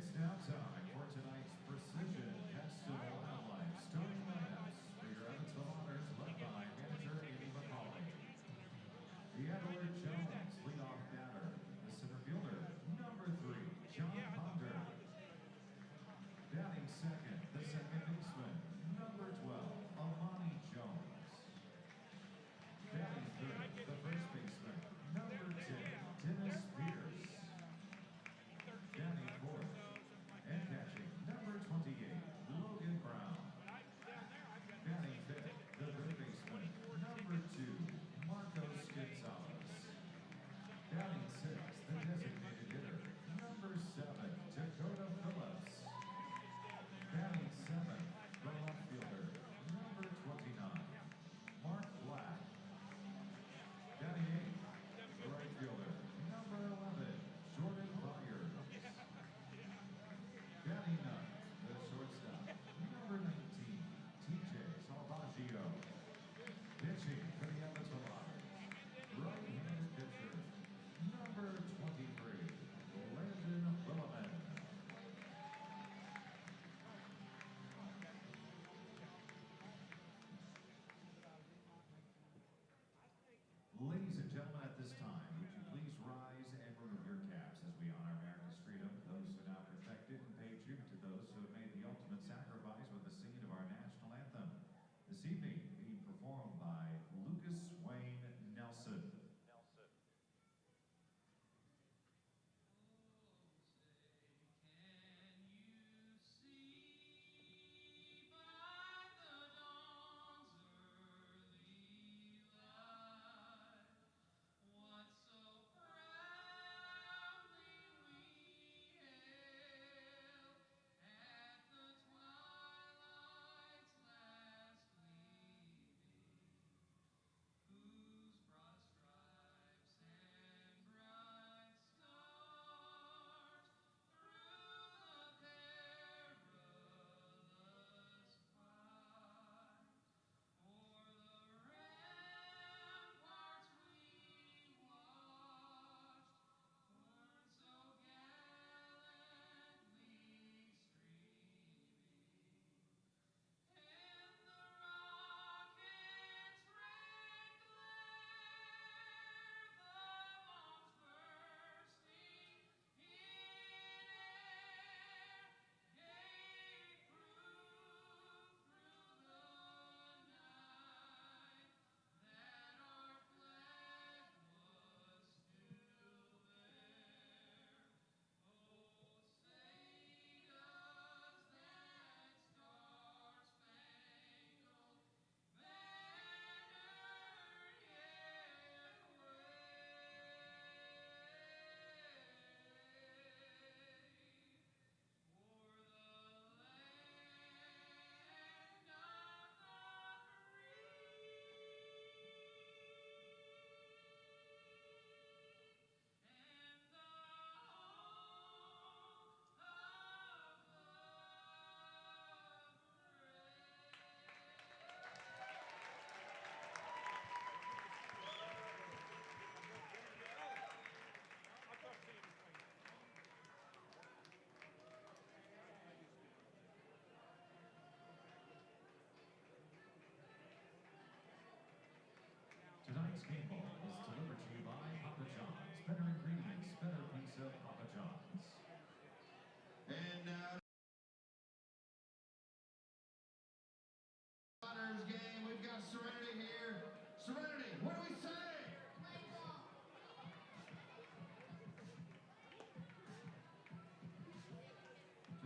It's now time for tonight's Precision Pest and Wildlife starting lineups for your Evansville Otters, led by manager Amy McCauley. The Edward Jones leadoff batter, the center fielder, number 3, John Ponder. Batting second, the second baseman, number 12, Amani Jones. Batting third, the first baseman, number 10, Dennis Pierce. Batting fourth and catching, number 28, Logan Brown. Batting fifth, the third baseman, number 2, Marcos Gonzalez. Batting sixth, the designated hitter, number 7, Dakota Phillips. Batting seventh, the left fielder, number 29, Mark Black. Batting eighth, the right fielder, number 11, Jordan Byers. Batting ninth, the shortstop, number 19, TJ Salvaggio. Pitching for the Evansville Otters, right-handed pitcher, number 23, Landon Williman. Ladies and gentlemen, at this time, would you please rise and remove your caps as we honor America's freedom, those who now protect it, and pay tribute to those who have made the ultimate sacrifice with the singing of our national anthem. This evening, being performed by Lucas Wayne Nelson. Tonight's game ball is delivered to you by Papa John's. Better ingredients, better pizza, Papa John's. And Otters game, we've got Serenity here. Serenity, what do we say? Play ball.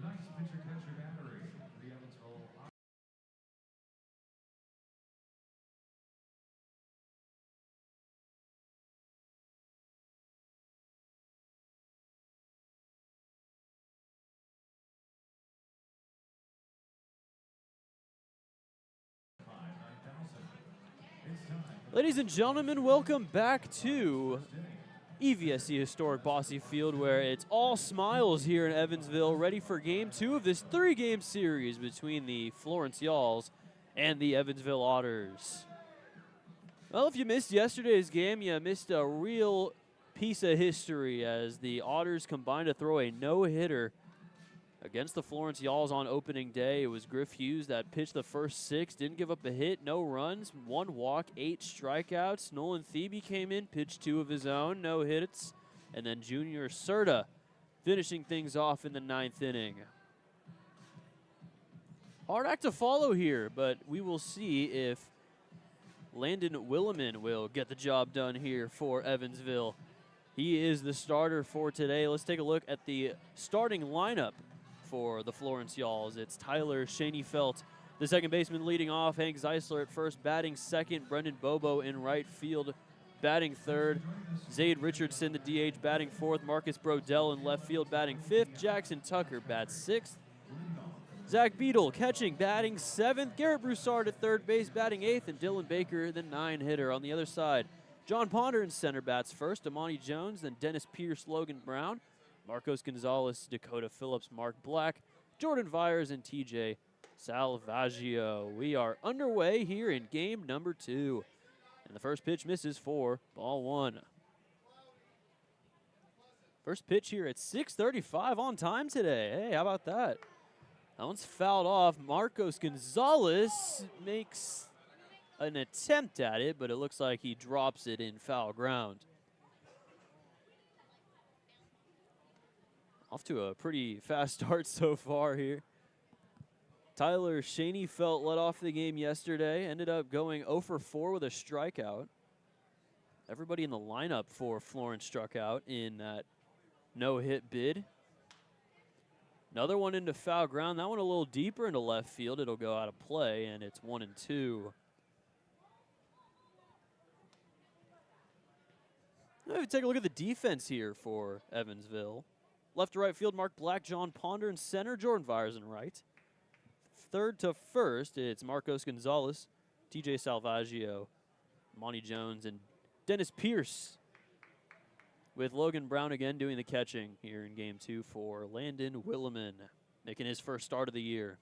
Tonight's pitcher-catcher battery for the Evansville Otters. Ladies and gentlemen, welcome back to EVSC Historic Bosse Field, where it's all smiles here in Evansville, ready for Game 2 of this 3-game series between the Florence Y'alls and the Evansville Otters. Well, if you missed yesterday's game, you missed a real piece of history as the Otters combined to throw a no-hitter Against the Florence Yalls on opening day, it was Griff Hughes that pitched the first 6, didn't give up a hit, no runs, 1 walk, 8 strikeouts. Nolan Thebe came in, pitched 2 of his own, no hits. And then Junior Serta finishing things off in the 9th inning. Hard act to follow here, but we will see if Landon Williman will get the job done here for Evansville. He is the starter for today. Let's take a look at the starting lineup for the Florence Yalls. It's Tyler Schoenefeld, the second baseman, leading off. Hank Zeisler at first, batting second. Brendan Bobo in right field, batting third. Zaid Richardson, the DH, batting fourth. Marcus Brodell in left field, batting fifth. Jackson Tucker bats sixth. Zach Beadle catching, batting seventh. Garrett Broussard at third base, batting eighth. And Dylan Baker, the 9-hitter. On the other side, John Ponder in center bats first. Amani Jones, then Dennis Pierce, Logan Brown, Marcos Gonzalez, Dakota Phillips, Mark Black, Jordan Vyers, and TJ Salvaggio. We are underway here in game number 2. And the first pitch misses for ball 1. First pitch here at 6:35 on time today. Hey, how about that? That one's fouled off. Marcos Gonzalez makes an attempt at it, but it looks like he drops it in foul ground. Off to a pretty fast start so far here. Tyler Schoenefeld led off the game yesterday, ended up going 0 for 4 with a strikeout. Everybody in the lineup for Florence struck out in that no-hit bid. Another one into foul ground. That one a little deeper into left field. It'll go out of play, and it's 1-2. Now take a look at the defense here for Evansville. Left to right field, Mark Black, John Ponder in center, Jordan Vyers in right. Third to first, it's Marcos Gonzalez, TJ Salvaggio, Monty Jones, and Dennis Pierce, with Logan Brown again doing the catching here in game 2 for Landon Williman, making his first start of the year.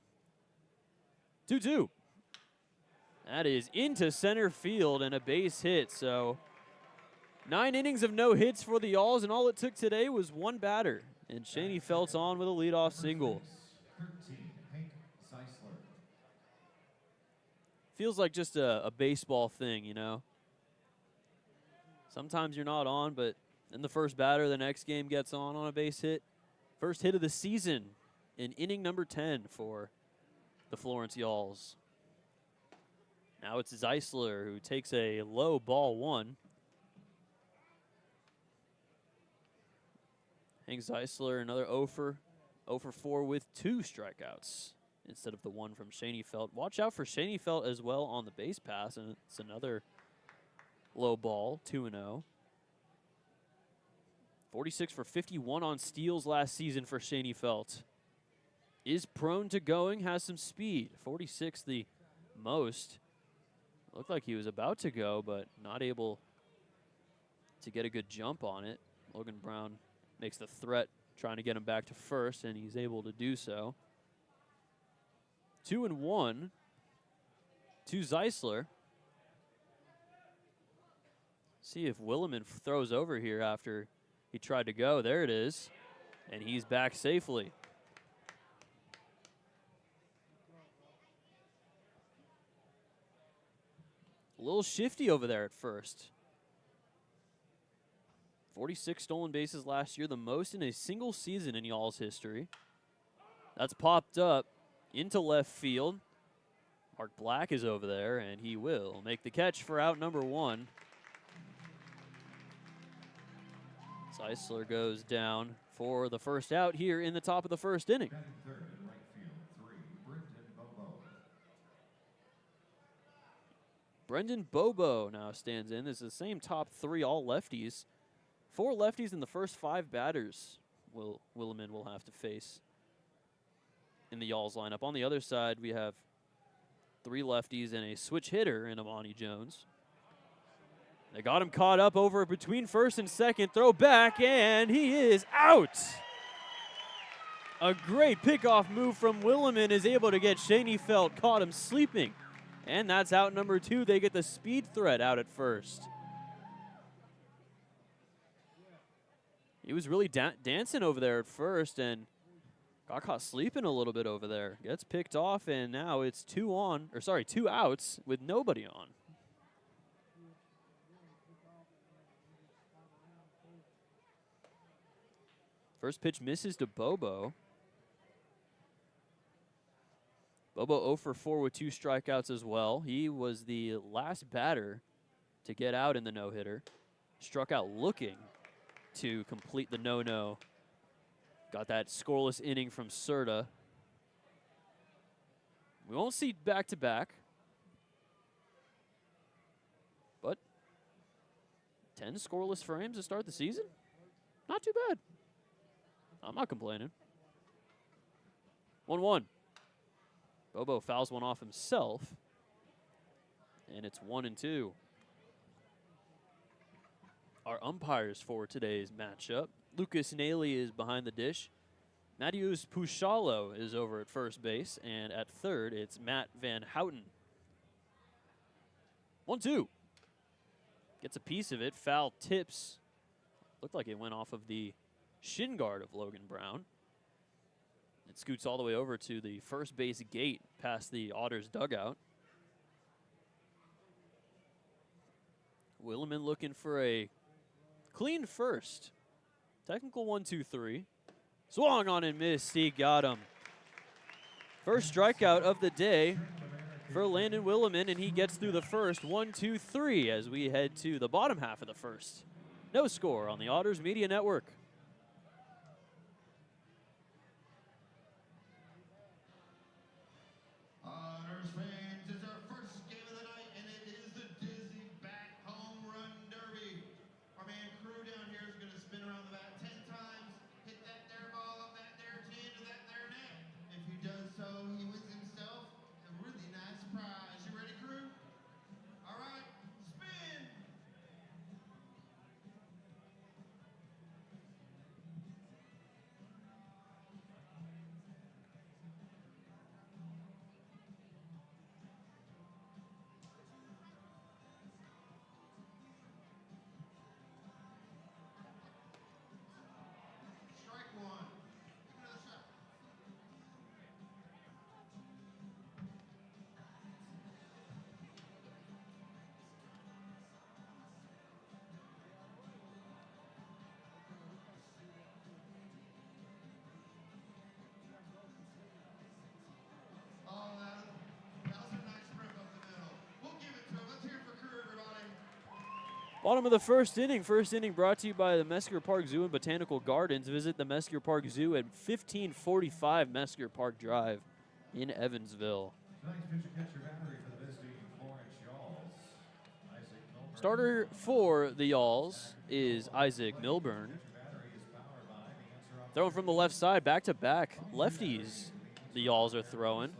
2-2. That is into center field and a base hit, so 9 innings of no hits for the Yalls, and all it took today was 1 batter. And Schoenefeld's on with a leadoff single. 13, Hank Zeisler. Feels like just a baseball thing, you know? Sometimes you're not on, but then the first batter the next game gets on a base hit. First hit of the season in inning number 10 for the Florence Yalls. Now it's Zeisler who takes a low ball 1. Hank Zeisler, another 0 for 4 with 2 strikeouts instead of the 1 from Schoenefeld. Watch out for Schoenefeld as well on the base pass, and it's another low ball, 2-0. 46 for 51 on steals last season for Schoenefeld. Is prone to going, has some speed. 46 the most. Looked like he was about to go, but not able to get a good jump on it. Logan Brown makes the threat, trying to get him back to first, and he's able to do so. 2-1 to Zeisler. See if Williman throws over here after he tried to go. There it is, and he's back safely. A little shifty over there at first. 46 stolen bases last year, the most in a single season in Yalls history. That's popped up into left field. Mark Black is over there, and he will make the catch for out number 1. Zeisler goes down for the first out here in the top of the first inning. Batting third in right field, 3, Brendan Bobo. Brendan Bobo now stands in. This is the same top 3, all lefties. 4 lefties in the first 5 batters Williman will have to face in the Yalls lineup. On the other side, we have 3 lefties and a switch hitter in Amani Jones. They got him caught up over between first and second. Throw back, and he is out. A great pickoff move from Williman is able to get Schoenefeld, caught him sleeping. And that's out number 2. They get the speed threat out at first. He was really dancing over there at first, and Got caught sleeping a little bit over there. Gets picked off, and now it's 2 outs with nobody on. First pitch misses to Bobo. Bobo 0 for 4 with 2 strikeouts as well. He was the last batter to get out in the no-hitter. Struck out looking to complete the no-no. Got that scoreless inning from Serta. We won't see back-to-back. But 10 scoreless frames to start the season? Not too bad. I'm not complaining. 1-1. Bobo fouls one off himself. And it's 1-2. Our umpires for today's matchup. Lucas Naley is behind the dish. Matthews Pushalo is over at first base. And at third, it's Matt Van Houten. 1-2. Gets a piece of it. Foul tips. Looked like it went off of the shin guard of Logan Brown. It scoots all the way over to the first base gate past the Otters dugout. Williman looking for a clean first. Technical 1-2-3. Swung on and missed. He got him. First strikeout of the day for Landon Williman, and he gets through the first. 1-2-3 as we head to the bottom half of the first. No score on the Otters Media Network. Otters fans, it's our first game of the night, and it is the Dizzy Bat Home Run Derby. Our man Crew down here is going to spin around the bat 10 times, hit that there ball up that there tin to that there net. If he does so, he wins himself a really nice prize. You ready, Crew? All right, spin. Strike one. Give it another shot. Oh, that was a nice rip up the middle. We'll give it to him. Let's hear it for Crew, everybody. Bottom of the first inning. First inning brought to you by the Mesker Park Zoo and Botanical Gardens. Visit the Mesker Park Zoo at 1545 Mesker Park Drive in Evansville. Tonight's pitcher catcher battery for the visiting Florence Yalls. Isaac Milburn. Starter for the Yalls is Isaac Milburn. Pitcher battery is powered by the answer on Throwing from the left side, back-to-back lefties the Yalls are throwing.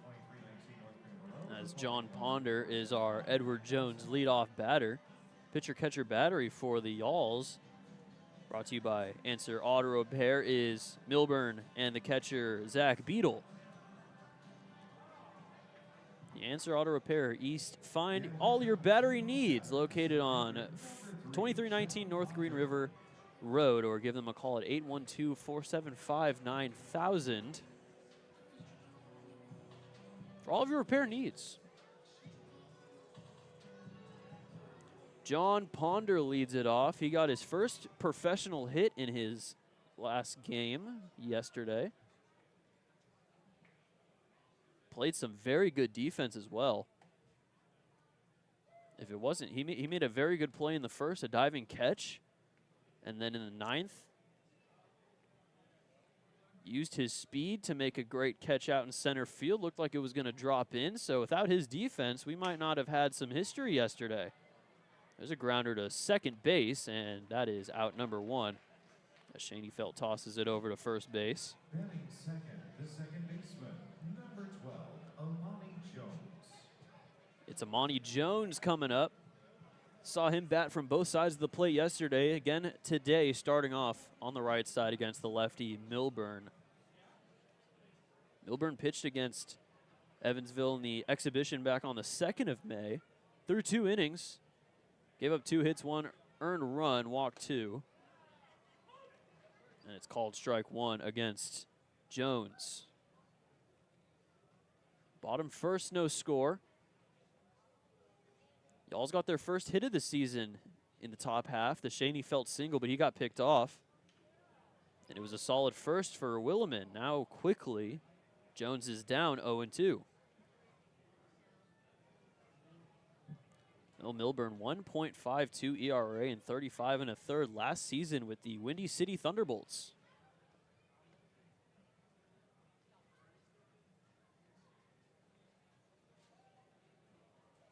located at 2319 North Greenville Road. As John Ponder is our Edward Jones leadoff batter. Pitcher catcher battery for the Yalls, brought to you by Answer Auto Repair, is Milburn and the catcher Zach Beadle. The Answer Auto Repair East, find all your battery needs, located on 2319 North Green River Road, or give them a call at 812-475-9000 for all of your repair needs. John Ponder leads it off. He got his first professional hit in his last game yesterday. Played some very good defense as well. If it wasn't, he made a very good play in the first, a diving catch. And then in the ninth, used his speed to make a great catch out in center field. Looked like it was going to drop in. So without his defense, we might not have had some history yesterday. There's a grounder to second base, and that is out number 1. As Shaney Felt tosses it over to first base. Batting second, the second baseman, number 12, Amani Jones. It's Amani Jones coming up. Saw him bat from both sides of the plate yesterday. Again today, starting off on the right side against the lefty Milburn. Milburn pitched against Evansville in the exhibition back on the 2nd of May. Through 2 innings. Gave up 2 hits, 1 earned run, walked 2. And it's called strike 1 against Jones. Bottom first, no score. Y'all's got their first hit of the season in the top half. The Shaney Felt single, but he got picked off. And it was a solid first for Williman. Now quickly, Jones is down 0-2. Milburn, 1.52 ERA and 35 1/3 last season with the Windy City Thunderbolts.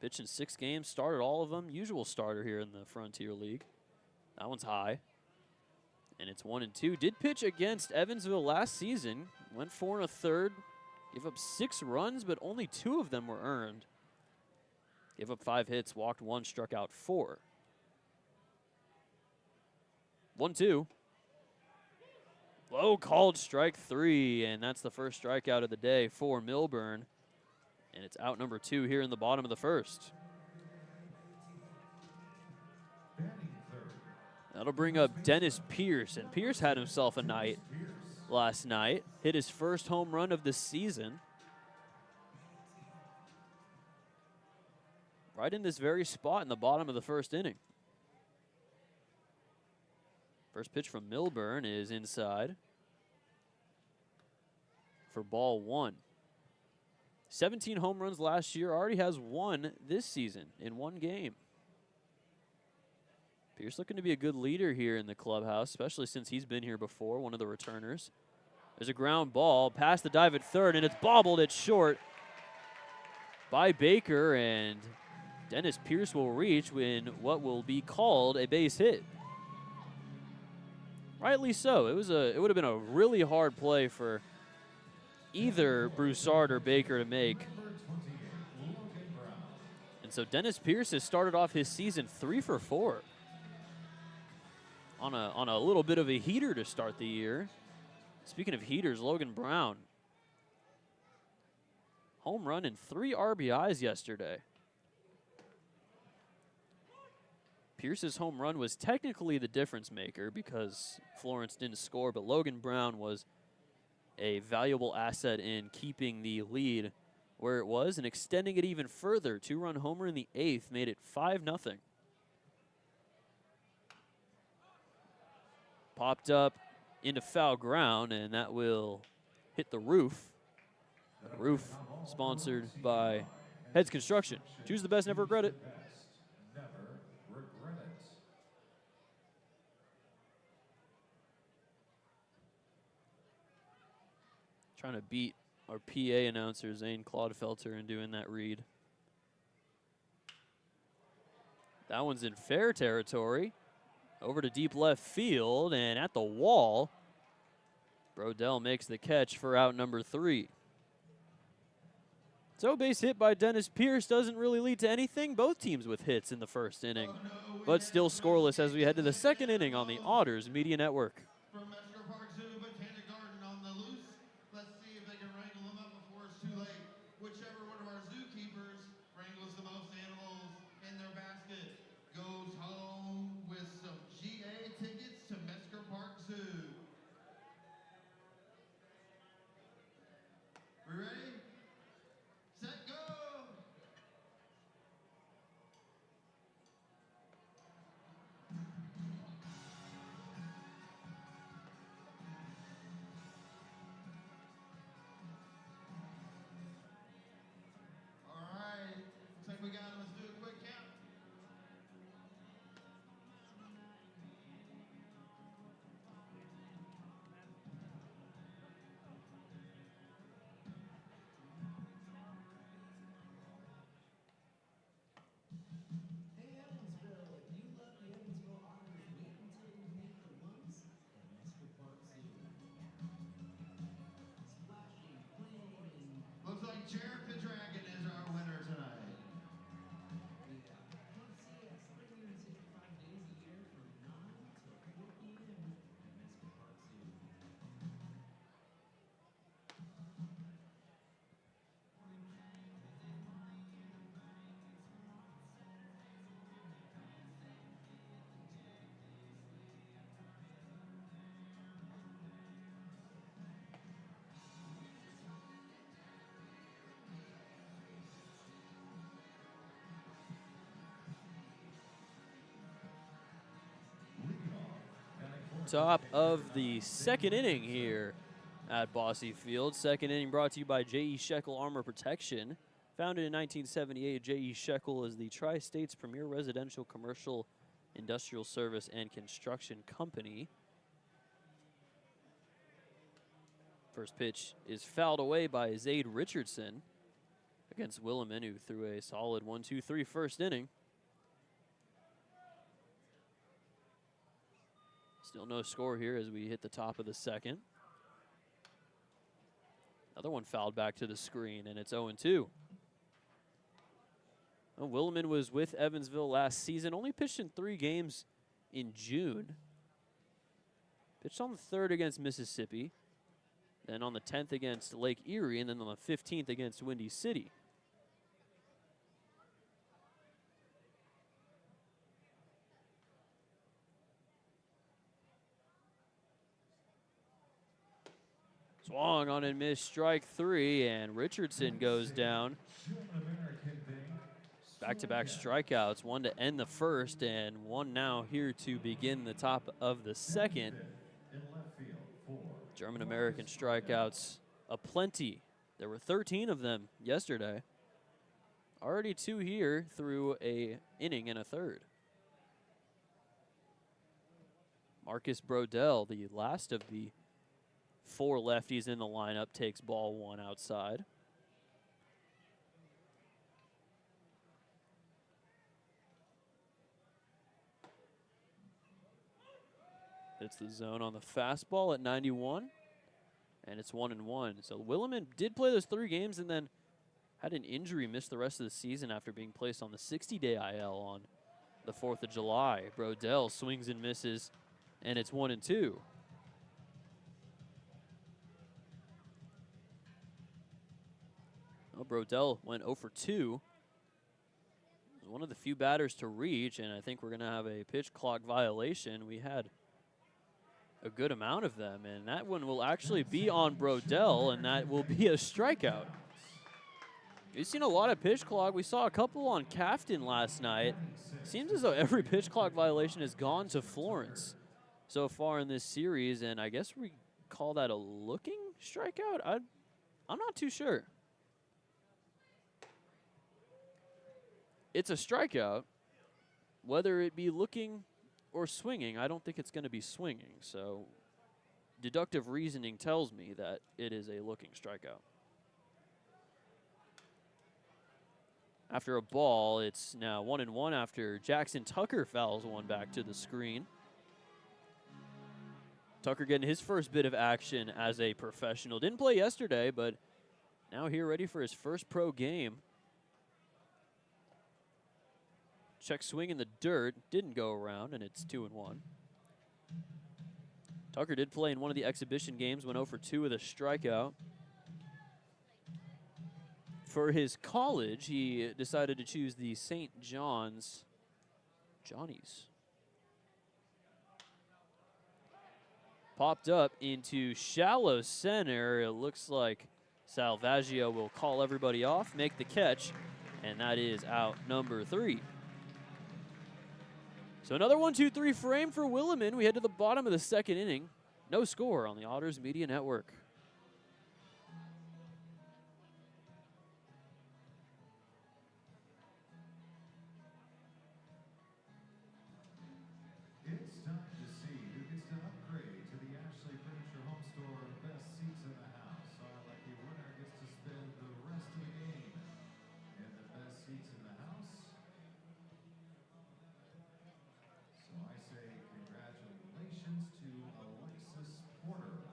Pitched in 6 games, started all of them. Usual starter here in the Frontier League. That one's high. And it's 1-2. Did pitch against Evansville last season. Went 4 1/3. Gave up 6 runs, but only 2 of them were earned. Gave up 5 hits, walked 1, struck out 4. 1-2. Low called strike 3, and that's the first strikeout of the day for Milburn. And it's out number 2 here in the bottom of the first. That'll bring up Dennis Pierce, and Pierce had himself a night last night. Hit his first home run of the season. Right in this very spot in the bottom of the first inning. First pitch from Milburn is inside for ball 1. 17 home runs last year, already has 1 this season in 1 game. Pierce looking to be a good leader here in the clubhouse, especially since he's been here before, one of the returners. There's a ground ball past the dive at third, and it's bobbled at short by Baker, and Dennis Pierce will reach in what will be called a base hit. Rightly so. It would have been a really hard play for either Broussard or Baker to make. And so Dennis Pierce has started off his season 3 for 4 on a little bit of a heater to start the year. Speaking of heaters, Logan Brown, home run and 3 RBIs yesterday. Pierce's home run was technically the difference maker because Florence didn't score, but Logan Brown was a valuable asset in keeping the lead where it was and extending it even further. 2-run homer in the 8th made it 5-0. Popped up into foul ground, and that will hit the roof. Roof sponsored by Heads Construction. Choose the best, never regret it. Trying to beat our PA announcer, Zane Claudefelter, in doing that read. That one's in fair territory. Over to deep left field, and at the wall, Brodell makes the catch for out number 3. So base hit by Dennis Pierce doesn't really lead to anything. Both teams with hits in the first inning, but still scoreless as we head to the second inning on the Otters Media Network. Whichever one of our zookeepers wrangles the most animals in their basket goes home with some GA tickets to Mesker Park Zoo. We ready? Set, go! top of the second inning here at Bosse Field. Second inning brought to you by J.E. Shekel Armor Protection. Founded in 1978, J.E. Shekel is the Tri-State's premier residential, commercial, industrial service, and construction company. First pitch is fouled away by Zade Richardson against Williman, who threw a solid 1-2-3 first inning. Still no score here as we hit the top of the second. Another one fouled back to the screen, and it's 0-2. Well, Williman was with Evansville last season, only pitched in 3 games in June. Pitched on the 3rd against Mississippi, then on the 10th against Lake Erie, and then on the 15th against Windy City. Swung on and missed, strike 3, and Richardson goes down. Back-to-back strikeouts, one to end the first and one now here to begin the top of the second. German-American strikeouts aplenty. There were 13 of them yesterday. Already 2 here through a inning and a third. Marcus Brodell, the last of the 4 lefties in the lineup, takes ball 1 outside. It's the zone on the fastball at 91, and it's 1-1. So Williman did play those 3 games and then had an injury, missed the rest of the season after being placed on the 60-day IL on the 4th of July. Brodell swings and misses, and it's 1-2. Well, Brodell went 0 for 2. He was one of the few batters to reach, and I think we're going to have a pitch clock violation. We had a good amount of them, and that one will actually be on Brodell, and that will be a strikeout. We've seen a lot of pitch clock. We saw a couple on Cafton last night. Seems as though every pitch clock violation has gone to Florence so far in this series, and I guess we call that a looking strikeout? I'm not too sure. It's a strikeout. Whether it be looking or swinging, I don't think it's going to be swinging. So deductive reasoning tells me that it is a looking strikeout. After a ball, it's now 1-1 after Jackson Tucker fouls one back to the screen. Tucker getting his first bit of action as a professional. Didn't play yesterday, but now here ready for his first pro game. Check swing in the dirt, didn't go around, and it's 2-1. Tucker did play in one of the exhibition games, went 0 for 2 with a strikeout. For his college, he decided to choose the St. John's Johnnies. Popped up into shallow center. It looks like Salvaggio will call everybody off, make the catch, and that is out number 3. So another 1-2-3 frame for Williman. We head to the bottom of the second inning. No score on the Otters Media Network. It's time to see who gets to upgrade to the Ashley Furniture Home Store Best Seats in the House. Our lucky winner gets to spend the rest of the game in the best seats in the house. So I say congratulations to Alexis Porter.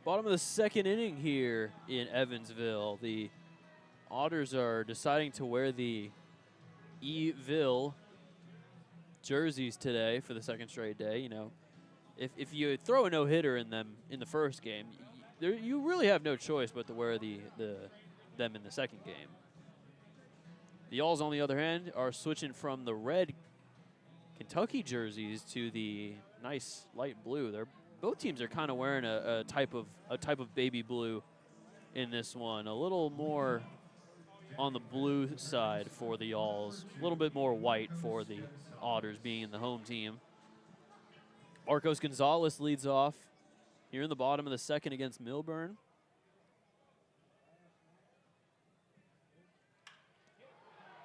Bottom of the second inning here in Evansville. The Otters are deciding to wear the Eville jerseys today for the second straight day. You know, if you throw a no-hitter in them in the first game, you really have no choice but to wear them in the second game. The Alls, on the other hand, are switching from the red Kentucky jerseys to the nice light blue. Both teams are kind of wearing a type of baby blue in this one. A little more on the blue side for the Alls. A little bit more white for the Otters, being the home team. Marcos Gonzalez leads off here in the bottom of the second against Milburn.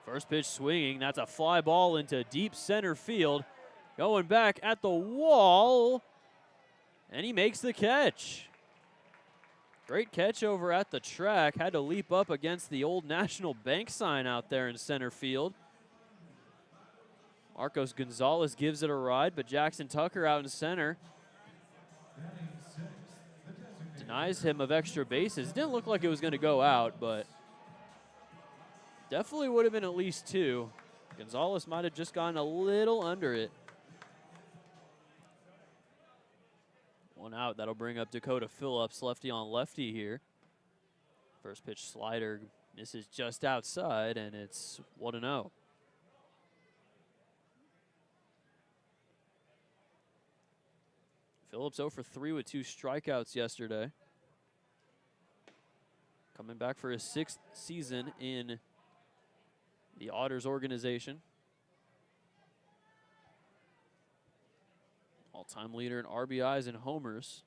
First pitch swinging. That's a fly ball into deep center field. Going back at the wall. And he makes the catch. Great catch over at the track. Had to leap up against the old National Bank sign out there in center field. Marcos Gonzalez gives it a ride, but Jackson Tucker out in center denies him of extra bases. Didn't look like it was going to go out, but definitely would have been at least two. Gonzalez might have just gone a little under it. One out. That'll bring up Dakota Phillips, lefty on lefty here. First pitch slider misses just outside, and it's 1-0. Phillips 0 for 3 with 2 strikeouts yesterday. Coming back for his 6th season in the Otters organization. All-time leader in RBIs and homers.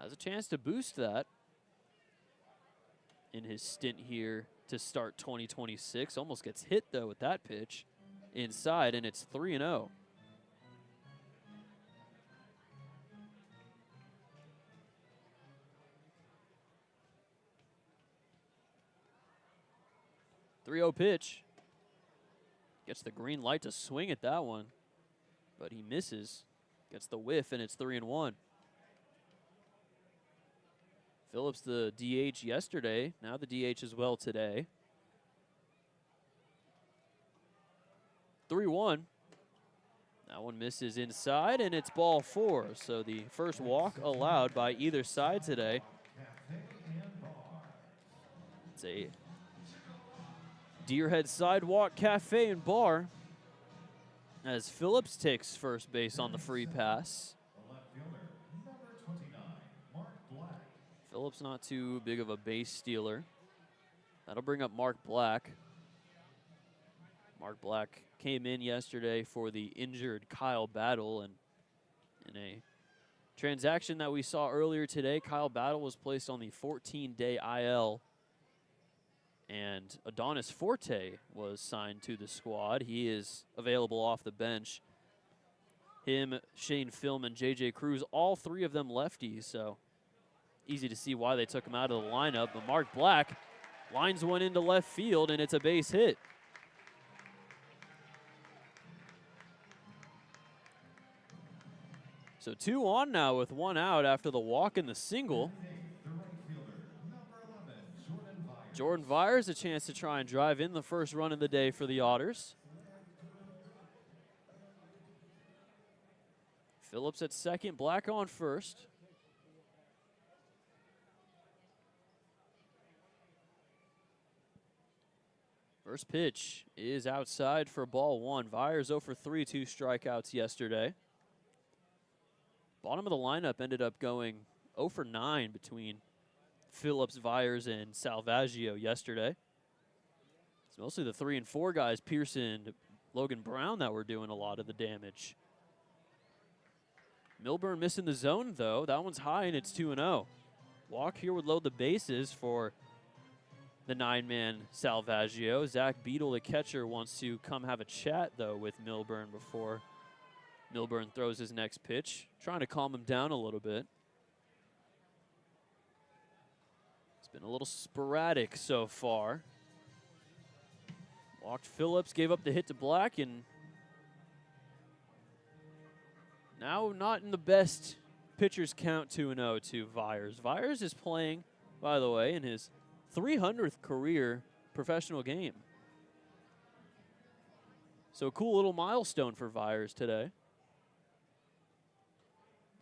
Has a chance to boost that in his stint here to start 2026. Almost gets hit, though, with that pitch inside, and it's 3-0. Pitch. Gets the green light to swing at that one, but he misses. Gets the whiff, and it's 3-1. Phillips, the DH yesterday, now the DH as well today. 3-1. That one misses inside, and it's ball 4. So the first walk allowed by either side today. It's a Deerhead Sidewalk Cafe and Bar as Phillips takes first base on the free pass. Phillips not too big of a base stealer. That'll bring up Mark Black. Mark Black came in yesterday for the injured Kyle Battle, and in a transaction that we saw earlier today, Kyle Battle was placed on the 14-day IL. And Adonis Forte was signed to the squad. He is available off the bench. Him, Shane Film, and J.J. Cruz, all three of them lefties, so easy to see why they took him out of the lineup. But Mark Black lines one into left field, and it's a base hit. So 2 on now with 1 out after the walk and the single. Jordan Vyers, a chance to try and drive in the first run of the day for the Otters. Phillips at second, Black on first. First pitch is outside for ball 1. Vyers 0 for 3, 2 strikeouts yesterday. Bottom of the lineup ended up going 0 for 9 between Phillips, Vyers, and Salvaggio yesterday. It's mostly the 3 and 4 guys, Pearson, Logan Brown, that were doing a lot of the damage. Milburn missing the zone, though. That one's high, and it's 2-0. Walk here would load the bases for the 9-man Salvaggio. Zach Beadle, the catcher, wants to come have a chat, though, with Milburn before Milburn throws his next pitch, trying to calm him down a little bit. Been a little sporadic so far. Walked Phillips, gave up the hit to Black, and now not in the best pitchers count 2-0 to Vyers. Vyers is playing, by the way, in his 300th career professional game. So a cool little milestone for Vyers today.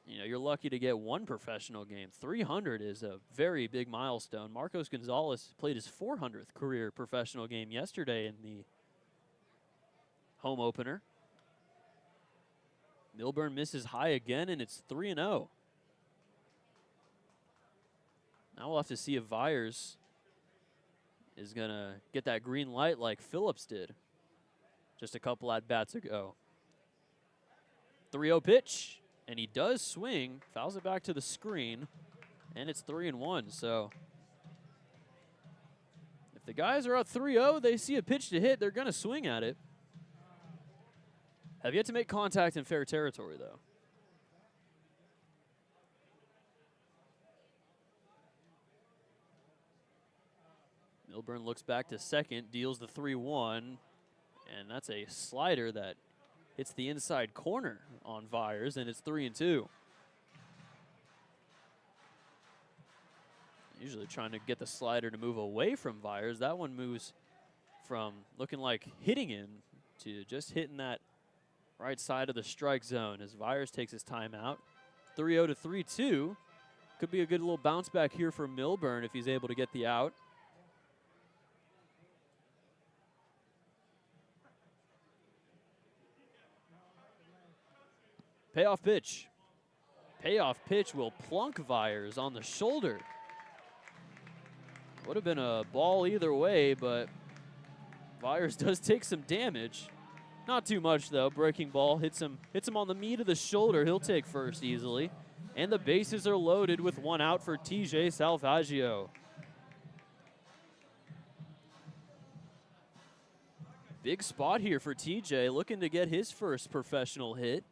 You know, you're lucky to get one professional game. 300 is a very big milestone. Marcos Gonzalez played his 400th career professional game yesterday in the home opener. Milburn misses high again, and it's 3-0. Now we'll have to see if Vyers is going to get that green light like Phillips did just a couple at-bats ago. 3-0 pitch, and he does swing, fouls it back to the screen, and it's 3-1. So if the guys are up 3-0, they see a pitch to hit, they're going to swing at it. Have yet to make contact in fair territory, though. Milburn looks back to second, deals the 3-1, and that's a slider that hits the inside corner on Vyers, and it's 3-2. Usually trying to get the slider to move away from Vyers. That one moves from looking like hitting him to just hitting that right side of the strike zone as Vyers takes his time out. 3-0 to 3-2. Could be a good little bounce back here for Milburn if he's able to get the out. Payoff pitch. Payoff pitch will plunk Vyers on the shoulder. Would have been a ball either way, but Vyers does take some damage. Not too much, though. Breaking ball hits him on the meat of the shoulder. He'll take first easily. And the bases are loaded with one out for TJ Salvaggio. Big spot here for TJ, looking to get his first professional hit.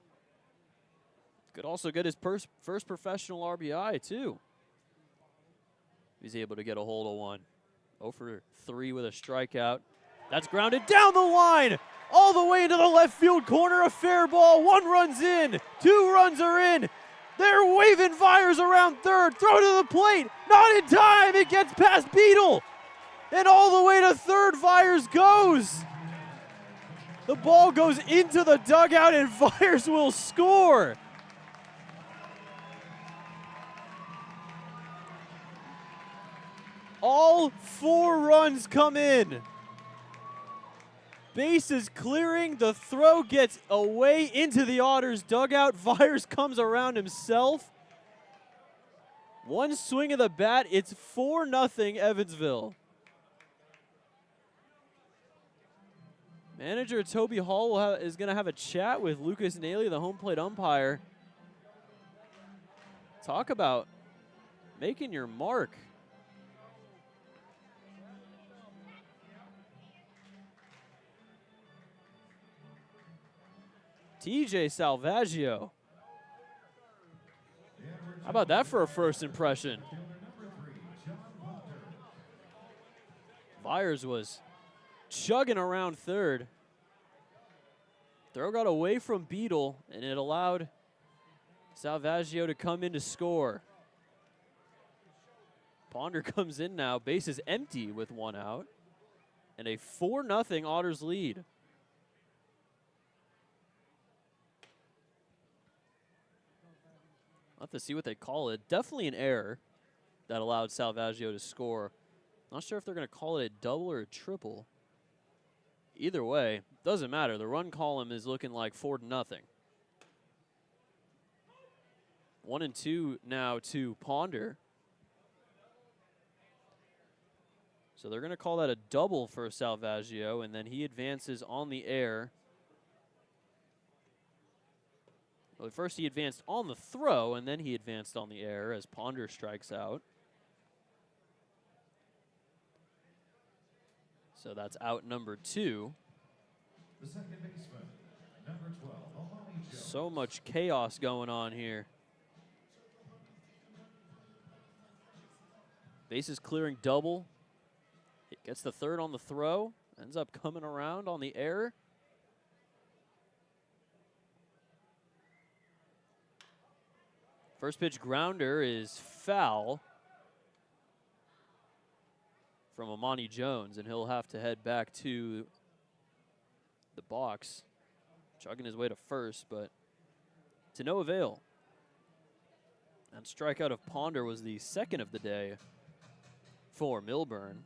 Could also get his first professional RBI, too. He's able to get a hold of one. 0 for 3 with a strikeout. That's grounded down the line, all the way into the left field corner. A fair ball. 1 run's in. 2 runs are in. They're waving Vyers around third. Throw to the plate. Not in time. It gets past Beadle. And all the way to third, Vyers goes. The ball goes into the dugout, and Vyers will score. All 4 runs come in. Bases clearing. The throw gets away into the Otters dugout. Vyers comes around himself. 1 swing of the bat. It's 4-0 Evansville. Manager Toby Hall is going to have a chat with Lucas Naley, the home plate umpire. Talk about making your mark. TJ Salvaggio. How about that for a first impression? Vyers was chugging around third. Throw got away from Beadle, and it allowed Salvaggio to come in to score. Ponder comes in now. Base is empty with 1 out. And a 4-0 Otters lead. I'll have to see what they call it. Definitely an error that allowed Salvaggio to score. Not sure if they're going to call it a double or a triple. Either way, doesn't matter. The run column is looking like 4-0. 1-2 now to Ponder. So they're going to call that a double for Salvaggio, and then he advances on the air. Well, first he advanced on the throw, and then he advanced on the air as Ponder strikes out. So that's out number 2. The second baseman, number 12, Alani Jones. So much chaos going on here. Bases clearing double. It gets the third on the throw. Ends up coming around on the air. First pitch grounder is foul from Amani Jones, and he'll have to head back to the box, chugging his way to first, but to no avail. And strikeout of Ponder was the second of the day for Milburn.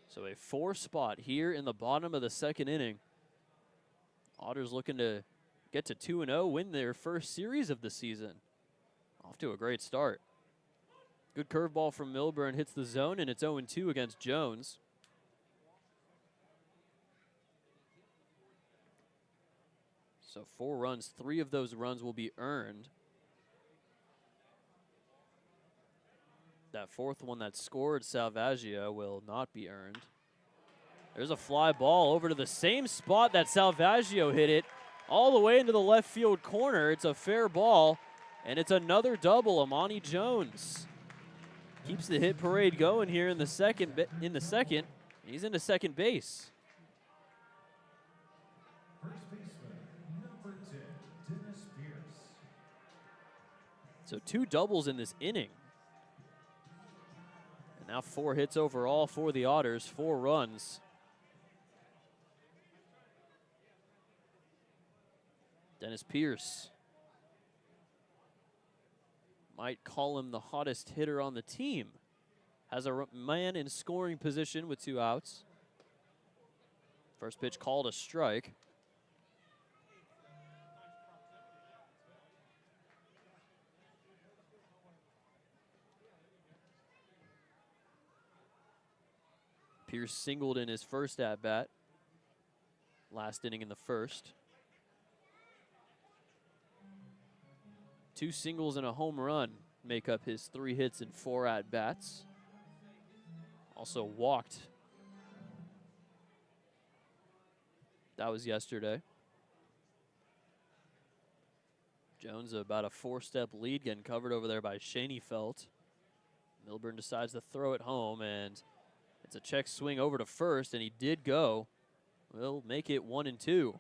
So a 4 spot here in the bottom of the second inning. Otters looking to get to 2-0, win their first series of the season. Off to a great start. Good curveball from Milburn, hits the zone, and it's 0-2 against Jones. So 4 runs, 3 of those runs will be earned. That fourth one that scored Salvaggio will not be earned. There's a fly ball over to the same spot that Salvaggio hit it, all the way into the left field corner. It's a fair ball, and it's another double. Amani Jones keeps the hit parade going here in the second. He's into second base. First baseman, number 10, Dennis Pierce. So 2 doubles in this inning. And now 4 hits overall for the Otters, 4 runs. Dennis Pierce might call him the hottest hitter on the team. Has a man in scoring position with 2 outs. First pitch called a strike. Pierce singled in his first at-bat. Last inning in the first. 2 singles and a home run make up his 3 hits and 4 at-bats. Also walked. That was yesterday. Jones about a 4-step lead, getting covered over there by Schoenfeld. Milburn decides to throw it home, and it's a check swing over to first, and he did go. We'll make it 1-2.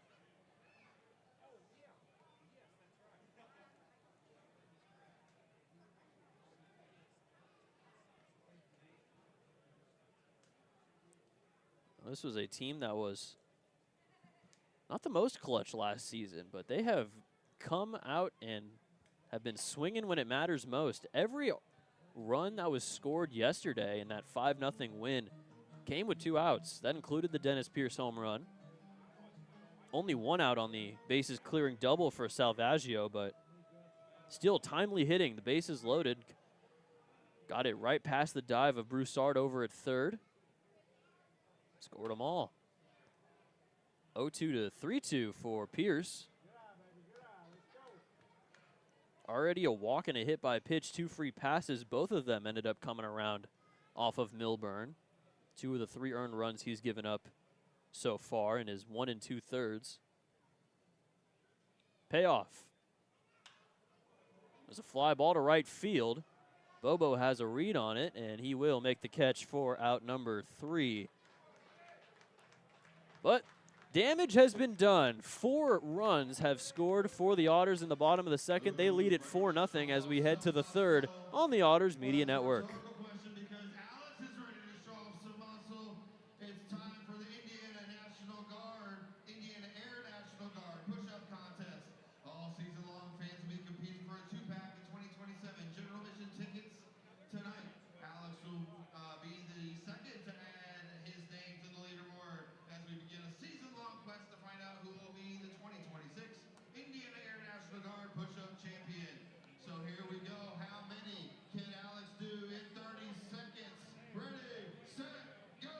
This was a team that was not the most clutch last season, but they have come out and have been swinging when it matters most. Every run that was scored yesterday in that 5-0 win came with 2 outs. That included the Dennis Pierce home run. Only 1 out on the bases clearing double for Salvaggio, but still timely hitting. The bases loaded. Got it right past the dive of Broussard over at third. Scored them all. 0-2 to 3-2 for Pierce. Already a walk and a hit by pitch, 2 free passes. Both of them ended up coming around off of Milburn. 2 of the 3 earned runs he's given up so far in his 1 2/3. Payoff. There's a fly ball to right field. Bobo has a read on it, and he will make the catch for out number 3. But damage has been done. 4 runs have scored for the Otters in the bottom of the second. They lead at 4-0 as we head to the third on the Otters Media Network. Because Alex is ready to show off some muscle. It's time for the Indiana National Guard, Indiana Air National Guard push-up contest. All season long, fans will be competing for a 2-pack in 2027 general admission tickets tonight. Alex will be the second to add his name to the leaderboard as we begin a season-long quest to find out who will be the 2026 Indiana Air National Guard push-up champion. So here we go. How many can Alex do in 30 seconds? Ready, set, go!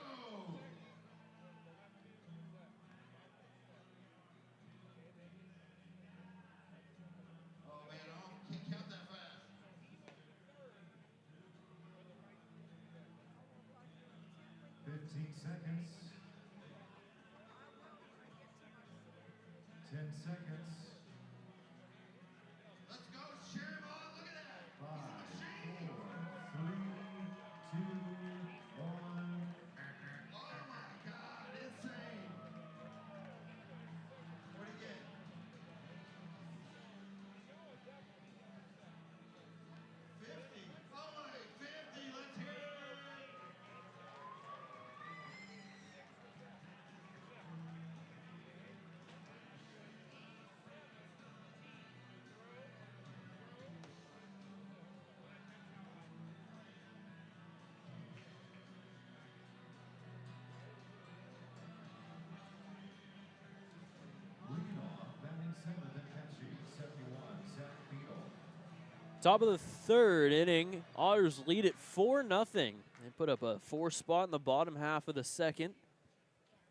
Oh man, I can't count that fast. 15 seconds. 10 seconds. Let's go, cheer him on. Look at that. 5, He's a 4, machine. 3, 2, 1. Oh my God, it's Top of the third inning, Otters lead it 4-0. They put up a 4 spot in the bottom half of the second.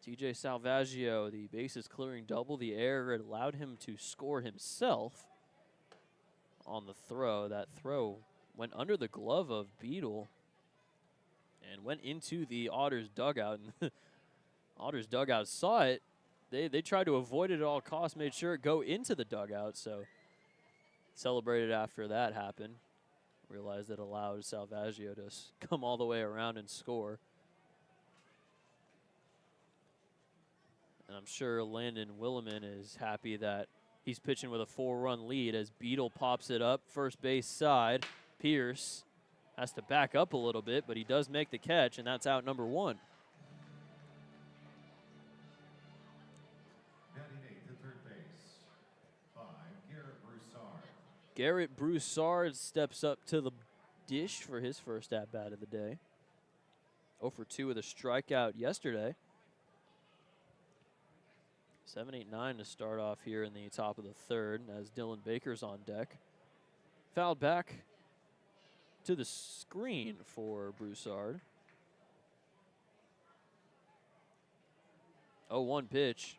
TJ Salvaggio, the bases clearing double. The error allowed him to score himself on the throw. That throw went under the glove of Beadle and went into the Otters dugout. And Otters dugout saw it. They tried to avoid it at all costs, made sure it go into the dugout, so celebrated after that happened. Realized it allowed Salvaggio to come all the way around and score. And I'm sure Landon Williman is happy that he's pitching with a 4-run lead as Beadle pops it up, first base side. Pierce has to back up a little bit, but he does make the catch, and that's out number 1. Garrett Broussard steps up to the dish for his first at-bat of the day. 0 for 2 with a strikeout yesterday. 7-8-9 to start off here in the top of the third as Dylan Baker's on deck. Fouled back to the screen for Broussard. 0-1 pitch.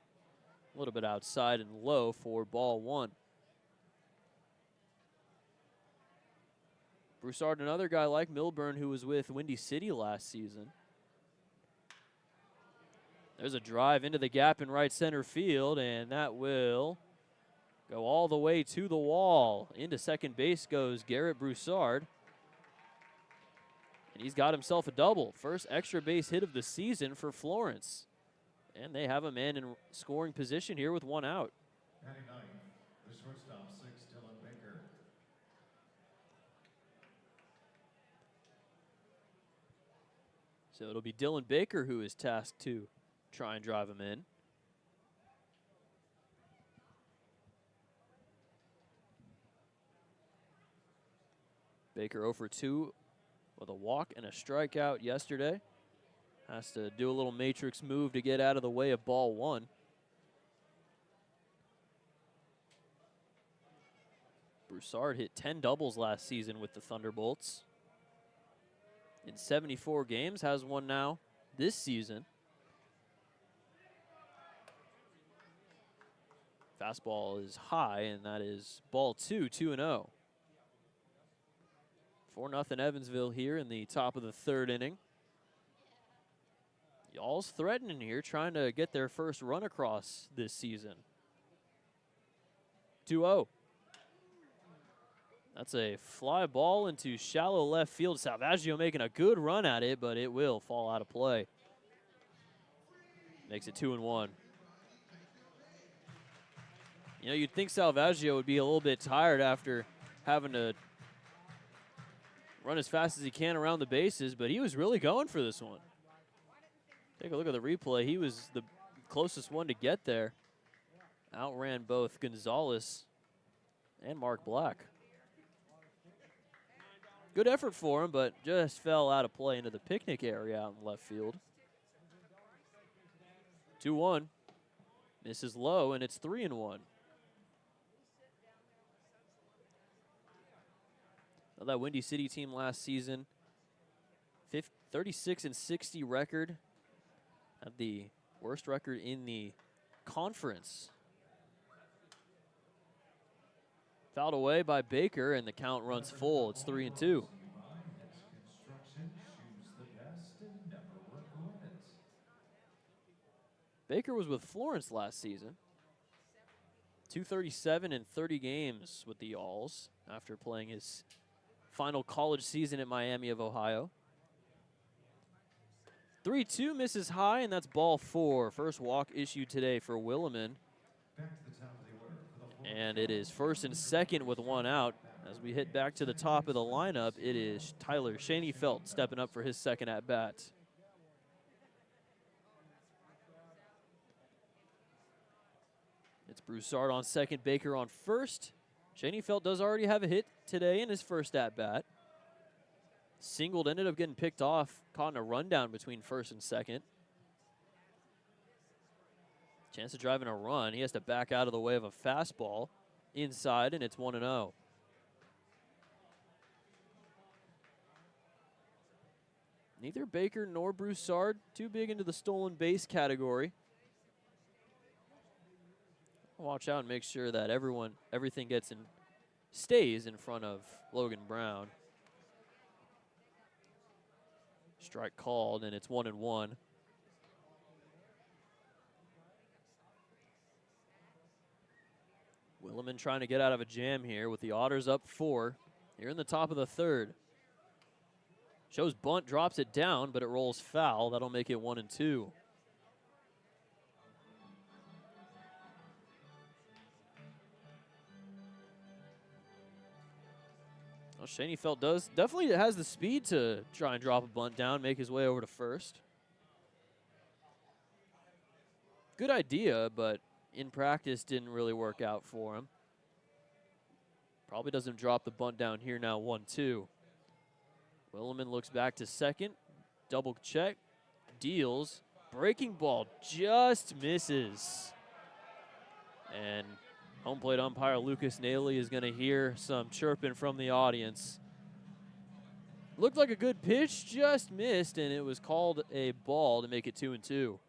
A little bit outside and low for ball 1. Broussard, another guy like Milburn who was with Windy City last season. There's a drive into the gap in right center field, and that will go all the way to the wall. Into second base goes Garrett Broussard. And he's got himself a double. First extra base hit of the season for Florence. And they have a man in scoring position here with 1 out. Batting ninth, the shortstop, 6, Dylan Baker. So it'll be Dylan Baker who is tasked to try and drive him in. Baker 0 for 2 with a walk and a strikeout yesterday. Has to do a little matrix move to get out of the way of ball 1. Broussard hit 10 doubles last season with the Thunderbolts. In 74 games, has one now this season. Fastball is high, and that is ball 2, 2-0. 4-0 Evansville here in the top of the third inning. Y'all's threatening here, trying to get their first run across this season. 2-0. That's a fly ball into shallow left field. Salvaggio making a good run at it, but it will fall out of play. Makes it 2-1. You know, you'd think Salvaggio would be a little bit tired after having to run as fast as he can around the bases, but he was really going for this one. Take a look at the replay. He was the closest one to get there. Outran both Gonzalez and Mark Black. Good effort for him, but just fell out of play into the picnic area out in left field. 2-1. Misses low, and it's 3-1. Now that Windy City team last season, 36-60 record. Had the worst record in the conference. Fouled away by Baker, and the count runs full. It's 3-2. Baker was with Florence last season. 237 in 30 games with the Alls after playing his final college season at Miami of Ohio. 3-2 misses high, and that's ball 4. First walk issued today for Williman. And it is first and second with 1 out. As we hit back to the top of the lineup, it is Tyler Schoenfeld stepping up for his second at-bat. It's Broussard on second, Baker on first. Schoenfeld does already have a hit today in his first at-bat. Singled, ended up getting picked off, caught in a rundown between first and second. Chance of driving a run. He has to back out of the way of a fastball inside, and it's 1-0. Neither Baker nor Broussard too big into the stolen base category. Watch out and make sure that everything stays in front of Logan Brown. Strike called, and it's 1-1. Williman trying to get out of a jam here with the Otters up 4 here in the top of the third. Shows bunt, drops it down, but it rolls foul. That'll make it 1-2. Well, Schoenfeld definitely has the speed to try and drop a bunt down, make his way over to first. Good idea, but in practice didn't really work out for him. Probably doesn't drop the bunt down here now, 1-2. Williman looks back to second, double check, deals, breaking ball just misses. And home plate umpire Lucas Naley is going to hear some chirping from the audience. Looked like a good pitch, just missed, and it was called a ball to make it 2-2.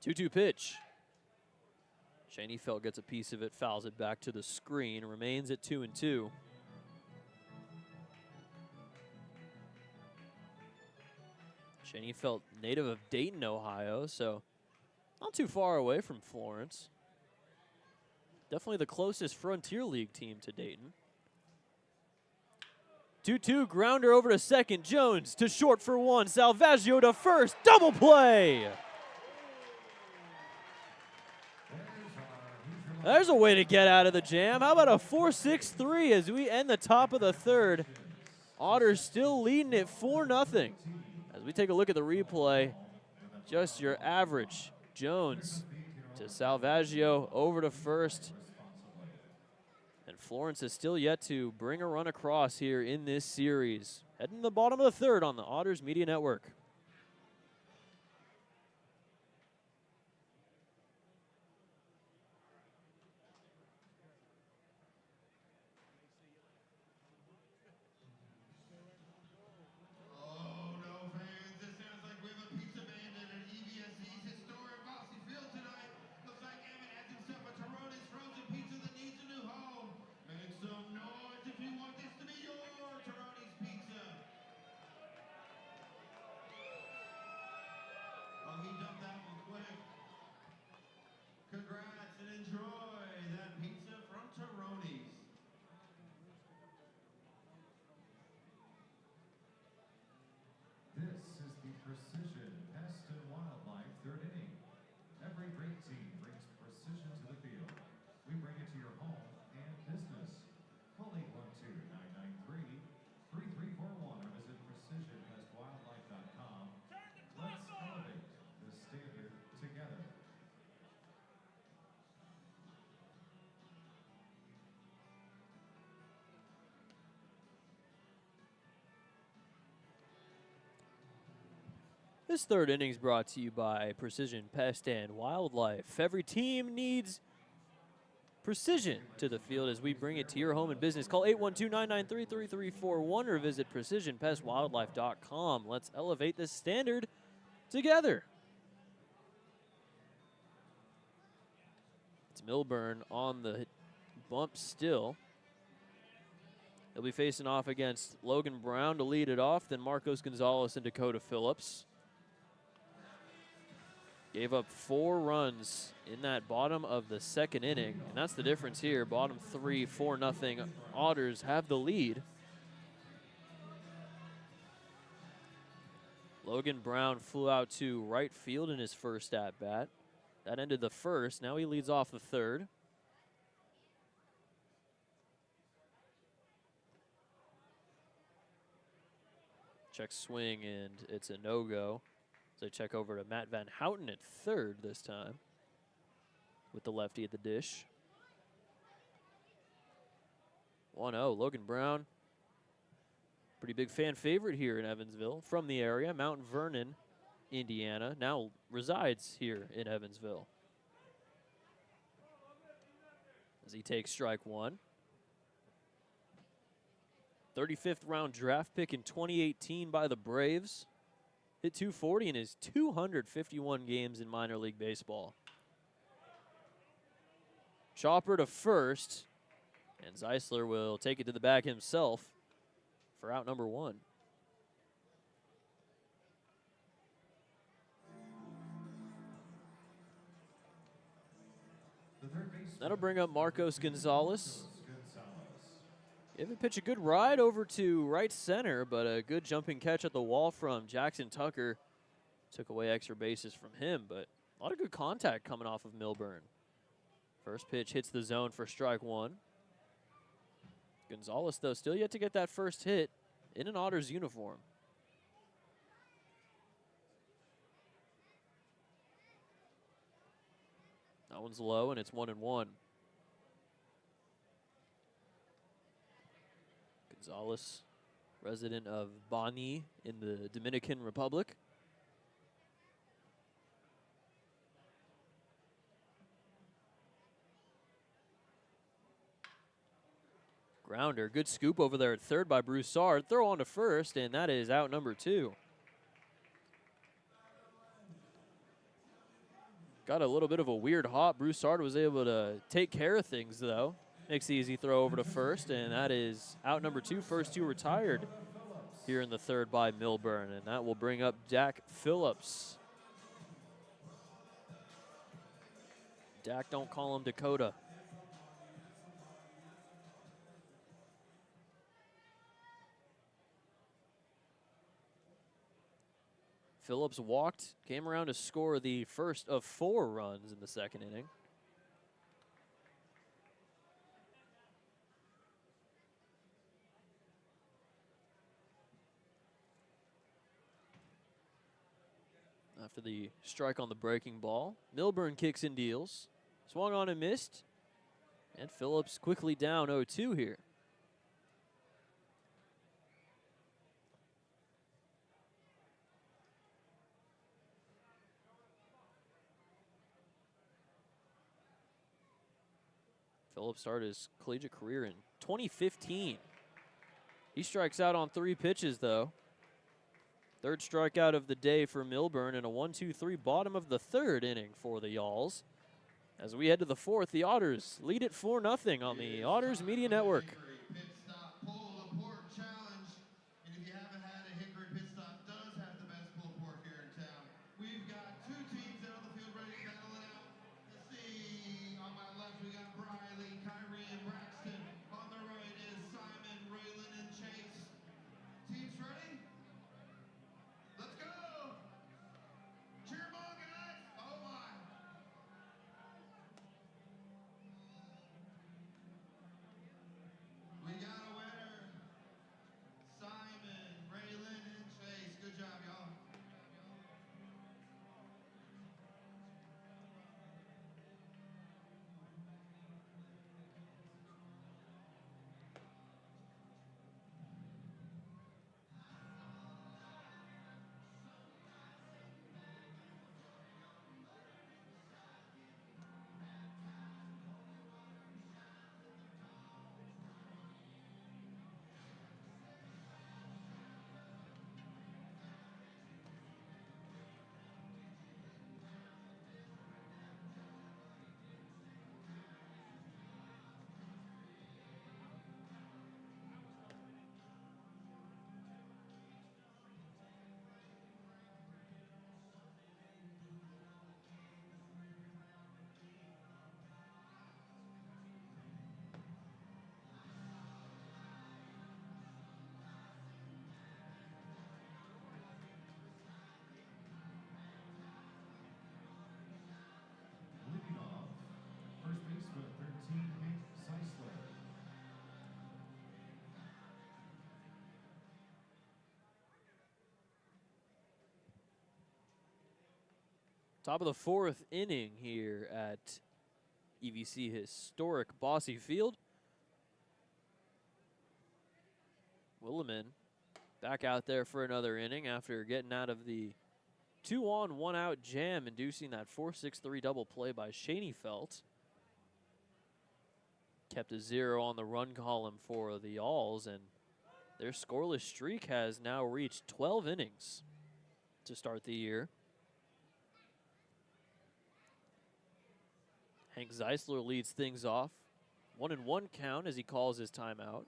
Two-two pitch. Schoenfeld gets a piece of it, fouls it back to the screen, remains at 2-2. Schoenfeld, native of Dayton, Ohio, so not too far away from Florence. Definitely the closest Frontier League team to Dayton. 2-2, grounder over to second. Jones to short for one. Salvaggio to first. Double play! There's a way to get out of the jam. How about a 4-6-3 as we end the top of the third? Otters still leading it 4-0. As we take a look at the replay, just your average. Jones to Salvaggio over to first. And Florence is still yet to bring a run across here in this series. Heading to the bottom of the third on the Otters Media Network. Precision Pest and Wildlife third inning. Every great team brings precision to the field. We bring it to your home and business. Call 812-993-3341 or visit precisionpestwildlife.com. Let's elevate the standard together. This third inning is brought to you by Precision Pest and Wildlife. Every team needs precision to the field as we bring it to your home and business. Call 812-993-3341 or visit precisionpestwildlife.com. Let's elevate the standard together. It's Milburn on the bump still. He'll be facing off against Logan Brown to lead it off, then Marcos Gonzalez and Dakota Phillips. Gave up 4 runs in that bottom of the second inning, and that's the difference here. Bottom 3, 4-0. Otters have the lead. Logan Brown flew out to right field in his first at-bat. That ended the first. Now he leads off the third. Check swing, and it's a no-go. So they check over to Matt Van Houten at third this time with the lefty at the dish. 1-0, Logan Brown. Pretty big fan favorite here in Evansville from the area. Mount Vernon, Indiana, now resides here in Evansville. as he takes strike one. 35th round draft pick in 2018 by the Braves. Hit 240 in his 251 games in minor league baseball. Chopper to first, and Zeisler will take it to the bag himself for out number one. That'll bring up Marcos Gonzalez. Gave a pitch a good ride over to right center, but a good jumping catch at the wall from Jackson Tucker. Took away extra bases from him, but a lot of good contact coming off of Milburn. First pitch hits the zone for strike one. Gonzalez, though, still yet to get that first hit in an Otters uniform. That one's low, and it's 1-1. Gonzalez, resident of Bani in the Dominican Republic. Grounder, good scoop over there at third by Broussard. Throw on to first, and that is out number two. Got a little bit of a weird hop. Broussard was able to take care of things, though. Makes the easy throw over to first, and that is out number two. First two retired here in the third by Milburn, and that will bring up Dak Phillips. Dak, don't call him Dakota. Phillips walked, came around to score the first of 4 runs in the second inning. After the strike on the breaking ball, Milburn kicks and deals. Swung on and missed. And Phillips quickly down 0-2 here. Phillips started his collegiate career in 2015. He strikes out on 3 pitches, though. Third strikeout of the day for Milburn, and a 1-2-3 bottom of the third inning for the Y'alls. As we head to the fourth, the Otters lead it 4-0 on the Otters Media Network. Pit stop pull the pork challenge. And if you haven't had a Hickory Pit Stop, does have the best pulled pork here in town. We've got 2 teams out on the field ready to battle it out. Let's see, on my left we got Briley, Kyrie, and Braxton. On the right is Simon, Raylan, and Chase. Teams ready? Let's go! Cheer 'em on, guys! Oh my! We got a winner. Simon, Raylan, and Chase. Good job, y'all. Leading off, first baseman 13, Hank Zeisler. Top of the fourth inning here at EVC historic Bossy Field. Williman back out there for another inning after getting out of the 2-on, 1-out jam, inducing that 4-6-3 double play by Schoenfeld. kept a 0 on the run column for the Alls, and their scoreless streak has now reached 12 innings to start the year. Hank Zeisler leads things off. 1-1 count as he calls his timeout.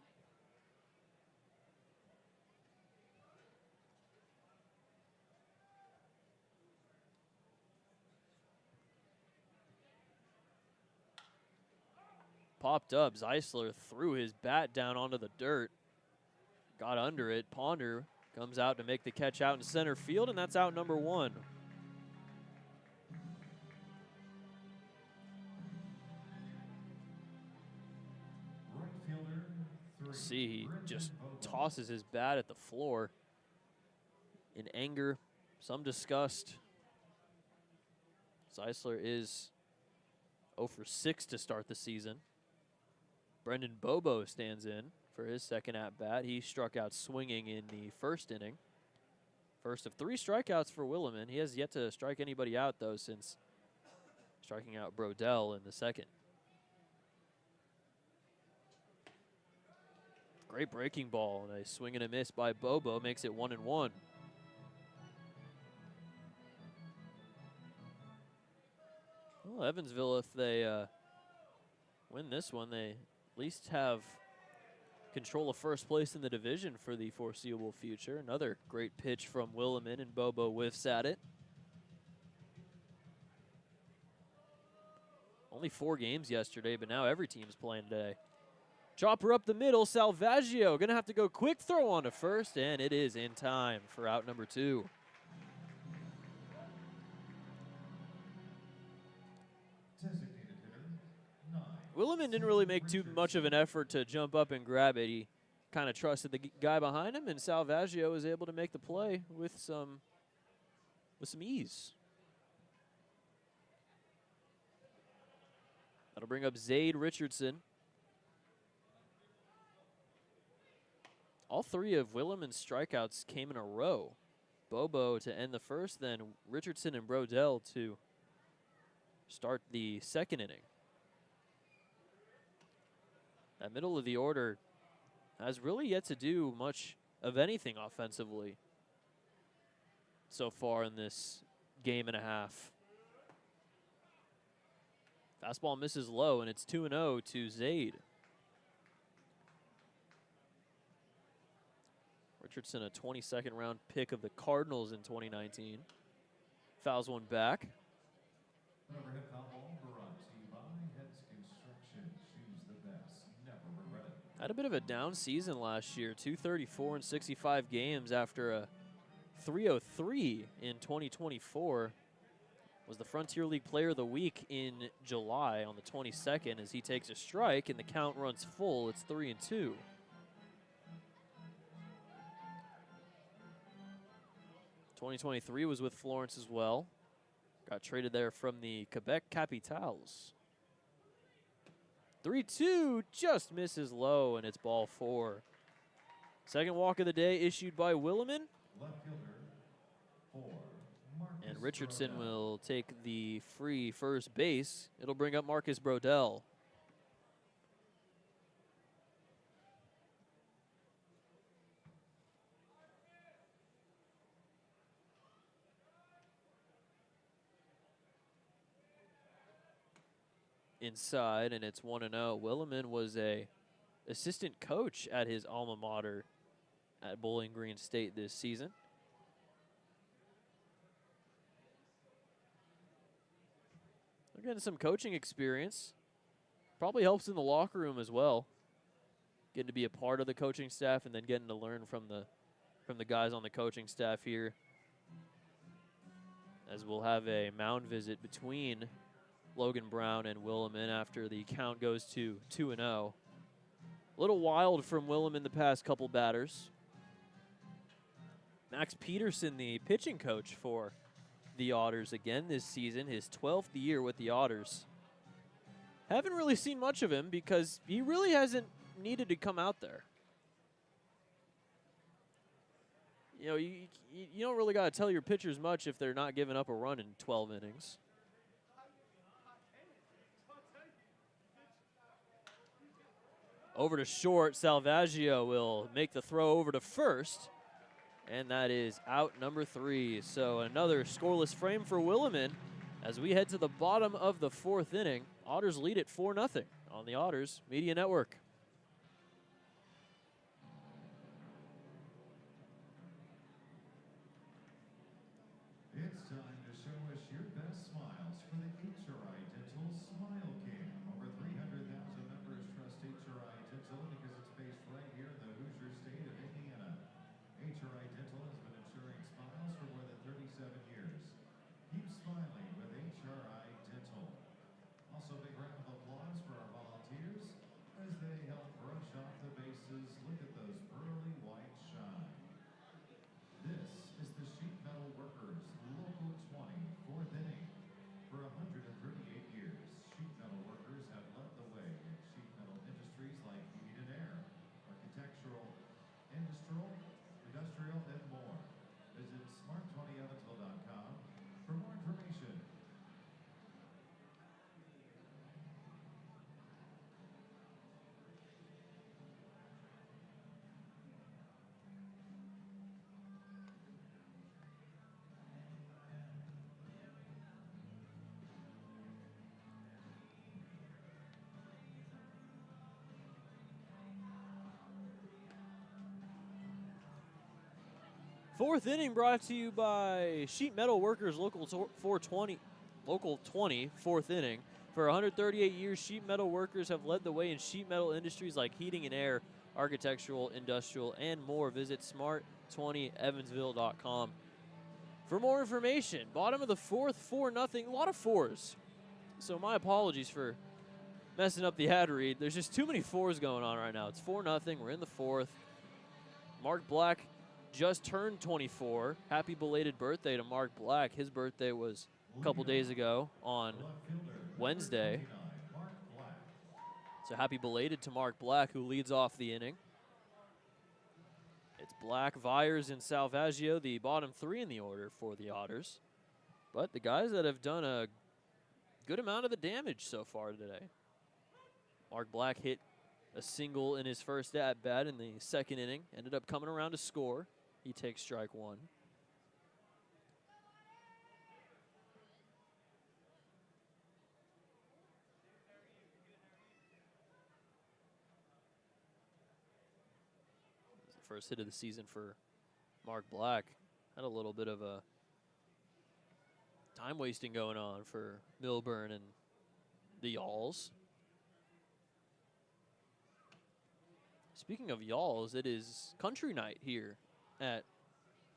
Popped up. Zeisler threw his bat down onto the dirt. Got under it. Ponder comes out to make the catch out in center field, and that's out number 1. Right fielder, 3. See, he just tosses his bat at the floor in anger, some disgust. Zeisler is 0 for 6 to start the season. Brendan Bobo stands in for his second at-bat. He struck out swinging in the first inning. First of 3 strikeouts for Williman. He has yet to strike anybody out, though, since striking out Brodell in the second. Great breaking ball, and a swing and a miss by Bobo makes it 1-1. Well, Evansville, if they win this one, they at least have control of first place in the division for the foreseeable future. Another great pitch from Williman, and Bobo whiffs at it. Only 4 games yesterday, but now every team's playing today. Chopper up the middle, Salvaggio gonna have to go quick throw on to first, and it is in time for out number 2. Designated hitter, 9. Williman didn't really make too much of an effort to jump up and grab it. He kind of trusted the guy behind him, and Salvaggio was able to make the play with some ease. That'll bring up Zaid Richardson. All 3 of Williman's strikeouts came in a row. Bobo to end the first, then Richardson and Brodell to start the second inning. That middle of the order has really yet to do much of anything offensively so far in this game and a half. Fastball misses low, and it's 2-0 to Zaid. Richardson, a 22nd round pick of the Cardinals in 2019. Fouls one back. Overhead foul ball brought to you by Heads Construction. Choose the best, never regret it. Had a bit of a down season last year. 234 in 65 games after a 303 in 2024. Was the Frontier League Player of the Week in July on the 22nd as he takes a strike and the count runs full. It's 3-2. '23 was with Florence as well. Got traded there from the Quebec Capitals. 3-2 just misses low, and it's ball 4. Second walk of the day issued by Williman. Left fielder, 4. Marcus And Richardson Brodell. will take the free first base. It'll bring up Marcus Brodell. Inside, and it's 1-0. Williman was a assistant coach at his alma mater at Bowling Green State this season. They're getting some coaching experience. Probably helps in the locker room as well. Getting to be a part of the coaching staff and then getting to learn from the guys on the coaching staff here. As we'll have a mound visit between Logan Brown and Williman after the count goes to 2-0. A little wild from Williman the past couple batters. Max Peterson, the pitching coach for the Otters again this season, his 12th year with the Otters. Haven't really seen much of him because he really hasn't needed to come out there. You know, you don't really got to tell your pitchers much if they're not giving up a run in 12 innings. Over to short. Salvaggio will make the throw over to first. And that is out number 3. So another scoreless frame for Williman as we head to the bottom of the 4th inning. Otters lead it 4-0 on the Otters Media Network. It's time to show us your best smiles for the HRI Dental Smile Cam. Over 300,000 members trust HRI Dental because it's based right here in the Hoosier state of Indiana. HRI Dental has been ensuring smiles for more than 37 years. Keep smiling with HRI Dental. Also, big round of applause for our volunteers as they help brush off the bases. Look at those pearly white shine. This is the Sheet Metal Workers Local 20 4th inning. For 138 years, sheet metal workers have led the way in sheet metal industries like heat and air, architectural, industrial, and more. Visit smart20evansville.com for more information. Fourth inning brought to you by Sheet Metal Workers Local 420, Local 20, 4th inning. For 138 years, sheet metal workers have led the way in sheet metal industries like heating and air, architectural, industrial, and more. Visit smart20evansville.com for more information. Bottom of the 4th, 4-0, a lot of 4s. So my apologies for messing up the ad read. There's just too many 4s going on right now. It's 4-0, we're in the 4th. Mark Black just turned 24. Happy belated birthday to Mark Black. His birthday was a couple days ago on Wednesday. So happy belated to Mark Black, who leads off the inning. It's Black, Viers, and Salvaggio, the bottom 3 in the order for the Otters. But the guys that have done a good amount of the damage so far today. Mark Black hit a single in his first at-bat in the 2nd inning. Ended up coming around to score. He takes strike 1. It's the first hit of the season for Mark Black. Had a little bit of a time wasting going on for Milburn and the Yalls. Speaking of Yalls, it is country night here at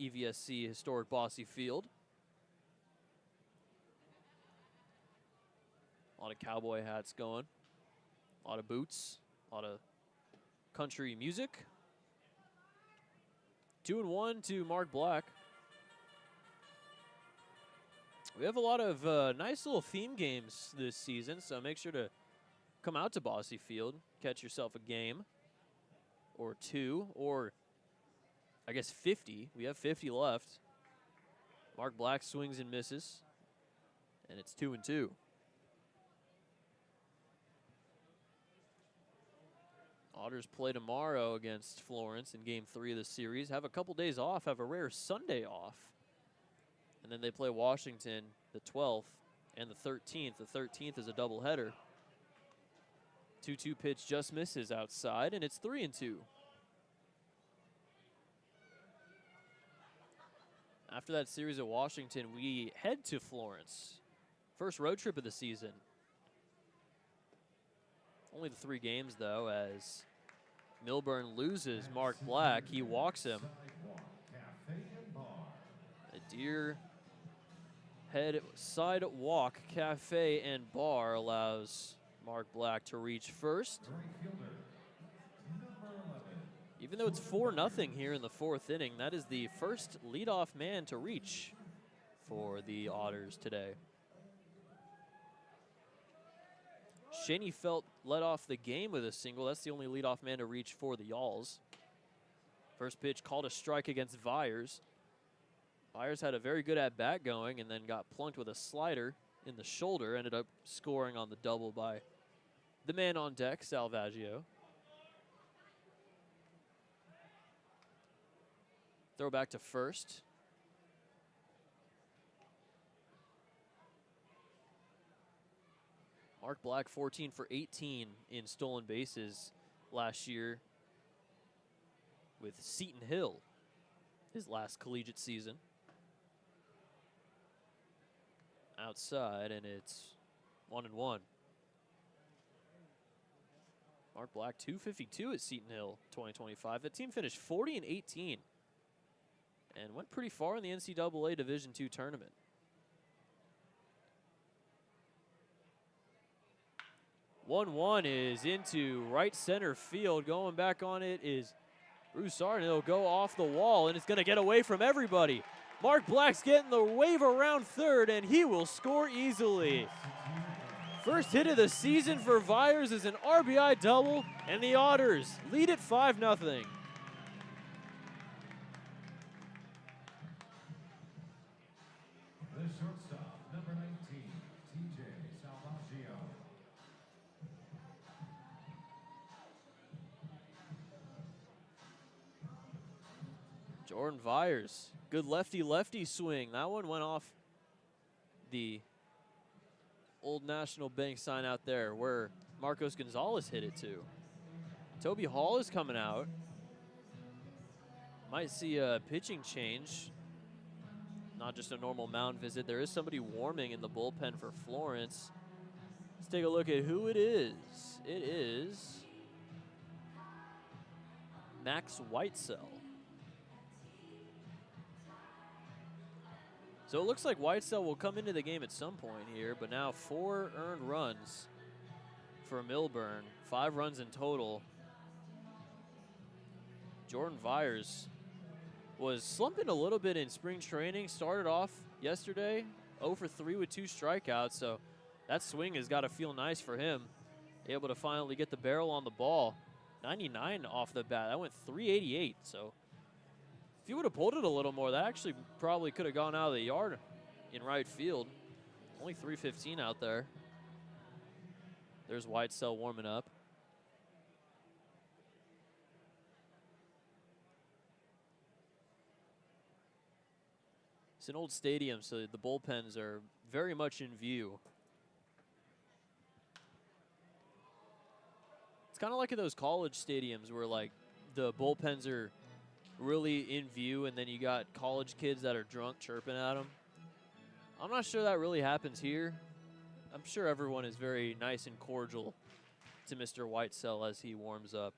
EVSC Historic Bosse Field. A lot of cowboy hats going, a lot of boots, a lot of country music. 2-1 to Mark Black. We have a lot of nice little theme games this season, so make sure to come out to Bosse Field, catch yourself a game or 2, or I guess 50. We have 50 left. Mark Black swings and misses, and it's 2-2. Otters play tomorrow against Florence in Game 3 of the series. Have a couple days off, have a rare Sunday off. And then they play Washington the 12th and the 13th. The 13th is a doubleheader. 2-2 pitch just misses outside, and it's 3-2. After that series at Washington, we head to Florence. First road trip of the season. Only the 3 games, though, as Milburn loses Mark Black. He walks him. A Deer Head Sidewalk Cafe and Bar allows Mark Black to reach first. Even though it's 4-0 here in the 4th inning, that is the first leadoff man to reach for the Otters today. Shaney Felt led off the game with a single. That's the only leadoff man to reach for the Yalls. First pitch called a strike against Viers. Viers had a very good at-bat going and then got plunked with a slider in the shoulder. Ended up scoring on the double by the man on deck, Salvaggio. Throw back to first. Mark Black 14 for 18 in stolen bases last year with Seton Hill, his last collegiate season. Outside, and it's 1-1. Mark Black 252 at Seton Hill 2025. The team finished 40-18 and went pretty far in the NCAA Division II tournament. One is into right center field. Going back on it is Broussard, and it'll go off the wall, and it's going to get away from everybody. Mark Black's getting the wave around third, and he will score easily. First hit of the season for Viers is an RBI double, and the Otters lead it 5-0. The shortstop, number 19, TJ Salvaggio. Jordan Viers, good lefty-lefty swing. That one went off the Old National Bank sign out there where Marcos Gonzalez hit it to. Toby Hall is coming out. Might see a pitching change. Not just a normal mound visit. There is somebody warming in the bullpen for Florence. Let's take a look at who it is. It is Max Whitesell. So it looks like Whitesell will come into the game at some point here, but now 4 earned runs for Milburn, 5 runs in total. Jordan Viers was slumping a little bit in spring training, started off yesterday 0 for 3 with 2 strikeouts, so that swing has got to feel nice for him. Able to finally get the barrel on the ball. 99 off the bat, that went 388, so if you would have pulled it a little more, that actually probably could have gone out of the yard in right field. Only 315 out there. There's Whitesell warming up. It's an old stadium, so the bullpens are very much in view. It's kind of like in those college stadiums where like the bullpens are really in view, and then you got college kids that are drunk chirping at them. I'm not sure that really happens here. I'm sure everyone is very nice and cordial to Mr. Whitesell as he warms up.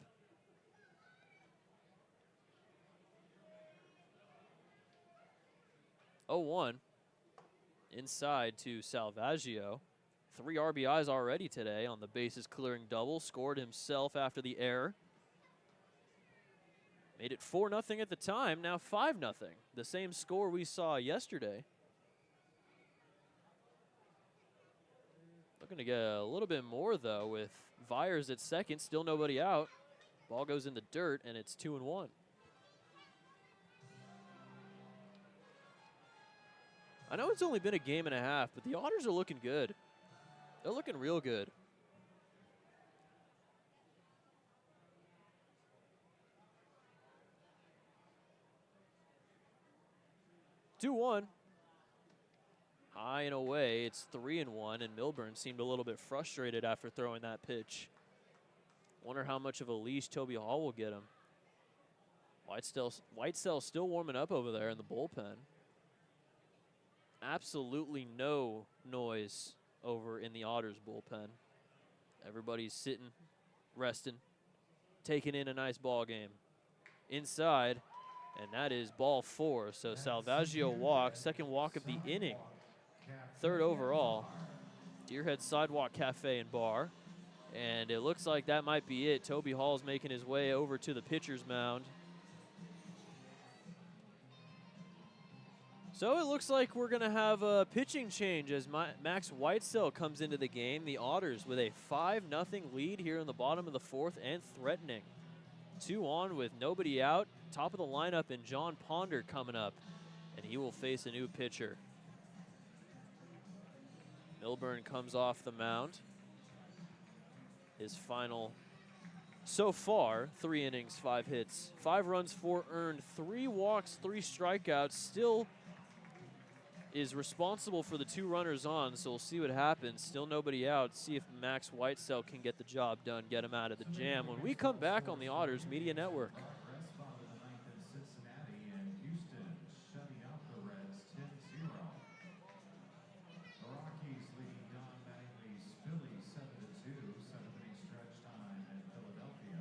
Oh, 1 inside to Salvaggio. 3 RBIs already today on the bases clearing double. Scored himself after the error. Made it 4-0 at the time, now 5-0. The same score we saw yesterday. Looking to get a little bit more, though, with Viers at second, still nobody out. Ball goes in the dirt, and it's 2-1. I know it's only been a game and a half, but the Otters are looking good. They're looking real good. High and away, it's 3-1, and Milburn seemed a little bit frustrated after throwing that pitch. Wonder how much of a leash Toby Hall will get him. Whitesell still warming up over there in the bullpen. Absolutely no noise over in the Otters bullpen. Everybody's sitting, resting, taking in a nice ball game. Inside, and that is ball 4. So Salvaggio walks, second walk of the inning. 3rd overall, Deerhead Sidewalk Cafe and Bar. And it looks like that might be it. Toby Hall's making his way over to the pitcher's mound. So it looks like we're going to have a pitching change as Max Whitesell comes into the game. The Otters with a 5-0 lead here in the bottom of the 4th and threatening. 2 on with nobody out. Top of the lineup, and John Ponder coming up, and he will face a new pitcher. Milburn comes off the mound. His final So far, 3 innings, 5 hits, 5 runs, 4 earned, 3 walks, 3 strikeouts. Still is responsible for the 2 runners on, so we'll see what happens. Still nobody out. See if Max Whitesell can get the job done, get him out of the jam. When we come back on the Otters Media Network. Cincinnati and Houston shutting out the Reds 10-0. The Rockies leading Don Mattingly's Phillies 7-2, 7th-inning stretch time in Philadelphia.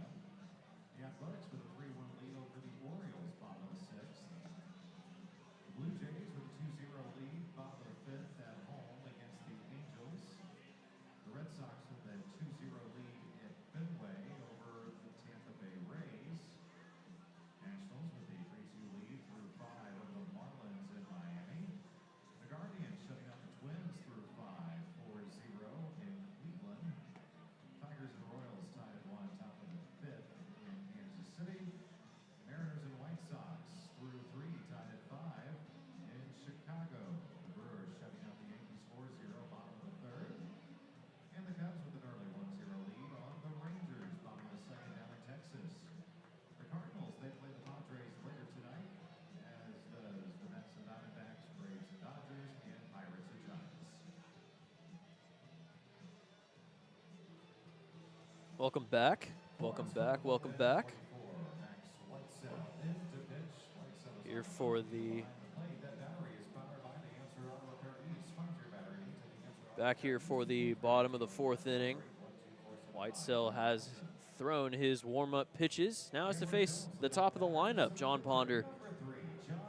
The Athletics with a 3-1 lead over the Orioles, bottom of the 6th. The Blue Jays with a 2-0 lead, bottom of the 5th at home against the Angels. The Red Sox with a 2-0 lead at Fenway over the Tampa Bay Rays. Nationals with a 3-2 lead through 5 over the Marlins in Miami. The Guardians shutting out the Twins through 5, 4-0 in Cleveland. Tigers and Royals tied at 1, top of the 5th in Kansas City. Mariners and White Sox through 3, tied at 5 in Chicago. The Brewers shutting out the Yankees 4-0, bottom of the 3rd. And the Cubs with an early 1-0 lead on the Rangers, bottom of the 2nd down in Texas. The Cardinals, they play the Padres later tonight, as does the Mets and Diamondbacks, Braves and Dodgers, and Pirates and Giants. Welcome back. Welcome back. Welcome back. Here for the back here for the bottom of the 4th inning. Whitesell has thrown his warm-up pitches. Now has to face the top of the lineup, John Ponder.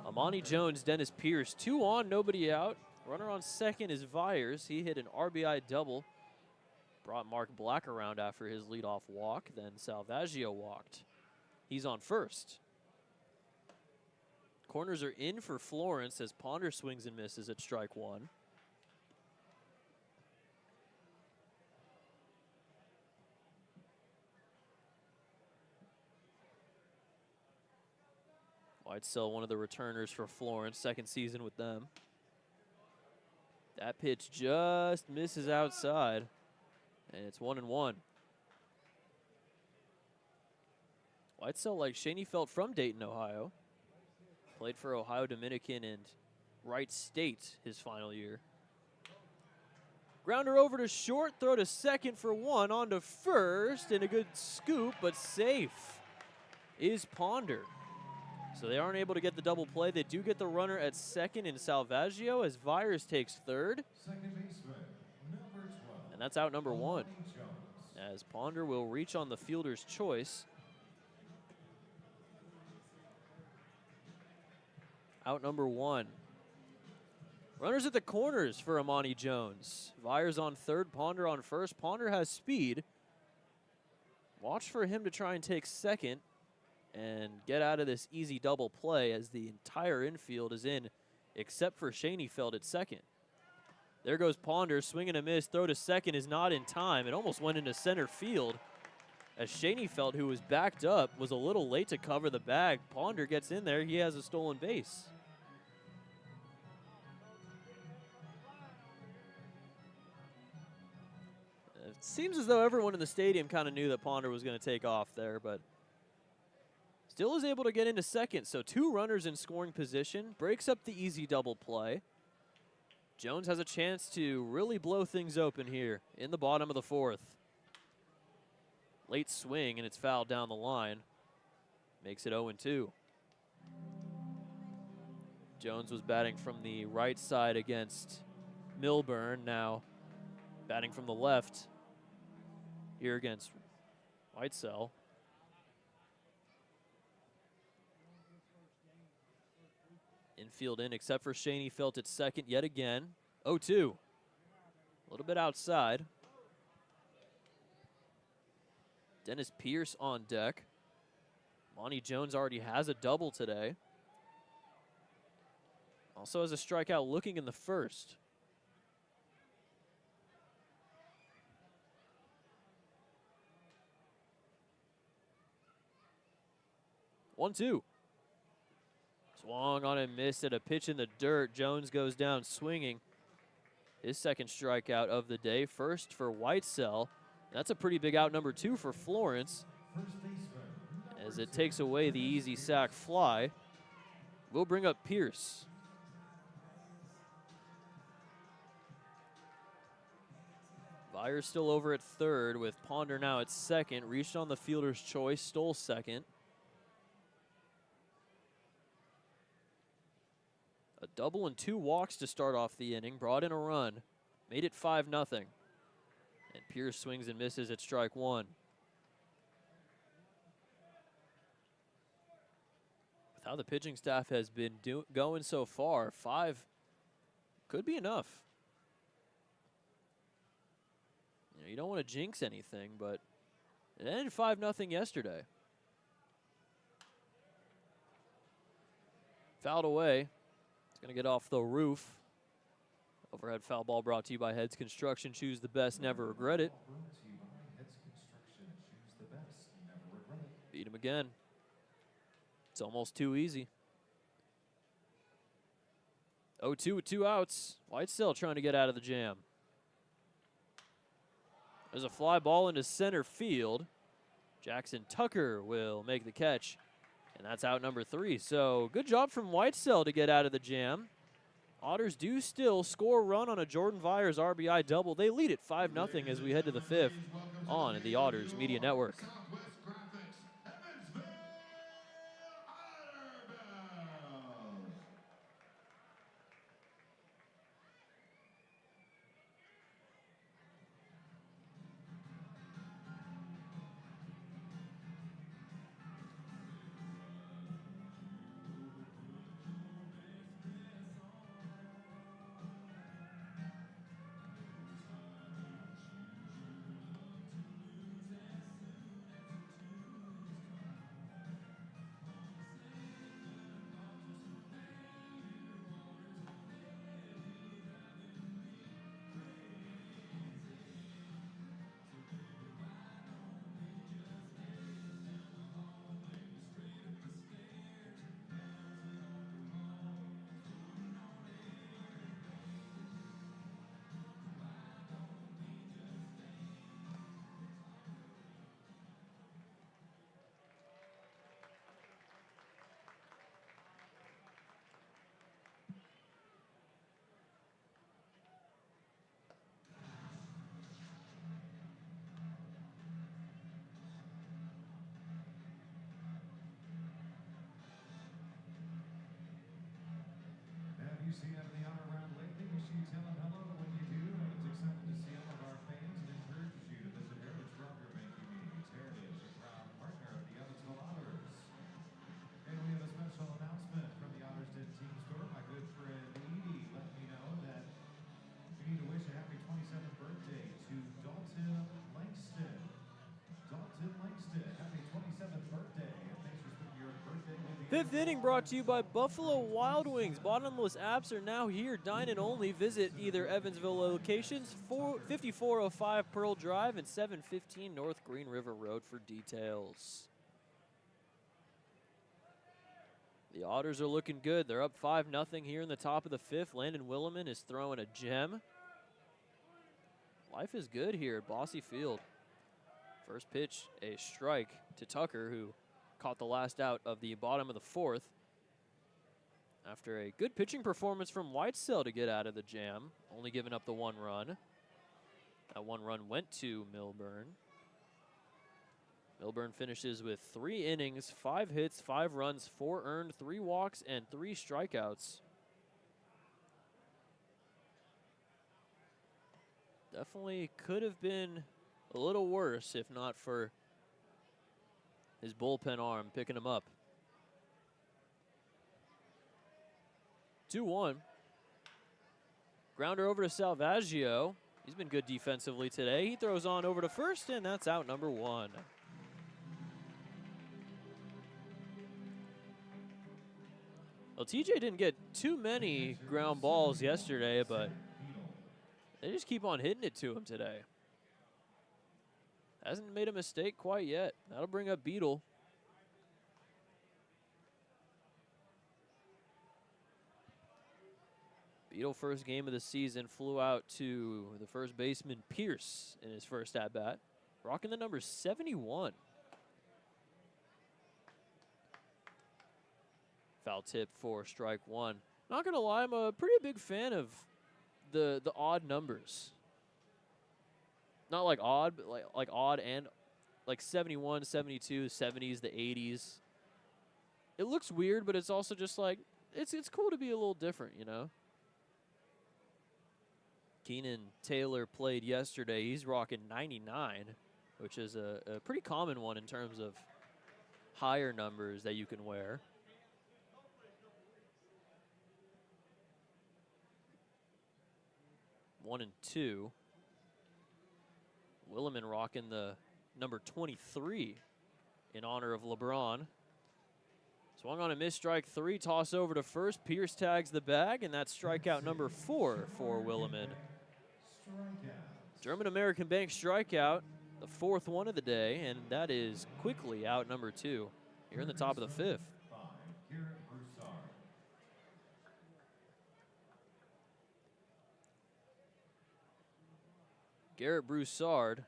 Amani Jones, Dennis Pierce, 2 on, nobody out. Runner on second is Vyers. He hit an RBI double. Brought Mark Black around after his leadoff walk. Then Salvaggio walked. He's on first. Corners are in for Florence as Ponder swings and misses at strike 1. Whitesell, one of the returners for Florence, 2nd season with them. That pitch just misses outside, and it's 1-1. Whitesell, like Schoenfeld, from Dayton, Ohio. Played for Ohio Dominican and Wright State his final year. Grounder over to short, throw to second for 1, on to first, and a good scoop, but safe is Ponder. So they aren't able to get the double play. They do get the runner at second in Salvaggio as Vyers takes third. Second baseman, number 12. And that's out number 1. As Ponder will reach on the fielder's choice. Out number 1. Runners at the corners for Amani Jones. Vyers on third, Ponder on first. Ponder has speed. Watch for him to try and take second and get out of this easy double play as the entire infield is in except for Schoenfeld at second. There goes Ponder, swing and a miss, throw to second is not in time. It almost went into center field as Schoenfeld, who was backed up, was a little late to cover the bag. Ponder gets in there, he has a stolen base. It seems as though everyone in the stadium kind of knew that Ponder was going to take off there, but still is able to get into second, so 2 runners in scoring position. Breaks up the easy double play. Jones has a chance to really blow things open here in the bottom of the 4th. Late swing, and it's fouled down the line. Makes it 0-2. Jones was batting from the right side against Milburn. Now batting from the left here against Whitesell. Infield in, except for Schoenfeld at second yet again. 0-2. A little bit outside. Dennis Pierce on deck. Monty Jones already has a double today. Also has a strikeout looking in the first. One-two. Swung on and missed at a pitch in the dirt. Jones goes down swinging. His second strikeout of the day. First for Whitesell. That's a pretty big out number 2 for Florence. First baseman. As it takes away the easy sac fly, we'll bring up Pierce. Byers still over at third with Ponder now at second. Reached on the fielder's choice, stole second. A double and 2 walks to start off the inning. Brought in a run. Made it 5-0. And Pierce swings and misses at strike one. With how the pitching staff has been going so far, 5 could be enough. You don't want to jinx anything, but it ended 5-0 yesterday. Fouled away. It's going to get off the roof. Overhead foul ball brought to you by Heads Construction. Choose the best, never regret it. Beat him again. It's almost too easy. 0-2 with 2 outs. Whitesell trying to get out of the jam. There's a fly ball into center field. Jackson Tucker will make the catch, and that's out number 3. So good job from Whitesell to get out of the jam. Otters do still score a run on a Jordan Byers RBI double. They lead it 5-0 as we head to the 5th on the Otters Media Network. Have you seen him in the honor round lately? Wish you tell him hello when you do. And it's excited to see all of our fans and encourages you to visit Heritage Rocker Banking Meetings. Heritage, a proud partner of the Evansville Otters. And we have a special announcement from the Otters Den Team Store. My good friend Edie let me know that we need to wish a happy 27th birthday to Dalton Langston. Dalton Langston, happy 27th birthday. And thanks for spending your birthday with the 5th inning brought to you by Buffalo Wild Wings. Bottomless apps are now here. Dine in only. Visit either Evansville locations, 5405 Pearl Drive and 715 North Green River Road for details. The Otters are looking good. They're up 5-0 here in the top of the 5th. Landon Williman is throwing a gem. Life is good here at Bosse Field. First pitch, a strike to Tucker, who caught the last out of the bottom of the 4th. After a good pitching performance from Whitesell to get out of the jam, only giving up the 1 run. That 1 run went to Milburn. Milburn finishes with 3 innings, 5 hits, 5 runs, 4 earned, 3 walks, and 3 strikeouts. Definitely could have been a little worse if not for his bullpen arm picking him up. 2-1. Grounder over to Salvaggio. He's been good defensively today. He throws on over to first, and that's out number 1. Well, TJ didn't get too many ground balls yesterday, but they just keep on hitting it to him today. Hasn't made a mistake quite yet. That'll bring up Beetle. Beetle, first game of the season, flew out to the first baseman Pierce in his first at-bat, rocking the number 71. foul tip for strike one. Not going to lie, I'm a pretty big fan of the odd numbers. Not like odd, but like odd and like 71, 72, 70s, the 80s. It looks weird, but it's also just like, it's cool to be a little different, you know? Keenan Taylor played yesterday. He's rocking 99, which is a pretty common one in terms of higher numbers that you can wear. One and two. Williman rocking the number 23 in honor of LeBron. Swung on a missed strike three, toss over to first. Pierce tags the bag, and that's strikeout number 4 for Williman. German-American Bank strikeout, the 4th one of the day, and that is quickly out number 2 here in the top of the 5th. Garrett Broussard.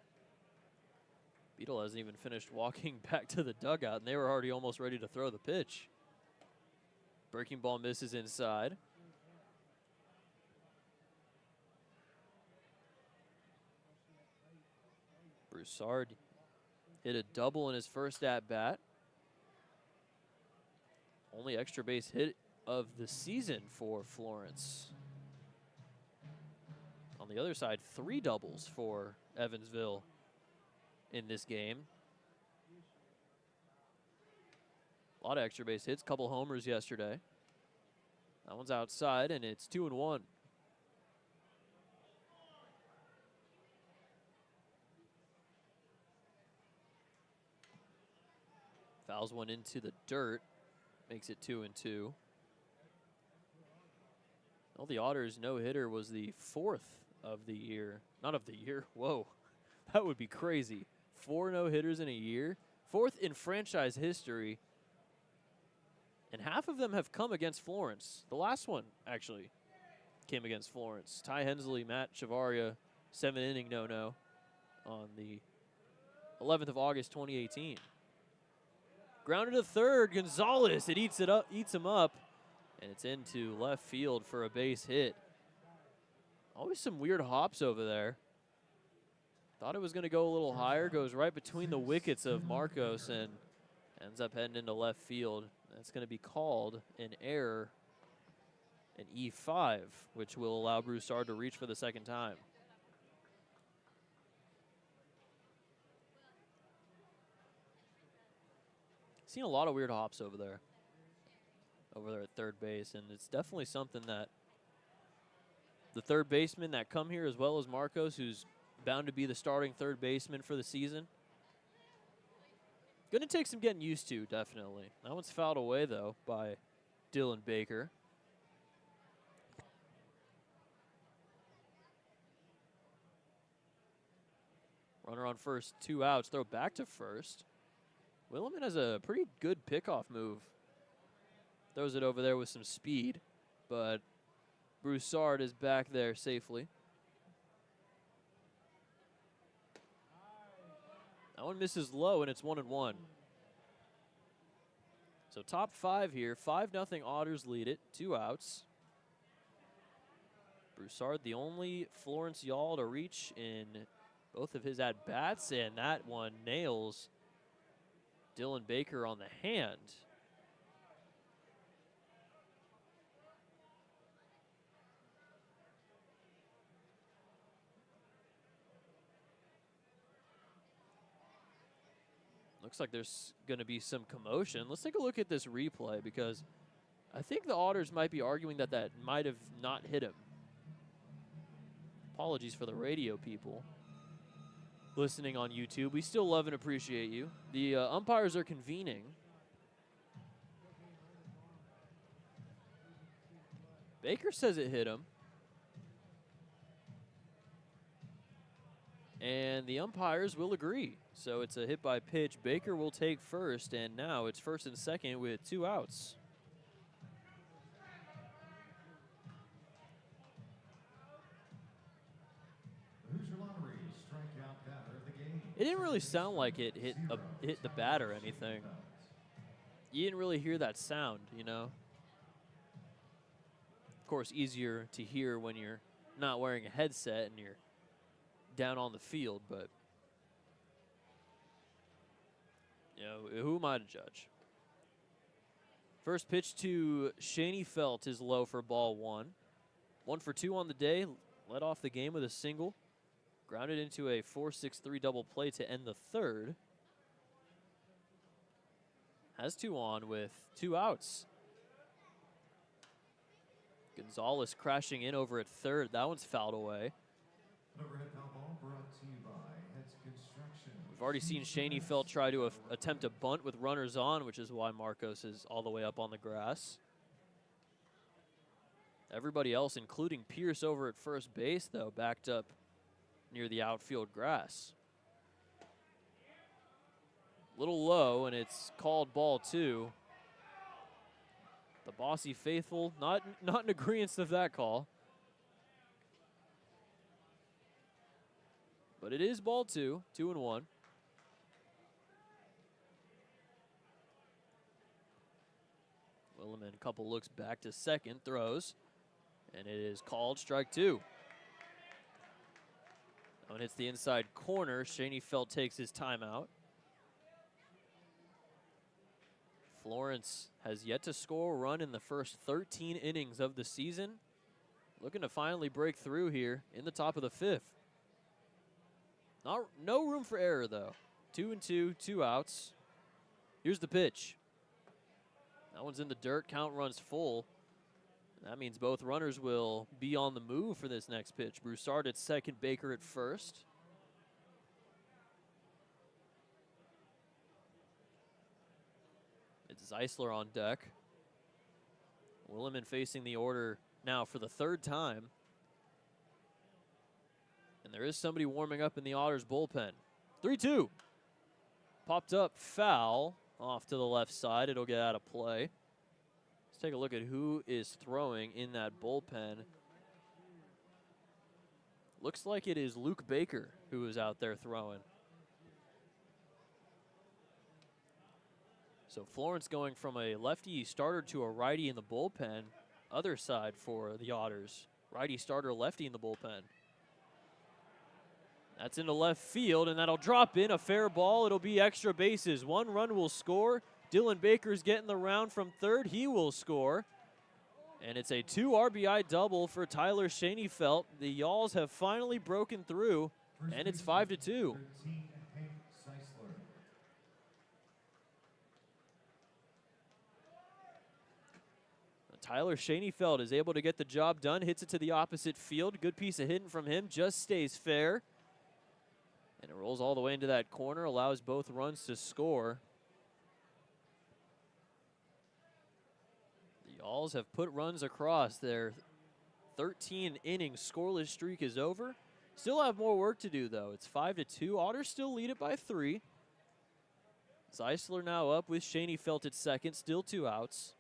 Beetle hasn't even finished walking back to the dugout, and they were already almost ready to throw the pitch. Breaking ball misses inside. Broussard hit a double in his first at-bat. Only extra base hit of the season for Florence. On the other side, 3 doubles for Evansville in this game. A lot of extra base hits, couple homers yesterday. That one's outside, and it's 2-1. Fouls one into the dirt, makes it 2-2. Well, the Otters' no-hitter was the 4th of the year. Not of the year, whoa. That would be crazy. 4 no-hitters in a year. 4th in franchise history. And half of them have come against Florence. The last one, actually, came against Florence. Ty Hensley, Matt Chavaria, 7-inning no-no on the 11th of August, 2018. Grounded to third, Gonzalez, it eats him up, and it's into left field for a base hit. Always some weird hops over there. Thought it was going to go a little higher, goes right between the wickets of Marcos and ends up heading into left field. That's going to be called an error, an E5, which will allow Broussard to reach for the second time. Seen a lot of weird hops over there at third base, and it's definitely something that the third basemen that come here, as well as Marcos, who's bound to be the starting third baseman for the season, going to take some getting used to, definitely. That one's fouled away, though, by Dylan Baker. Runner on first, 2 outs. Throw back to first. Williman has a pretty good pickoff move. Throws it over there with some speed, but Broussard is back there safely. That one misses low, and it's 1-1. So top 5 here. 5-0 Otters lead it. 2 outs. Broussard, the only Florence Y'all to reach in both of his at-bats, and that one nails Dylan Baker on the hand. Looks like there's going to be some commotion. Let's take a look at this replay, because I think the Otters might be arguing that that might have not hit him. Apologies for the radio people listening on YouTube. We still love and appreciate you. The umpires are convening. Baker says it hit him. And the umpires will agree. So it's a hit by pitch. Baker will take first, and now it's first and second with 2 outs. It didn't really sound like it hit the bat or anything. You didn't really hear that sound, you know? course, easier to hear when you're not wearing a headset and you're down on the field, but you know, who am I to judge? First pitch to Shaney Felt is low for ball 1. 1 for 2 on the day, led off the game with a single. Grounded into a 4-6-3 double play to end the third. Has 2 on with 2 outs. Gonzalez crashing in over at third. That one's fouled away. Overhead foul ball brought to you by Heads Construction. We've already seen Shaney Felt try to attempt a bunt with runners on, which is why Marcos is all the way up on the grass. Everybody else, including Pierce over at first base, though, backed up near the outfield grass. Little low, and it's called ball 2. The Bossy faithful not in agreement of that call. But it is ball 2, 2-1. Williman, a couple looks back to second, throws, and it is called strike 2. That one hits the inside corner. Shaney Felt takes his timeout. Florence has yet to score a run in the first 13 innings of the season. Looking to finally break through here in the top of the 5th. No room for error, though. 2-2, 2 outs. Here's the pitch. That one's in the dirt. Count runs full. That means both runners will be on the move for this next pitch. Broussard at second, Baker at first. It's Zeisler on deck. Williman facing the order now for the 3rd time. And there is somebody warming up in the Otters bullpen. 3-2. Popped up foul off to the left side. It'll get out of play. Let's take a look at who is throwing in that bullpen. Looks like it is Luke Baker who is out there throwing. So Florence going from a lefty starter to a righty in the bullpen. Other side for the Otters. Righty starter, lefty in the bullpen. That's into left field, and that'll drop in. A fair ball. It'll be extra bases. 1 run will score. Dylan Baker's getting the round from third. He will score. And it's a 2 RBI double for Tyler Shaney Felt. The Yalls have finally broken through, and it's 5-2. Tyler Shaney Felt is able to get the job done. Hits it to the opposite field. Good piece of hitting from him. Just stays fair. And it rolls all the way into that corner, allows both runs to score. The Yalls have put runs across. Their 13-inning scoreless streak is over. Still have more work to do, though. It's 5-2. Otters still lead it by 3. Zeisler now up with Shaney Felt at second. Still 2 outs.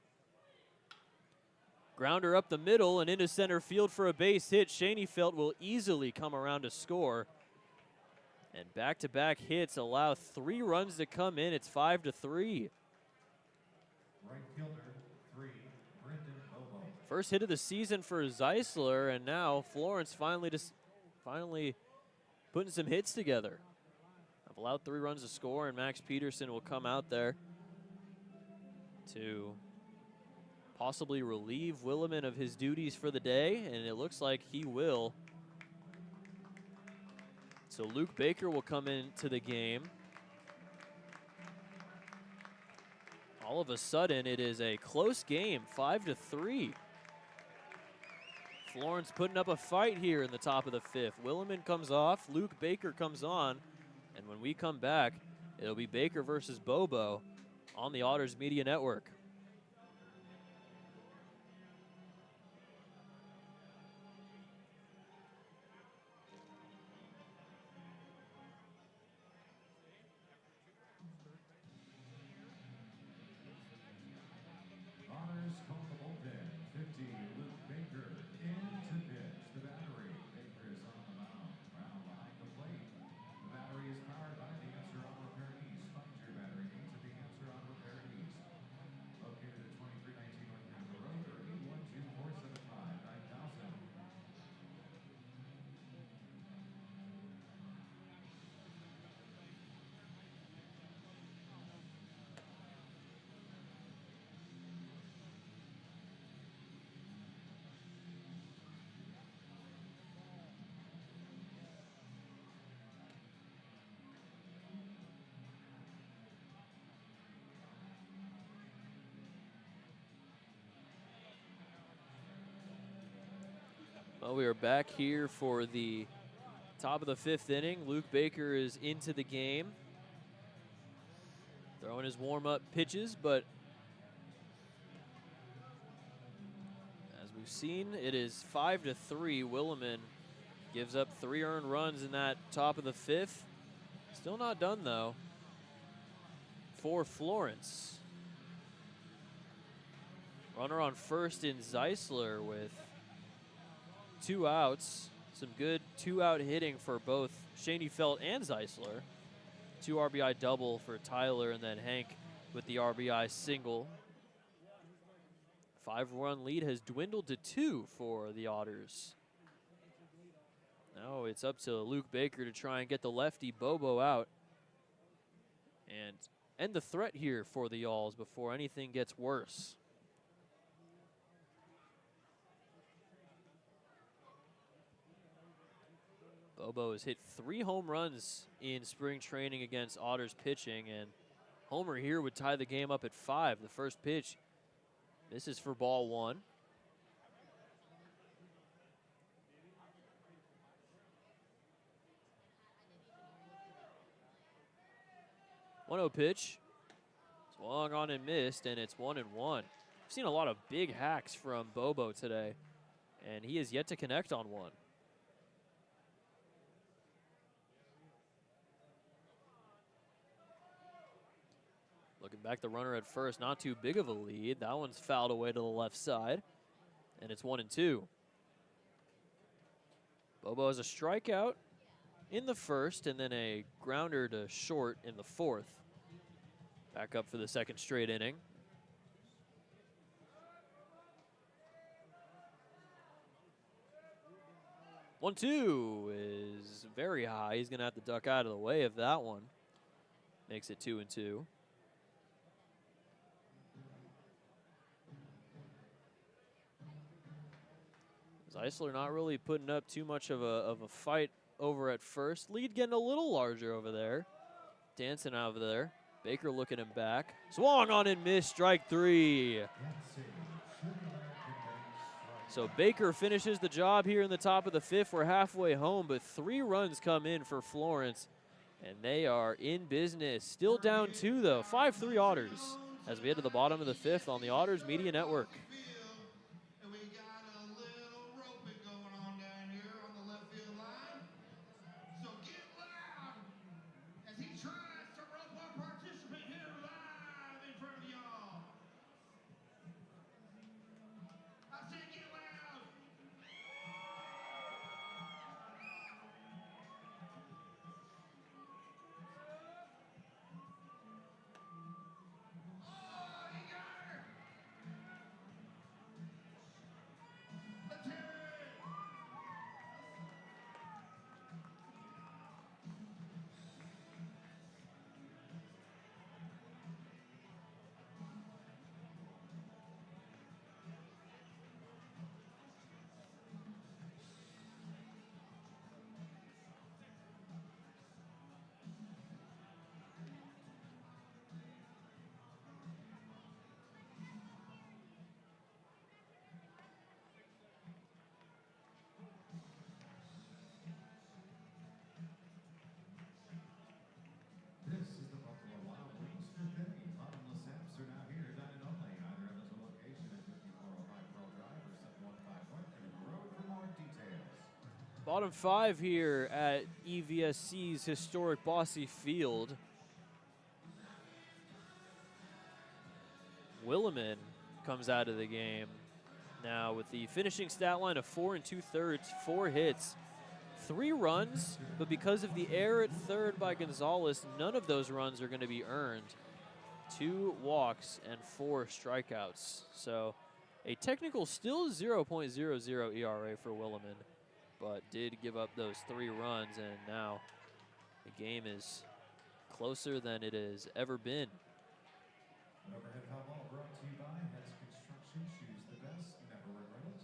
Grounder up the middle and into center field for a base hit. Shaney Felt will easily come around to score. And back-to-back hits allow 3 runs to come in. It's 5-3. Right fielder, 3, Brendan Bobo. First hit of the season for Zeisler, and now Florence finally putting some hits together. I've allowed 3 runs to score, and Max Peterson will come out there to possibly relieve Williman of his duties for the day, and it looks like he will. So Luke Baker will come into the game. All of a sudden, it is a close game, 5-3. Florence putting up a fight here in the top of the 5th. Williman comes off, Luke Baker comes on, and when we come back, it'll be Baker versus Bobo on the Otters Media Network. Otters call the bullpen. 50, Luke Baker into pitch. The battery. Baker is on the mound. Brown behind the plate. The battery is powered by the Answer Auto Repair East. Find your battery needs at the Answer Auto Repair East. Located at 2319 North Campbell Road or 812-475-9999. Well, we are back here for the top of the 5th inning. Luke Baker is into the game, throwing his warm-up pitches, but as we've seen, it is 5-3. Williman gives up 3 earned runs in that top of the 5th. Still not done, though, for Florence. Runner on first in Zeisler with 2 outs. Some good 2-out hitting for both Schoenfeld and Zeisler. 2 RBI double for Tyler, and then Hank with the RBI single. 5-run lead has dwindled to 2 for the Otters. Now it's up to Luke Baker to try and get the lefty Bobo out and end the threat here for the Alls before anything gets worse. Bobo has hit 3 home runs in spring training against Otters pitching, and homer here would tie the game up at 5. The first pitch, this is for ball 1. One-0 pitch, swung on and missed, and it's 1-1. We've seen a lot of big hacks from Bobo today, and he is yet to connect on one. Looking back, the runner at first, not too big of a lead. That one's fouled away to the left side, and it's 1-2. Bobo has a strikeout in the first, and then a grounder to short in the 4th. Back up for the 2nd straight inning. One-two is very high. He's going to have to duck out of the way of that one. Makes it 2-2. Zeisler not really putting up too much of a fight over at first. Lead getting a little larger over there. Dancing over there. Baker looking him back. Swung on and missed, strike 3. So Baker finishes the job here in the top of the 5th. We're halfway home, but 3 runs come in for Florence, and they are in business. Still down 2, though. 5-3 Otters as we head to the bottom of the 5th on the Otters Media Network. Bottom 5 here at EVSC's historic Bossy Field. Williman comes out of the game now with the finishing stat line of 4 2/3, 4 hits, 3 runs, but because of the error at third by Gonzalez, none of those runs are going to be earned. 2 walks and 4 strikeouts. So a technical still 0.00 ERA for Williman, but did give up those 3 runs, and now the game is closer than it has ever been. Overhead foul ball brought to you by Hess Construction. Choose the best, never regret it.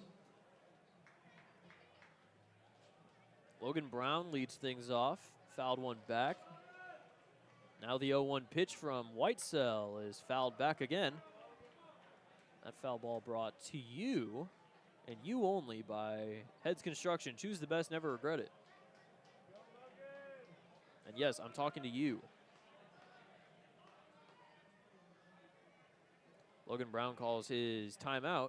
Logan Brown leads things off, fouled one back. Now the 0-1 pitch from Whitesell is fouled back again. That foul ball brought to you and You Only by Heads Construction. Choose the best, never regret it. And yes, I'm talking to you. Logan Brown calls his timeout.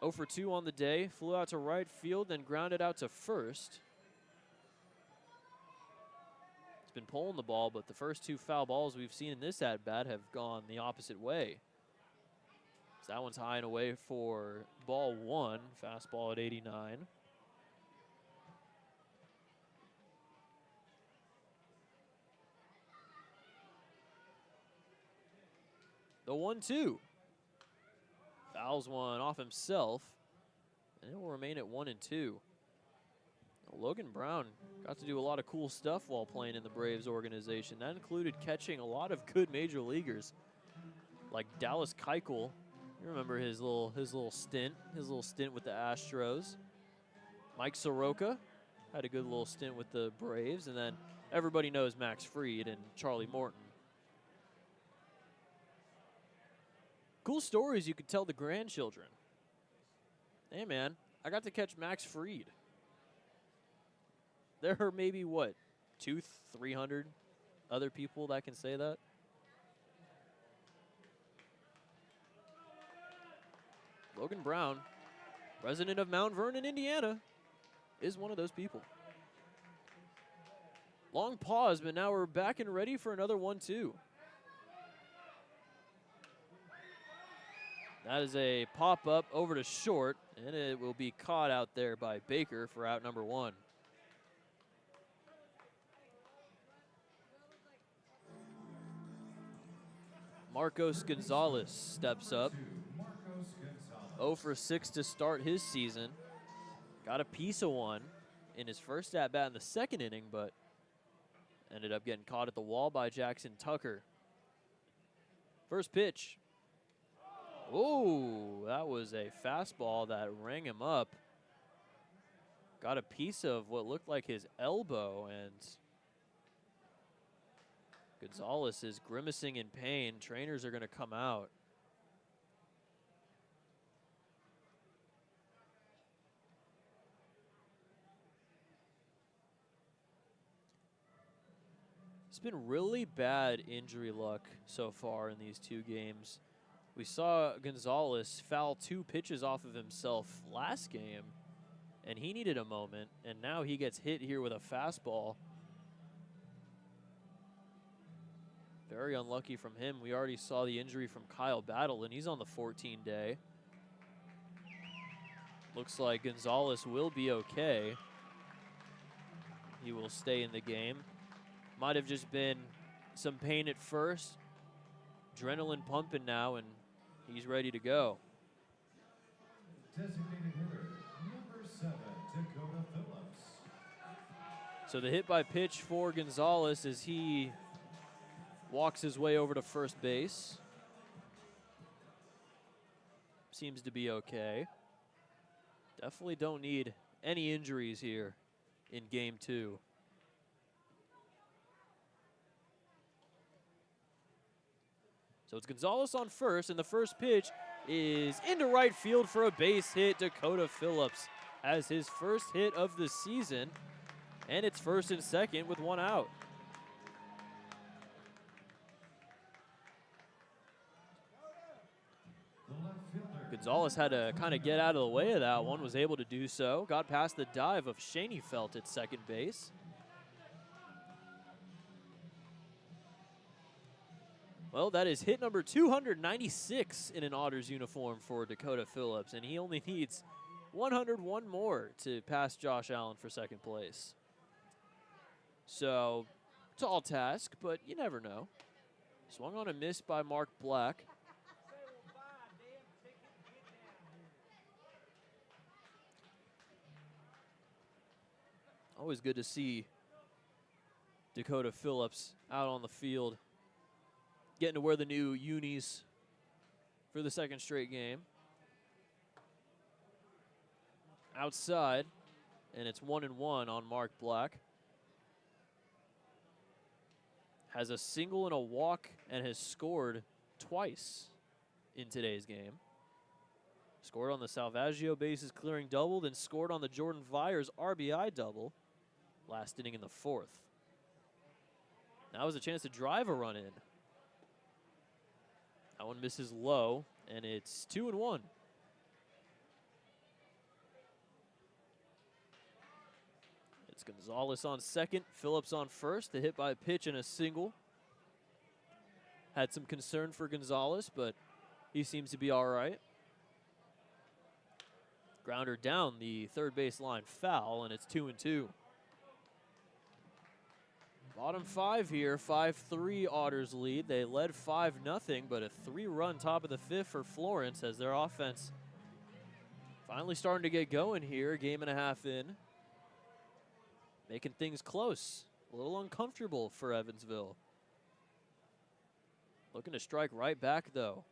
0 for 2 on the day. Flew out to right field, then grounded out to first. He's been pulling the ball, but the first 2 foul balls we've seen in this at-bat have gone the opposite way. So that one's high and away for ball 1. Fastball at 89. The 1-2. Fouls one off himself, and it will remain at 1-2. Logan Brown got to do a lot of cool stuff while playing in the Braves organization. That included catching a lot of good major leaguers, like Dallas Keuchel. You remember his little stint with the Astros. Mike Soroka had a good little stint with the Braves, and then everybody knows Max Fried and Charlie Morton. Cool stories you could tell the grandchildren. Hey, man, I got to catch Max Fried. There are maybe, what, 200-300 other people that can say that? Logan Brown, resident of Mount Vernon, Indiana, is one of those people. Long pause, but now we're back and ready for another 1-2. That is a pop-up over to short, and it will be caught out there by Baker for out number 1. Marcos Gonzalez steps up. 0 for 6 to start his season. Got a piece of one in his first at-bat in the second inning, but ended up getting caught at the wall by Jackson Tucker. First pitch. Oh, that was a fastball that rang him up. Got a piece of what looked like his elbow, and Gonzalez is grimacing in pain. Trainers are going to come out. It's been really bad injury luck so far in these 2 games. We saw Gonzalez foul 2 pitches off of himself last game, and he needed a moment, and now he gets hit here with a fastball. Very unlucky from him. We already saw the injury from Kyle Battle, and he's on the 14-day. Looks like Gonzalez will be okay. He will stay in the game. Might have just been some pain at first. Adrenaline pumping now, and he's ready to go. Designated hitter, number 7, Dakota Phillips. So the hit by pitch for Gonzalez as he walks his way over to first base. Seems to be okay. Definitely don't need any injuries here in game 2. So it's Gonzalez on first, and the first pitch is into right field for a base hit. Dakota Phillips has his first hit of the season, and it's first and second with 1 out. Gonzalez had to kind of get out of the way of that one, was able to do so. Got past the dive of Schoenfeld at second base. Well, that is hit number 296 in an Otters uniform for Dakota Phillips, and he only needs 101 more to pass Josh Allen for second place. So, tall task, but you never know. Swung on a miss by Mark Black. Always good to see Dakota Phillips out on the field, getting to wear the new unis for the second straight game. Outside, and it's 1-1 on Mark Black. Has a single and a walk and has scored twice in today's game. Scored on the Salvaggio bases clearing double, then scored on the Jordan Vyers RBI double last inning in the 4th. Now is a chance to drive a run in. That one misses low, and it's 2-1. It's Gonzalez on second, Phillips on first. The hit by pitch and a single. Had some concern for Gonzalez, but he seems to be all right. Grounder down the third base line foul, and it's 2-2. Bottom 5 here, 5-3 Otters lead. They led 5-0, but a 3-run top of the 5th for Florence as their offense finally starting to get going here, game and a half in. Making things close, a little uncomfortable for Evansville. Looking to strike right back, though.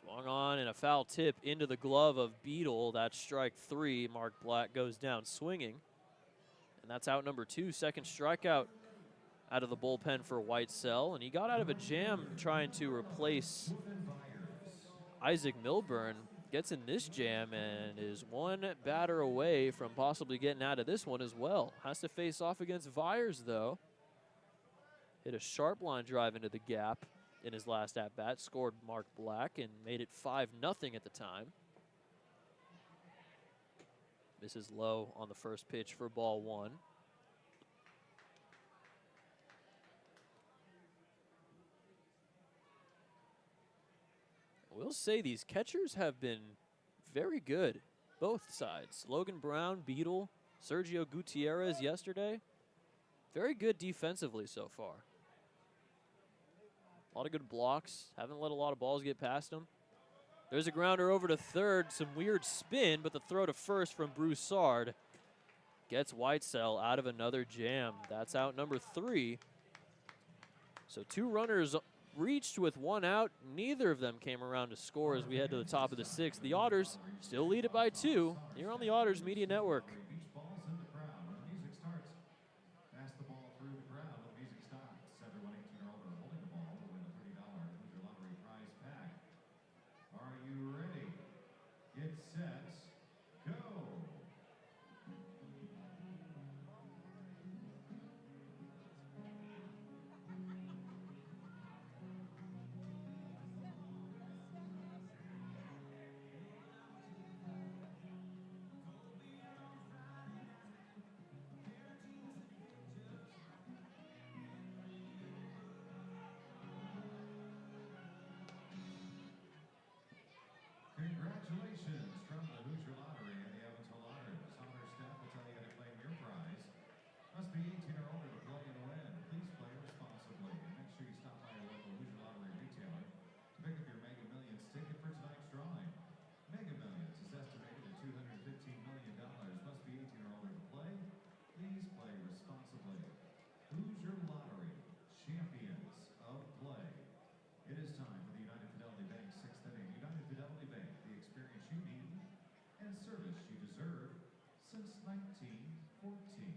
Swung on and a foul tip into the glove of Beadle. That's strike 3. Mark Black goes down swinging. And that's out number 2, second strikeout out of the bullpen for Whitesell. And he got out of a jam trying to replace Isaac Milburn. Gets in this jam and is one batter away from possibly getting out of this one as well. Has to face off against Vyers, though. Hit a sharp line drive into the gap in his last at-bat. Scored Mark Black and made it 5-0 at the time. Misses low on the first pitch for ball 1. We'll say these catchers have been very good, both sides. Logan Brown, Beadle, Sergio Gutierrez yesterday. Very good defensively so far. A lot of good blocks. Haven't let a lot of balls get past them. There's a grounder over to third. Some weird spin, but the throw to first from Broussard gets Whitesell out of another jam. That's out number 3. So 2 runners reached with 1 out. Neither of them came around to score as we head to the top of the 6th. The Otters still lead it by 2 here on the Otters Media Network. Congratulations from the Hoosier Lottery and the Evansville Otters. Honor staff will tell you how to claim your prize. Must be 18 or older to play and win. Please play responsibly. And make sure you stop by your local Hoosier Lottery retailer to pick up your Mega Millions ticket for tonight's drawing. Mega Millions is estimated at $215 million. Must be 18 or older to play. Please play responsibly. Hoosier Lottery, champions of play. It is time for the United Fidelity Bank 6th inning. United Fidelity Bank, the experience you need and service you deserve since 1914.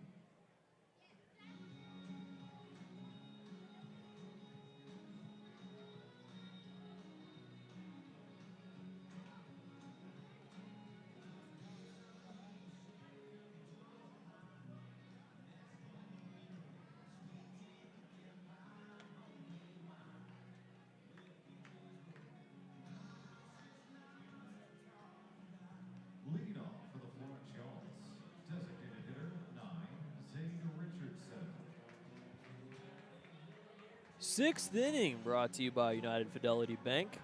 Lead off for the Florence Otters. Designated hitter 9, Zane Richardson. 6th inning brought to you by United Fidelity Bank.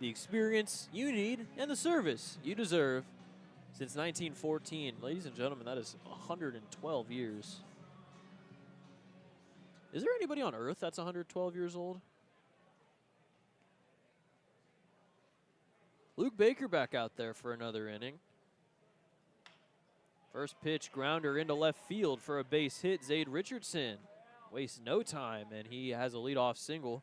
The experience you need and the service you deserve since 1914. Ladies and gentlemen, that is 112 years. Is there anybody on Earth that's 112 years old? Luke Baker back out there for another inning. First pitch, grounder into left field for a base hit. Zade Richardson wastes no time, and he has a leadoff single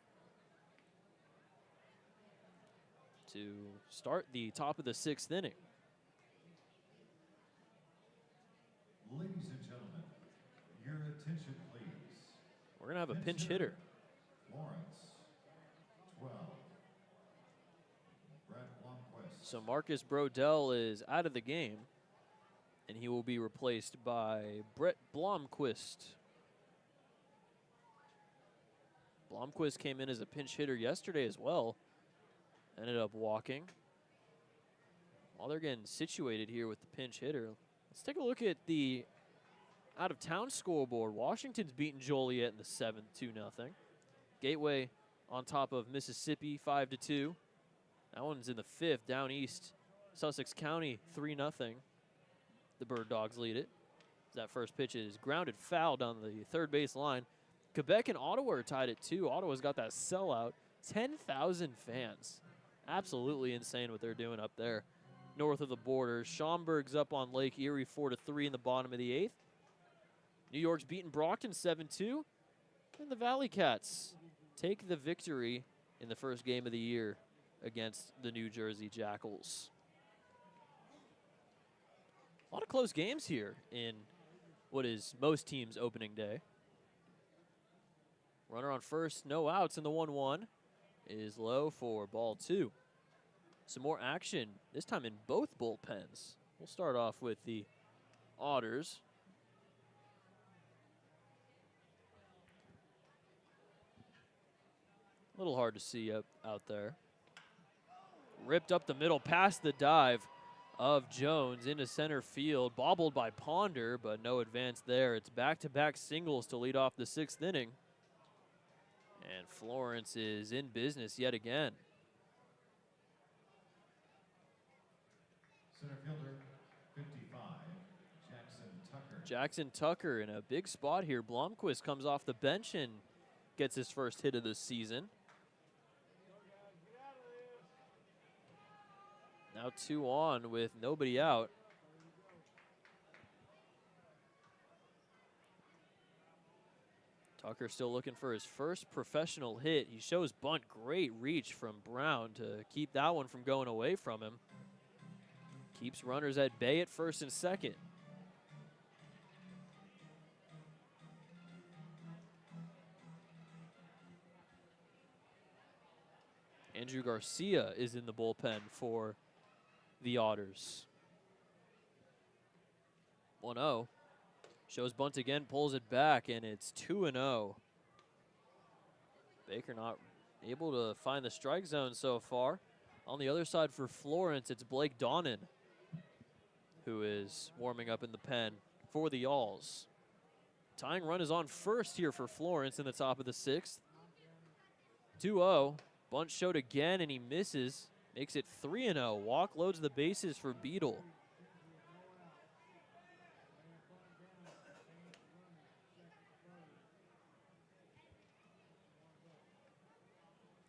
to start the top of the 6th inning. Ladies and gentlemen, your attention please. We're going to have a pinch hitter. Florence, 12. Brett Blomquist, So Marcus Brodell is out of the game, and he will be replaced by Brett Blomquist. Blomquist came in as a pinch hitter yesterday as well. Ended up walking. While they're getting situated here with the pinch hitter, let's take a look at the out-of-town scoreboard. Washington's beating Joliet in the 7th, 2-0. Gateway on top of Mississippi, 5-2. That one's in the 5th, down east. Sussex County, 3-0. The Bird Dogs lead it. That first pitch is grounded foul down the third base line. Quebec and Ottawa are tied at 2. Ottawa's got that sellout. 10,000 fans. Absolutely insane what they're doing up there north of the border. Schaumburg's up on Lake Erie 4-3 in the bottom of the 8th. New York's beating Brockton 7-2. And the Valley Cats take the victory in the first game of the year against the New Jersey Jackals. A lot of close games here in what is most teams' opening day. Runner on first, no outs in the 1-1 is low for ball 2. Some more action, this time in both bullpens. We'll start off with the Otters. A little hard to see out there. Ripped up the middle past the dive of Jones into center field. Bobbled by Ponder, but no advance there. It's back-to-back singles to lead off the 6th inning. And Florence is in business yet again. Center fielder, 55, Jackson Tucker. Jackson Tucker in a big spot here. Blomquist comes off the bench and gets his first hit of the season. Now 2 on with nobody out. Tucker still looking for his first professional hit. He shows bunt, great reach from Brown to keep that one from going away from him. Keeps runners at bay at first and second. Andrew Garcia is in the bullpen for the Otters. 1-0. Shows bunt again, pulls it back, and it's 2-0. Baker not able to find the strike zone so far. On the other side for Florence, it's Blake Donnan who is warming up in the pen for the Alls. Tying run is on first here for Florence in the top of the 6th. 2-0. Bunt showed again, and he misses. Makes it 3-0. Walk loads the bases for Beadle.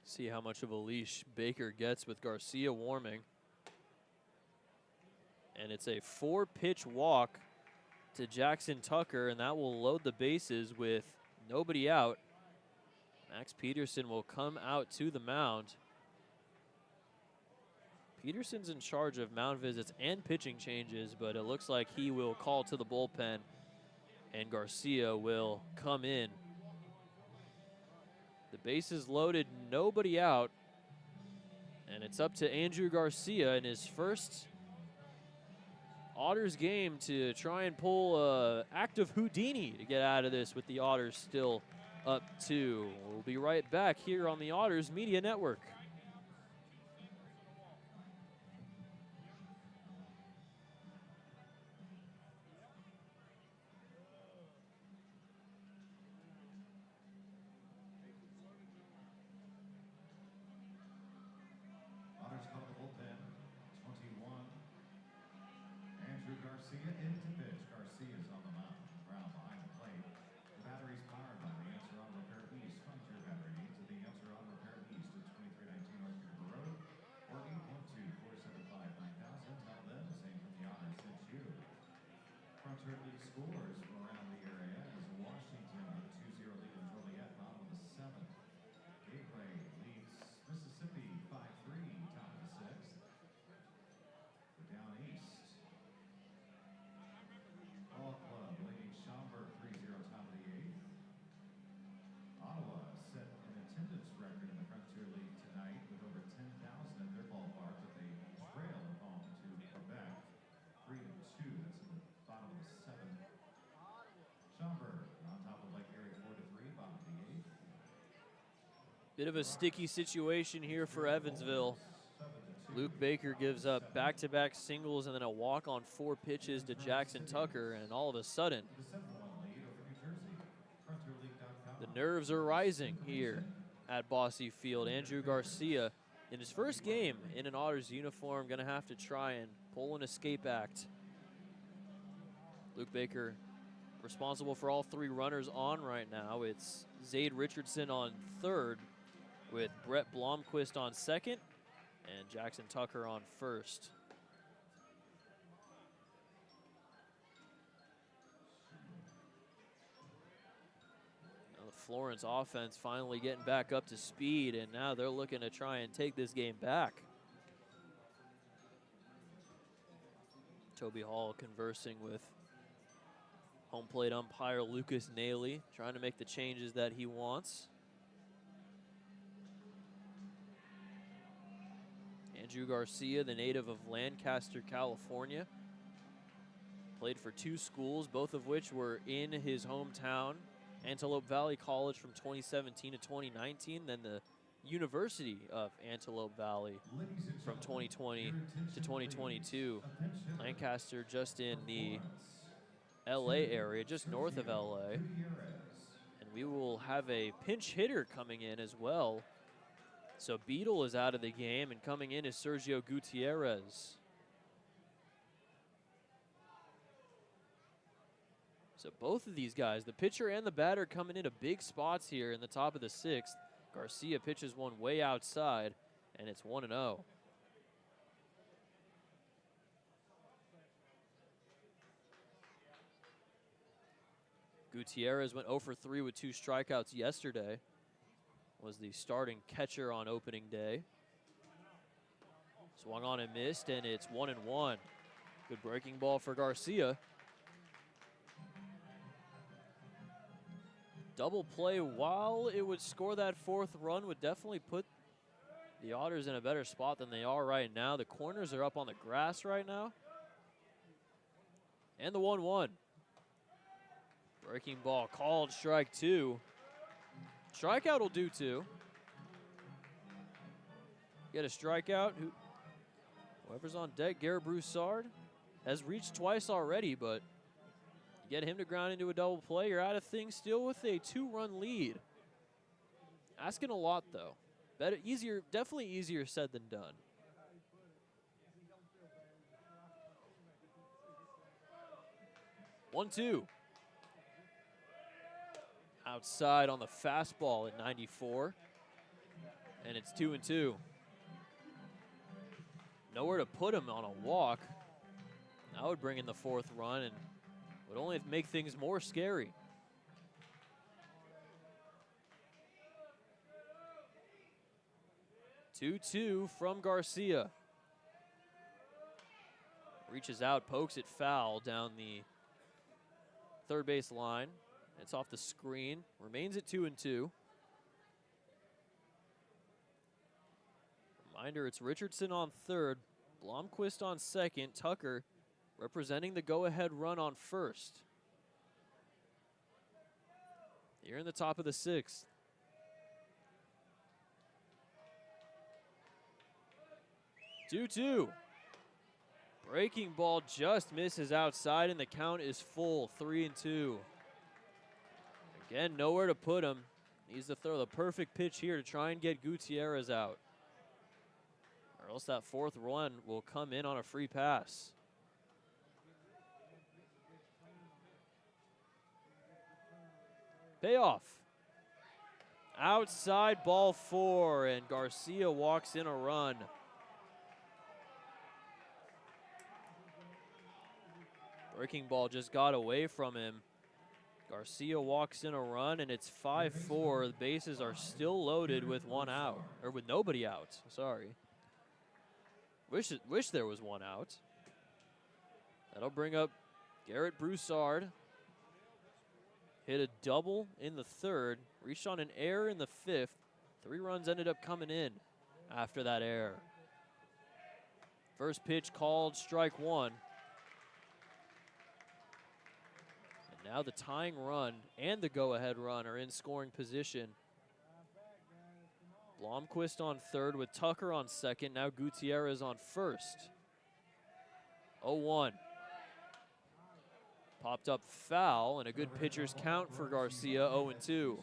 See how much of a leash Baker gets with Garcia warming. And it's a 4-pitch walk to Jackson Tucker, and that will load the bases with nobody out. Max Peterson will come out to the mound. Peterson's in charge of mound visits and pitching changes, but it looks like he will call to the bullpen, and Garcia will come in. The bases loaded, nobody out, and it's up to Andrew Garcia in his first Otters game to try and pull act of Houdini to get out of this with the Otters still up 2. We'll be right back here on the Otters Media Network. Otters call the bullpen, 21. Andrew Garcia in to pitch. Garcia's on the mound. Brown behind the plate. The battery's powered by the Answer Auto Repair East. Fund your battery needs at the Answer Auto Repair East at 2319 Bit of a sticky situation here for Evansville. Luke Baker gives up back-to-back singles and then a walk on 4 pitches to Jackson Tucker, and all of a sudden, the nerves are rising here at Bosse Field. Andrew Garcia, in his first game in an Otters uniform, gonna have to try and pull an escape act. Luke Baker responsible for all 3 runners on right now. It's Zade Richardson on third with Brett Blomquist on second and Jackson Tucker on first. Now the Florence offense finally getting back up to speed, and now they're looking to try and take this game back. Toby Hall conversing with home plate umpire Lucas Naley, trying to make the changes that he wants. Andrew Garcia, the native of Lancaster, California, played for 2 schools, both of which were in his hometown. Antelope Valley College from 2017 to 2019, then the University of Antelope Valley from 2020 to 2022. Lancaster just in the LA area, just north of LA. And we will have a pinch hitter coming in as well. So Beadle is out of the game, and coming in is Sergio Gutierrez. So both of these guys, the pitcher and the batter, coming into big spots here in the top of the 6th. Garcia pitches one way outside, and it's 1-0. Gutierrez went 0 for 3 with 2 strikeouts yesterday. Was the starting catcher on opening day. Swung on and missed, and it's 1-1. Good breaking ball for Garcia. Double play, while it would score that 4th run, would definitely put the Otters in a better spot than they are right now. The corners are up on the grass right now. And the 1-1. Breaking ball called, strike 2. Strikeout will do too. Get a strikeout. Whoever's on deck, Garrett Broussard, has reached twice already, but get him to ground into a double play, you're out of things still with a 2-run lead. Asking a lot though. Better, easier, definitely easier said than done. One, 2. Outside on the fastball at 94. And it's 2-2. Nowhere to put him on a walk. That would bring in the 4th run and would only make things more scary. Two from Garcia. Reaches out, pokes it foul down the third base line. It's off the screen. Remains at 2-2. Reminder, it's Richardson on third, Blomquist on second, Tucker representing the go-ahead run on first. Here in the top of the 6th. Two. Breaking ball just misses outside, and the count is full, 3-2. Again, nowhere to put him. Needs to throw the perfect pitch here to try and get Gutierrez out. Or else that 4th run will come in on a free pass. Payoff. Outside, ball 4, and Garcia walks in a run. Breaking ball just got away from him. Garcia walks in a run, and it's 5-4. The bases are still loaded with 1 out, or with nobody out. Sorry. Wish there was 1 out. That'll bring up Garrett Broussard. Hit a double in the 3rd, reached on an error in the 5th. 3 runs ended up coming in after that error. First pitch called, strike 1. And now the tying run and the go-ahead run are in scoring position Blomquist on third with Tucker on second. Now Gutierrez on first. 0-1. Popped up foul and a good pitcher's count for Garcia, 0-2. Instructions,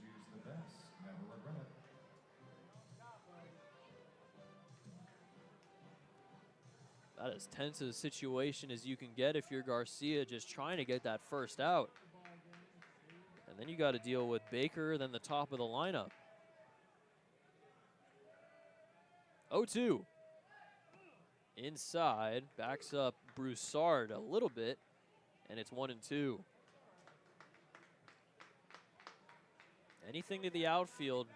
use the best, never regret it. About as tense a situation as you can get if you're Garcia, just trying to get that first out. And then you got to deal with Baker, then the top of the lineup. 0-2. Inside, backs up Broussard a little bit, and it's 1-2. Anything to the outfield.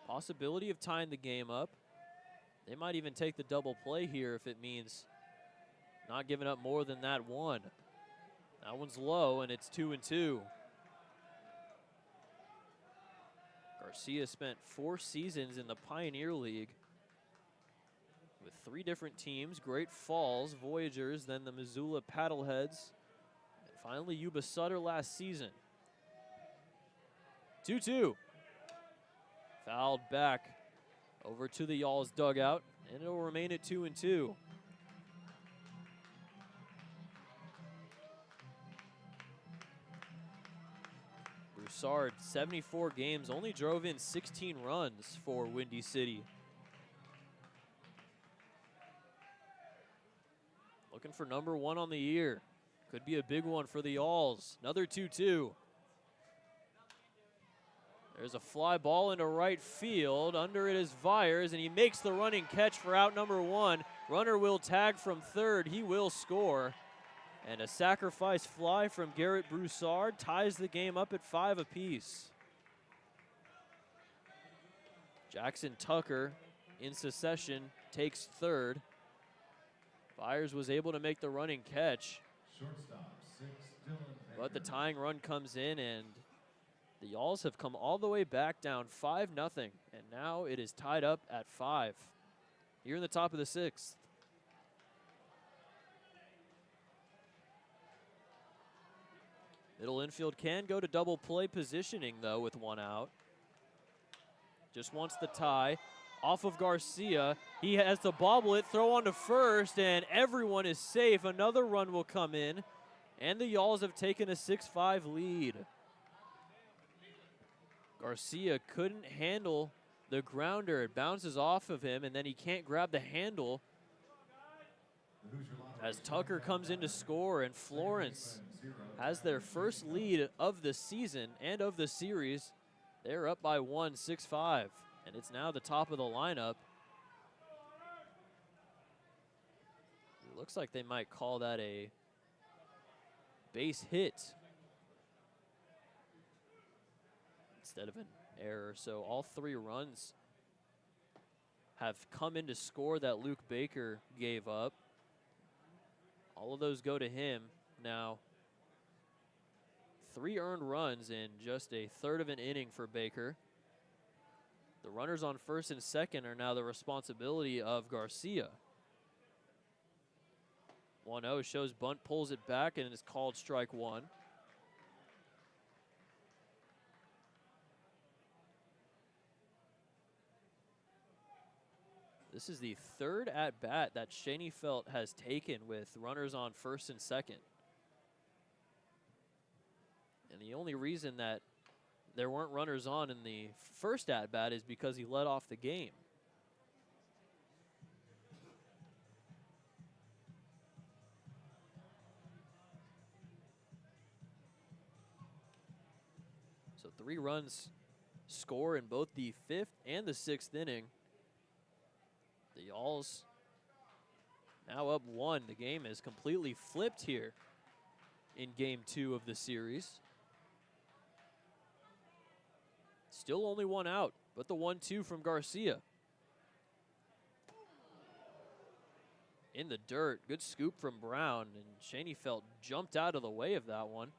Possibility of tying the game up. They might even take the double play here if it means not giving up more than that one. That one's low, and it's 2-2. Garcia spent 4 seasons in the Pioneer League with 3 different teams: Great Falls, Voyagers, then the Missoula Paddleheads, and finally Yuba Sutter last season. 2-2. Fouled back over to the Y'all's dugout, and it'll remain at 2-2. Broussard, 74 games, only drove in 16 runs for Windy City. Looking for number 1 on the year. Could be a big one for the Y'alls. Another 2-2. There's a fly ball into right field. Under it is Vyers, and he makes the running catch for out number 1. Runner will tag from third. He will score. And a sacrifice fly from Garrett Broussard ties the game up at 5 apiece. Jackson Tucker in succession takes third. Vyers was able to make the running catch. Shortstop, 6, Dylan Baker. But the tying run comes in, and the Y'alls have come all the way back down 5-0, and now it is tied up at 5. Here in the top of the 6th. Middle infield can go to double play positioning, though, with 1 out. Just wants the tie. Off of Garcia. He has to bobble it, throw on to first, and everyone is safe. Another run will come in, and the Y'alls have taken a 6-5 lead. Garcia couldn't handle the grounder. It bounces off of him, and then he can't grab the handle as Tucker comes in to score, and Florence has their first lead of the season and of the series. They're up by 1, 6-5, and it's now the top of the lineup. It looks like they might call that a base hit instead of an error. So all 3 runs have come in to score that Luke Baker gave up. All of those go to him. Now, 3 earned runs in just a third of an inning for Baker. The runners on first and second are now the responsibility of Garcia. 1-0 shows bunt, pulls it back, and is called strike 1. This is the 3rd at-bat that Schoenfeld has taken with runners on first and second. And the only reason that there weren't runners on in the first at-bat is because he led off the game. So 3 runs score in both the 5th and the 6th inning. The Y'alls now up 1. The game is completely flipped here in game 2 of the series. Still only 1 out, but the 1-2 from Garcia. In the dirt, good scoop from Brown, and Schoenfeld jumped out of the way of that one.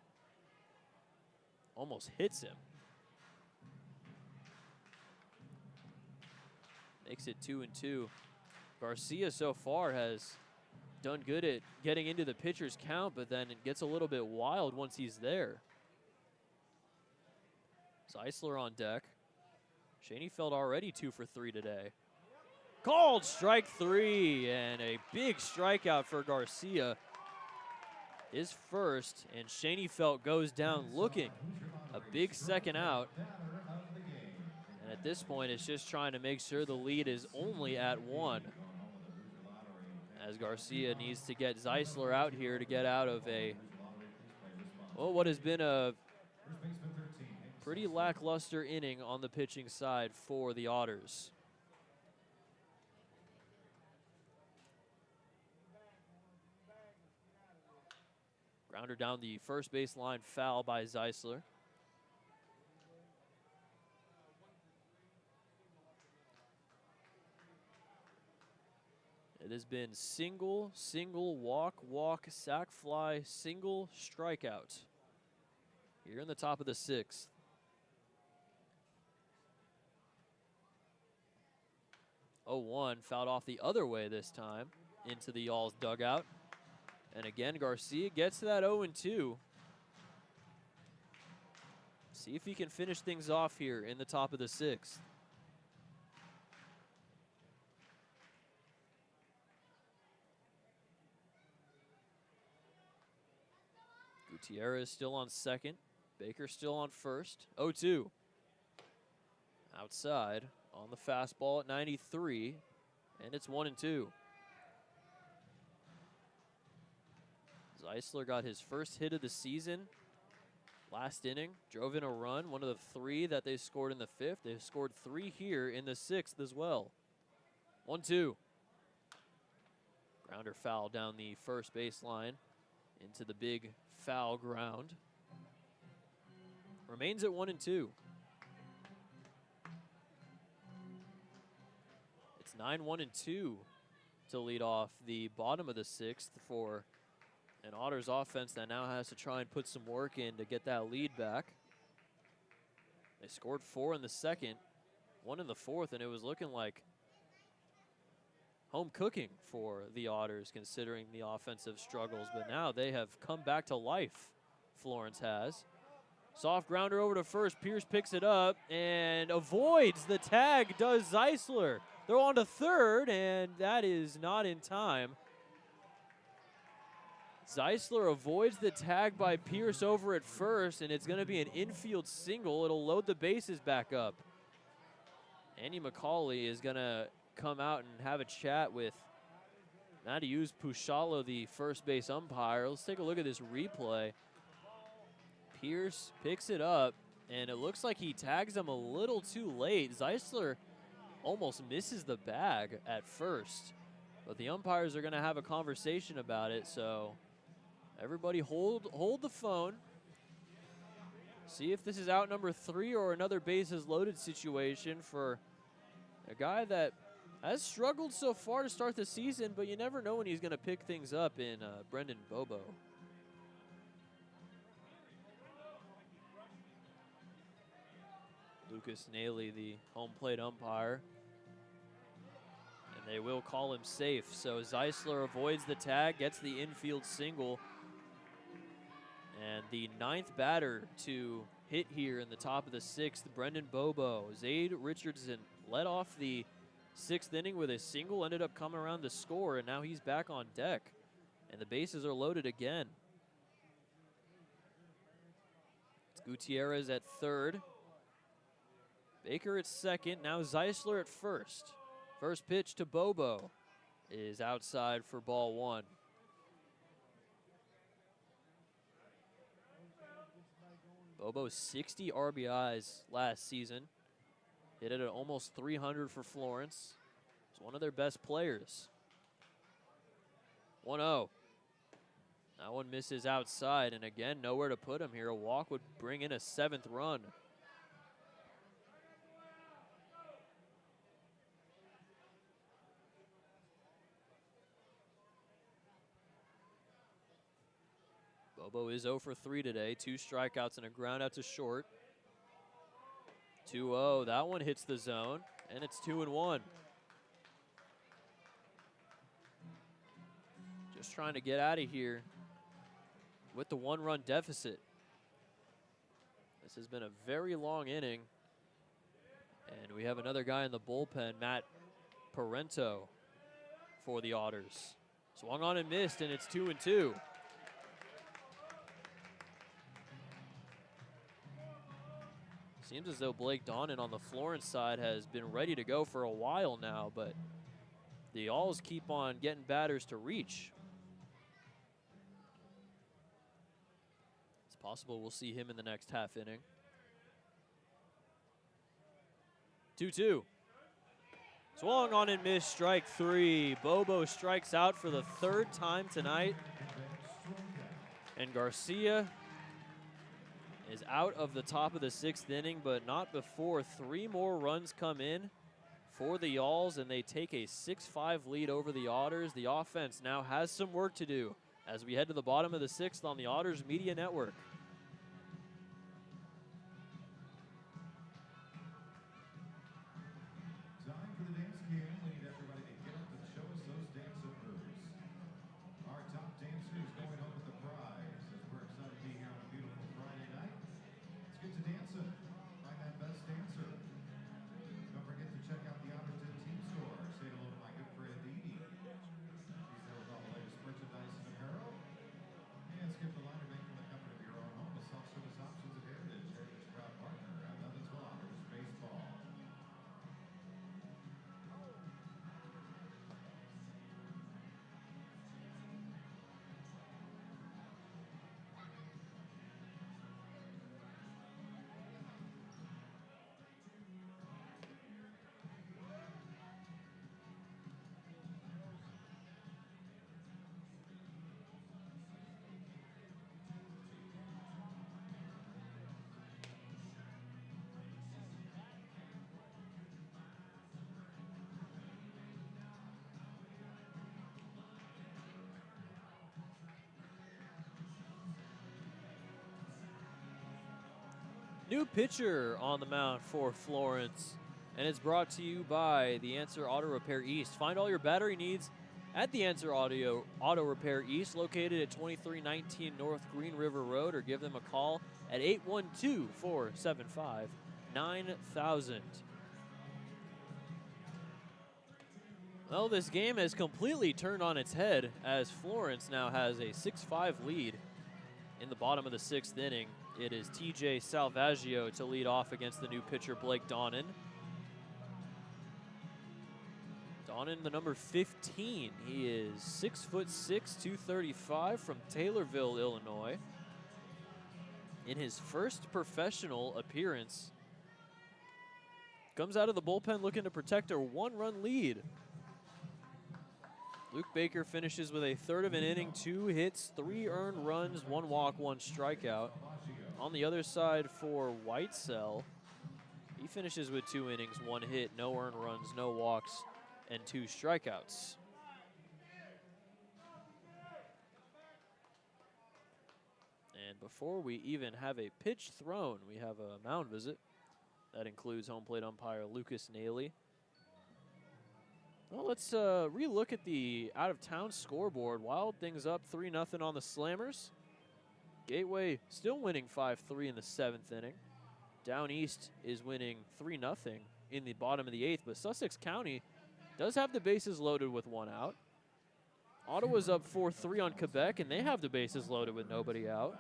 Almost hits him. Makes it 2-2. Garcia so far has done good at getting into the pitcher's count, but then it gets a little bit wild once he's there. Zeisler on deck. Schoenfeld already 2 for 3 today. Called strike 3, and a big strikeout for Garcia. His first, and Schoenfeld goes down looking. A big second out. And at this point, it's just trying to make sure the lead is only at 1. As Garcia needs to get Zeisler out here to get out of what has been a pretty lackluster inning on the pitching side for the Otters. Grounder down the first base line, foul by Zeisler. It has been single, single, walk, walk, sac fly, single, strikeout. Here in the top of the 6th. Oh, 1 fouled off the other way this time into the Y'all's dugout. And again, Garcia gets to that 0-2. See if he can finish things off here in the top of the 6th. Gutierrez still on second. Baker still on first. 0-2. Outside on the fastball at 93. And it's 1-2. Zeisler got his first hit of the season last inning. Drove in a run, one of the 3 that they scored in the 5th. They've scored 3 here in the 6th as well. 1-2. Grounder foul down the first baseline into the big foul ground. Remains at 1-2. It's 9-1-2 to lead off the bottom of the 6th for an Otters offense that now has to try and put some work in to get that lead back. They scored 4 in the 2nd, 1 in the 4th, and it was looking like home cooking for the Otters considering the offensive struggles. But now they have come back to life, Florence has. Soft grounder over to first. Pierce picks it up and avoids the tag, does Zeisler. They're on to third, and that is not in time. Zeisler avoids the tag by Pierce over at first, and it's going to be an infield single. It'll load the bases back up. Andy McCauley is going to come out and have a chat with Mateusz Puszalo, the first base umpire. Let's take a look at this replay. Pierce picks it up, and it looks like he tags him a little too late. Zeisler almost misses the bag at first, but the umpires are going to have a conversation about it, so everybody hold the phone. See if this is out number 3 or another bases loaded situation for a guy that has struggled so far to start the season, but you never know when he's going to pick things up in Brendan Bobo. Lucas Naley, the home plate umpire. And they will call him safe. So Zeisler avoids the tag, gets the infield single. And the 9th batter to hit here in the top of the 6th, Brendan Bobo. Zaid Richardson led off the 6th inning with a single, ended up coming around to score, and now he's back on deck. And the bases are loaded again. It's Gutierrez at third. Baker at second, now Zeisler at first. First pitch to Bobo is outside for ball 1. Bobo's 60 RBIs last season. Hit it at almost 300 for Florence. He's one of their best players. 1-0. That one misses outside, and again, nowhere to put him here. A walk would bring in a 7th run. Bobo is 0 for 3 today. 2 strikeouts and a ground out to short. 2-0. That one hits the zone, and it's 2-1. Just trying to get out of here with the 1-run deficit. This has been a very long inning. And we have another guy in the bullpen, Matt Parento, for the Otters. Swung on and missed, and it's 2-2. Seems as though Blake Donnan on the Florence side has been ready to go for a while now, but the Alls keep on getting batters to reach. It's possible we'll see him in the next half inning. 2-2. Swung on and missed, strike 3. Bobo strikes out for the 3rd time tonight. And Garcia is out of the top of the 6th inning, but not before 3 more runs come in for the Alls, and they take a 6-5 lead over the Otters. The offense now has some work to do as we head to the bottom of the 6th on the Otters Media Network. Time for the dance game. We need everybody to get up and show us those dancing moves. Our top dancer is going home with the prize. As we're excited to be here on a beautiful Friday night. Let's get to dancing. Find that best dancer. Don't forget to check out the Otterton Team Store. Say hello to my good friend Edie. She's there with all the latest merchandise and apparel. And skip the line or make from the comfort of your own home with self-service options of Heritage. Heritage proud partner of Evansville Otters baseball. New pitcher on the mound for Florence, and it's brought to you by The Answer Auto Repair East. Find all your battery needs at The Answer Auto Repair East, located at 2319 North Green River Road, or give them a call at 812-475-9000. Well, this game has completely turned on its head as Florence now has a 6-5 lead in the bottom of the 6th inning. It is TJ Salvaggio to lead off against the new pitcher, Blake Donnan. Donnan, the number 15. He is 6'6", 235 from Taylorville, Illinois. In his first professional appearance, comes out of the bullpen looking to protect a 1-run lead. Luke Baker finishes with a 1/3 of an inning, 2 hits, 3 earned runs, 1 walk, 1 strikeout. On the other side for Whitesell, he finishes with 2 innings, 1 hit, no earned runs, no walks, and 2 strikeouts. And before we even have a pitch thrown, we have a mound visit. That includes home plate umpire Lucas Naley. Well, let's relook at the out-of-town scoreboard. Wild things up 3-0 on the Slammers. Gateway still winning 5-3 in the 7th inning. Down East is winning 3-0 in the bottom of the 8th, but Sussex County does have the bases loaded with 1 out. Ottawa's up 4-3 on Quebec, and they have the bases loaded with nobody out.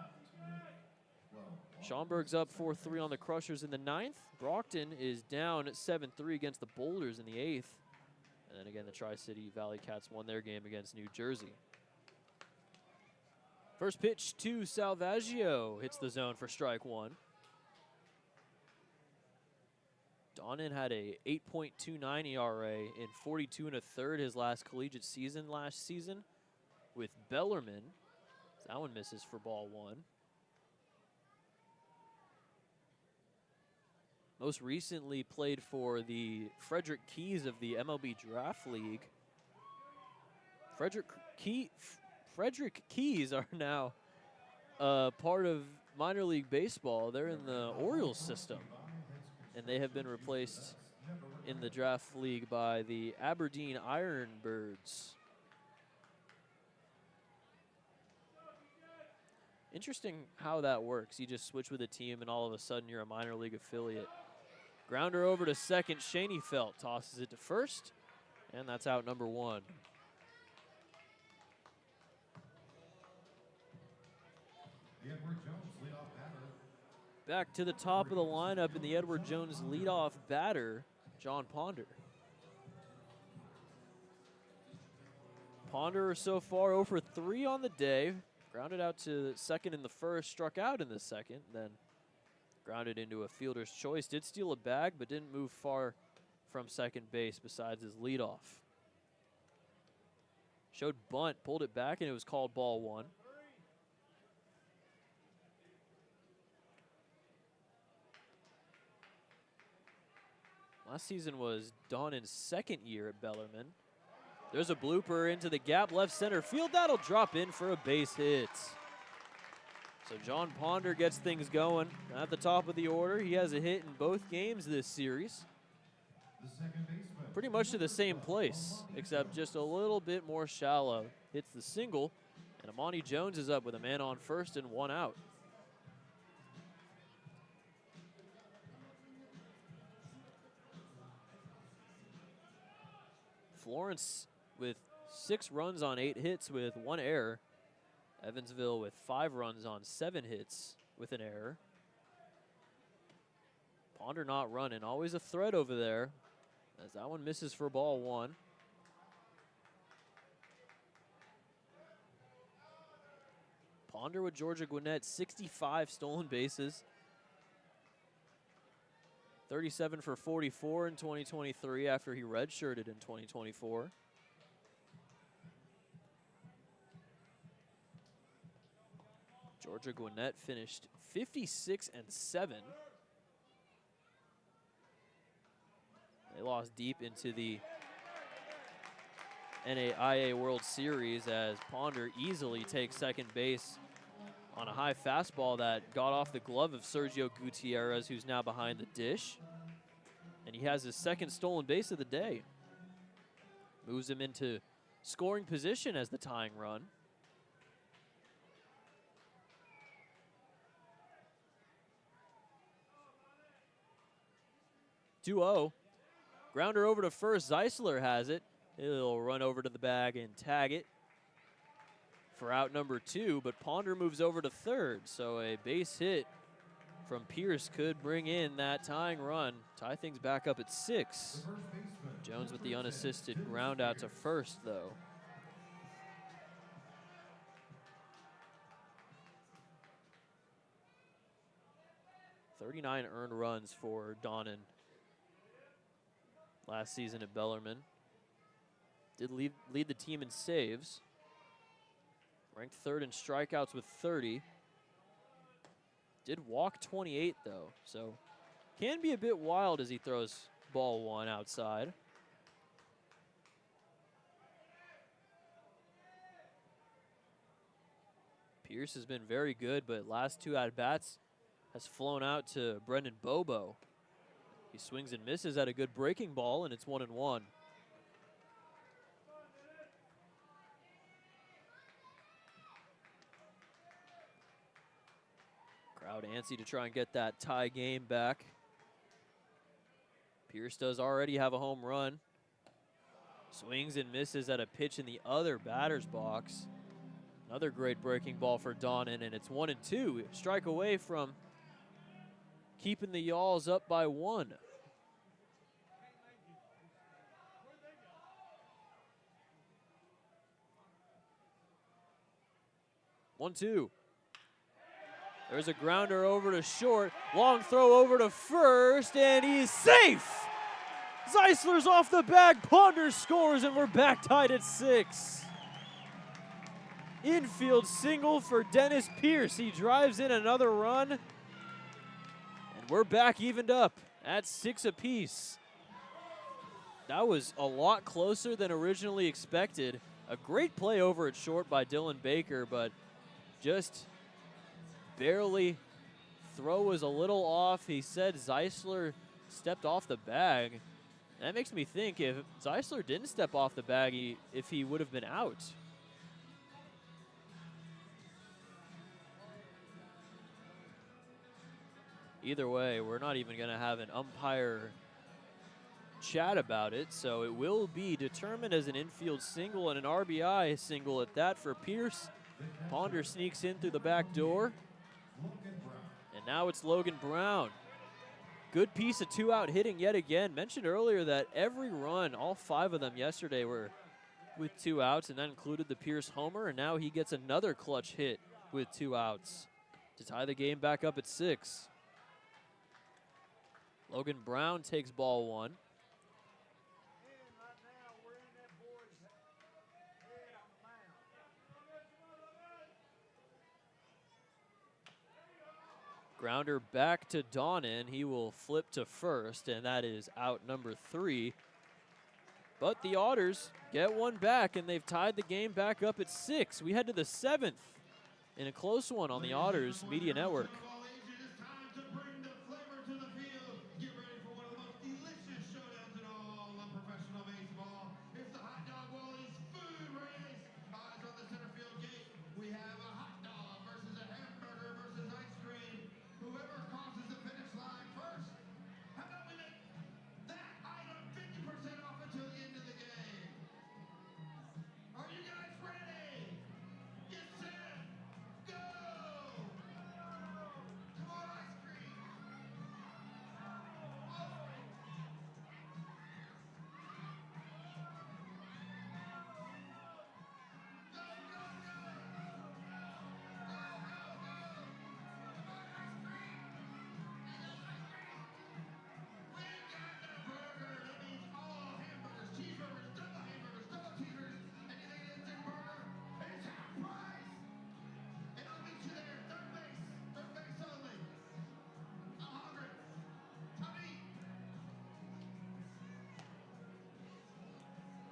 Schaumburg's up 4-3 on the Crushers in the 9th. Brockton is down 7-3 against the Boulders in the 8th. And then again, the Tri-City Valley Cats won their game against New Jersey. First pitch to Salvaggio, hits the zone for strike 1. Donnan had a 8.29 ERA in 42 1/3 his last collegiate season last season with Bellarmine. That one misses for ball 1. Most recently played for the Frederick Keys of the MLB Draft League. Frederick Keys are now part of minor league baseball. They're in the Orioles system, and they have been replaced in the draft league by the Aberdeen Ironbirds. Interesting how that works. You just switch with a team, and all of a sudden you're a minor league affiliate. Grounder over to second. Schoenfeld tosses it to first, and that's out number 1. The Edward Jones leadoff batter. Back to the top of the lineup in the Edward Jones leadoff batter, John Ponder. Ponder so far 0 for 3 on the day. Grounded out to second in the first, struck out in the second, then grounded into a fielder's choice. Did steal a bag, but didn't move far from second base besides his leadoff. Showed bunt, pulled it back, and it was called ball 1. Last season was Donnin's second year at Bellarmine. There's a blooper into the gap, left center field. That'll drop in for a base hit. So John Ponder gets things going at the top of the order. He has a hit in both games this series. The second baseman. Pretty much to the same place, except just a little bit more shallow. Hits the single, and Amani Jones is up with a man on first and 1 out. Florence with 6 runs on 8 hits with 1 error. Evansville with 5 runs on 7 hits with an error. Ponder not running. Always a threat over there, as that one misses for ball 1. Ponder with Georgia Gwinnett, 65 stolen bases. 37 for 44 in 2023 after he redshirted in 2024. Georgia Gwinnett finished 56-7. They lost deep into the NAIA World Series as Ponder easily takes second base on a high fastball that got off the glove of Sergio Gutierrez, who's now behind the dish. And he has his second stolen base of the day. Moves him into scoring position as the tying run. (2-0). Grounder over to first. Zeisler has it. He'll run over to the bag and tag it for out number 2, but Ponder moves over to third, so a base hit from Pierce could bring in that tying run. Tie things back up at 6. Jones with the unassisted ground out to first, though. (39 earned runs for Donnan last season at Bellarmine. Did lead the team in saves. Ranked 3rd in strikeouts with 30. Did walk 28, though, so can be a bit wild as he throws ball 1 outside. Pierce has been very good, but last 2 at-bats has flown out to Brendan Bobo. He swings and misses at a good breaking ball, and it's 1-1. Crowd antsy to try and get that tie game back. Pierce does already have a home run. Swings and misses at a pitch in the other batter's box. Another great breaking ball for Donnan, and it's 1-2. Strike away from keeping the Yawls up by 1. (1-2). There's a grounder over to short. Long throw over to first, and he's safe. Zeisler's off the bag. Ponder scores, and we're back tied at 6. Infield single for Dennis Pierce. He drives in another run, and we're back evened up at 6 apiece. That was a lot closer than originally expected. A great play over at short by Dylan Baker, but just barely. Throw was a little off. He said Zeisler stepped off the bag. That makes me think if Zeisler didn't step off the bag, if he would have been out. Either way, we're not even going to have an umpire chat about it, so it will be determined as an infield single and an RBI single at that for Pierce. Ponder sneaks in through the back door, and now it's Logan Brown. Good piece of two-out hitting yet again. Mentioned earlier that every run, all 5 of them yesterday, were with 2 outs, and that included the Pierce homer, and now he gets another clutch hit with 2 outs to tie the game back up at 6. Logan Brown takes ball 1. Grounder back to Donnan. He will flip to first, and that is out number 3. But the Otters get one back, and they've tied the game back up at 6. We head to the 7th in a close one on the Otters Media Network.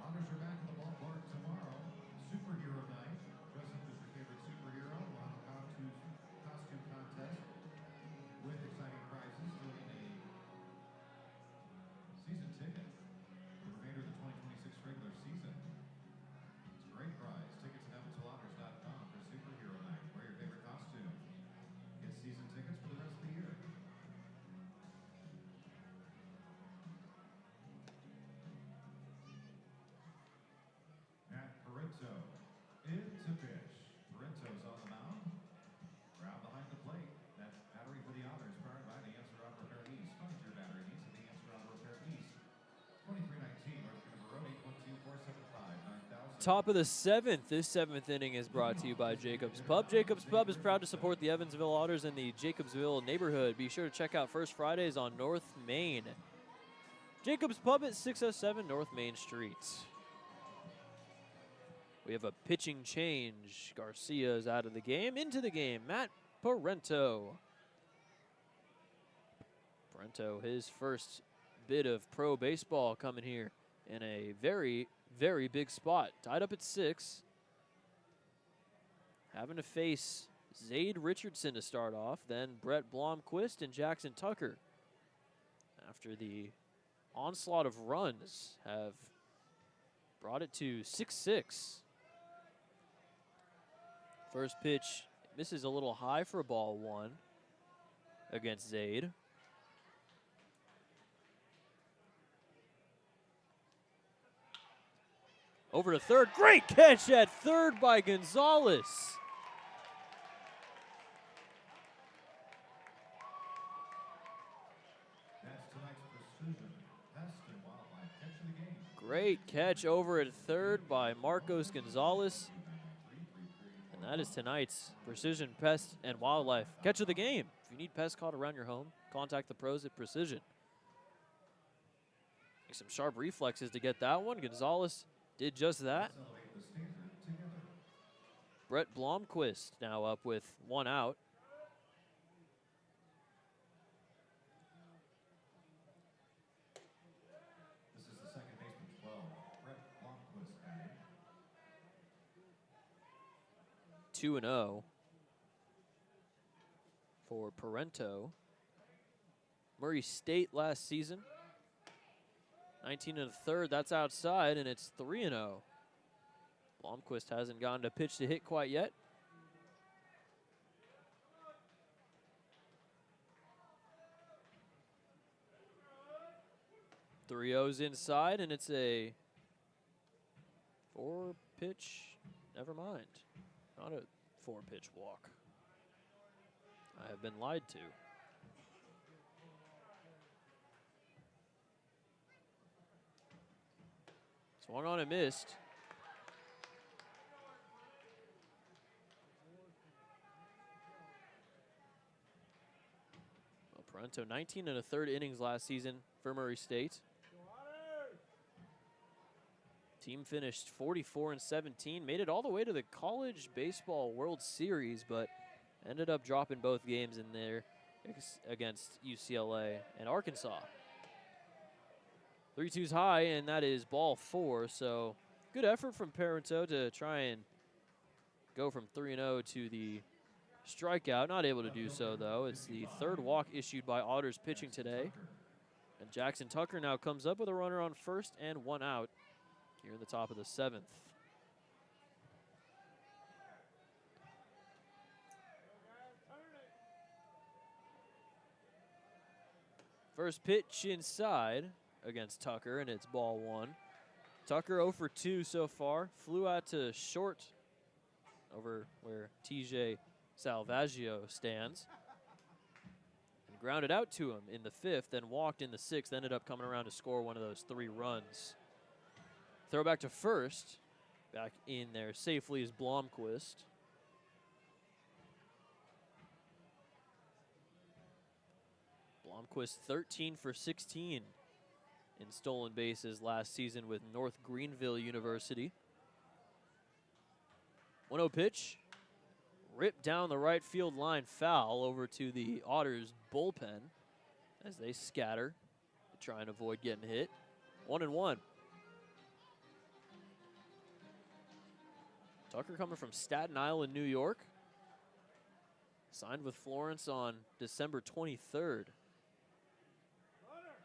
Otters are back at the ballpark tomorrow. Superhero night. Dress up as your favorite superhero. We'll have a costume contest with exciting prizes, including a season ticket for the remainder of the 2026 regular season. It's a great prize. Tickets at EvansvilleOtters.com for Superhero Night. Wear your favorite costume. Get season tickets for the rest of the year. Parenteau into pitch. Parenteau's on the mound. Crowd behind the plate. That's battery for the Otters, powered by the Answer Auto Repair East. Fund your battery needs at the Answer Auto Repair East. 2319 North Road, 812-475-9000. Top of the 7th. This 7th inning is brought to you by Jacobs Pub. Jacobs Pub is proud to support the Evansville Otters in the Jacobsville neighborhood. Be sure to check out First Fridays on North Main. Jacobs Pub at 607 North Main Street. We have a pitching change. Garcia is out of the game. Into the game, Matt Parenteau. Parenteau, his first bit of pro baseball coming here in a very, very big spot. Tied up at 6. Having to face Zade Richardson to start off, then Brett Blomquist and Jackson Tucker. After the onslaught of runs have brought it to 6-6. First pitch misses a little high for ball 1 against Zade. Over to third. Great catch at third by Gonzalez. That's tonight's Precision Pest and Wildlife catch of the game. Great catch over at third by Marcos Gonzalez. And that is tonight's Precision Pest and Wildlife catch of the game. If you need pests caught around your home, contact the pros at Precision. Some sharp reflexes to get that one. Gonzalez did just that. Brett Blomquist now up with 1 out. This is the second baseman, 12. Brett Blomquist batting. 2-0 for Parenteau. Murray State last season. 19 1/3, that's outside, and it's 3-0. Blomquist hasn't gotten to pitch to hit quite yet. 3-0's inside, and it's a 4-pitch. Never mind. Not a 4-pitch walk. I have been lied to. Swung on and missed. Well, Parento, 19 1/3 innings last season for Murray State. Team finished 44-17, made it all the way to the College Baseball World Series, but ended up dropping both games in there against UCLA and Arkansas. 3-2's high, and that is ball 4. So good effort from Parento to try and go from 3-0 to the strikeout. Not able to do so, though. It's the 3rd walk issued by Otters pitching today. And Jackson Tucker now comes up with a runner on first and 1 out here in the top of the 7th. First pitch inside against Tucker, and it's ball 1. Tucker 0 for 2 so far. Flew out to short over where TJ Salvaggio stands. And grounded out to him in the 5th, then walked in the 6th. Ended up coming around to score one of those 3 runs. Throw back to first. Back in there safely is Blomquist. Blomquist 13 for 16 in stolen bases last season with North Greenville University. 1-0 pitch. Ripped down the right field line, foul over to the Otters bullpen as they scatter to try and avoid getting hit. 1-1. Tucker coming from Staten Island, New York. Signed with Florence on December 23rd.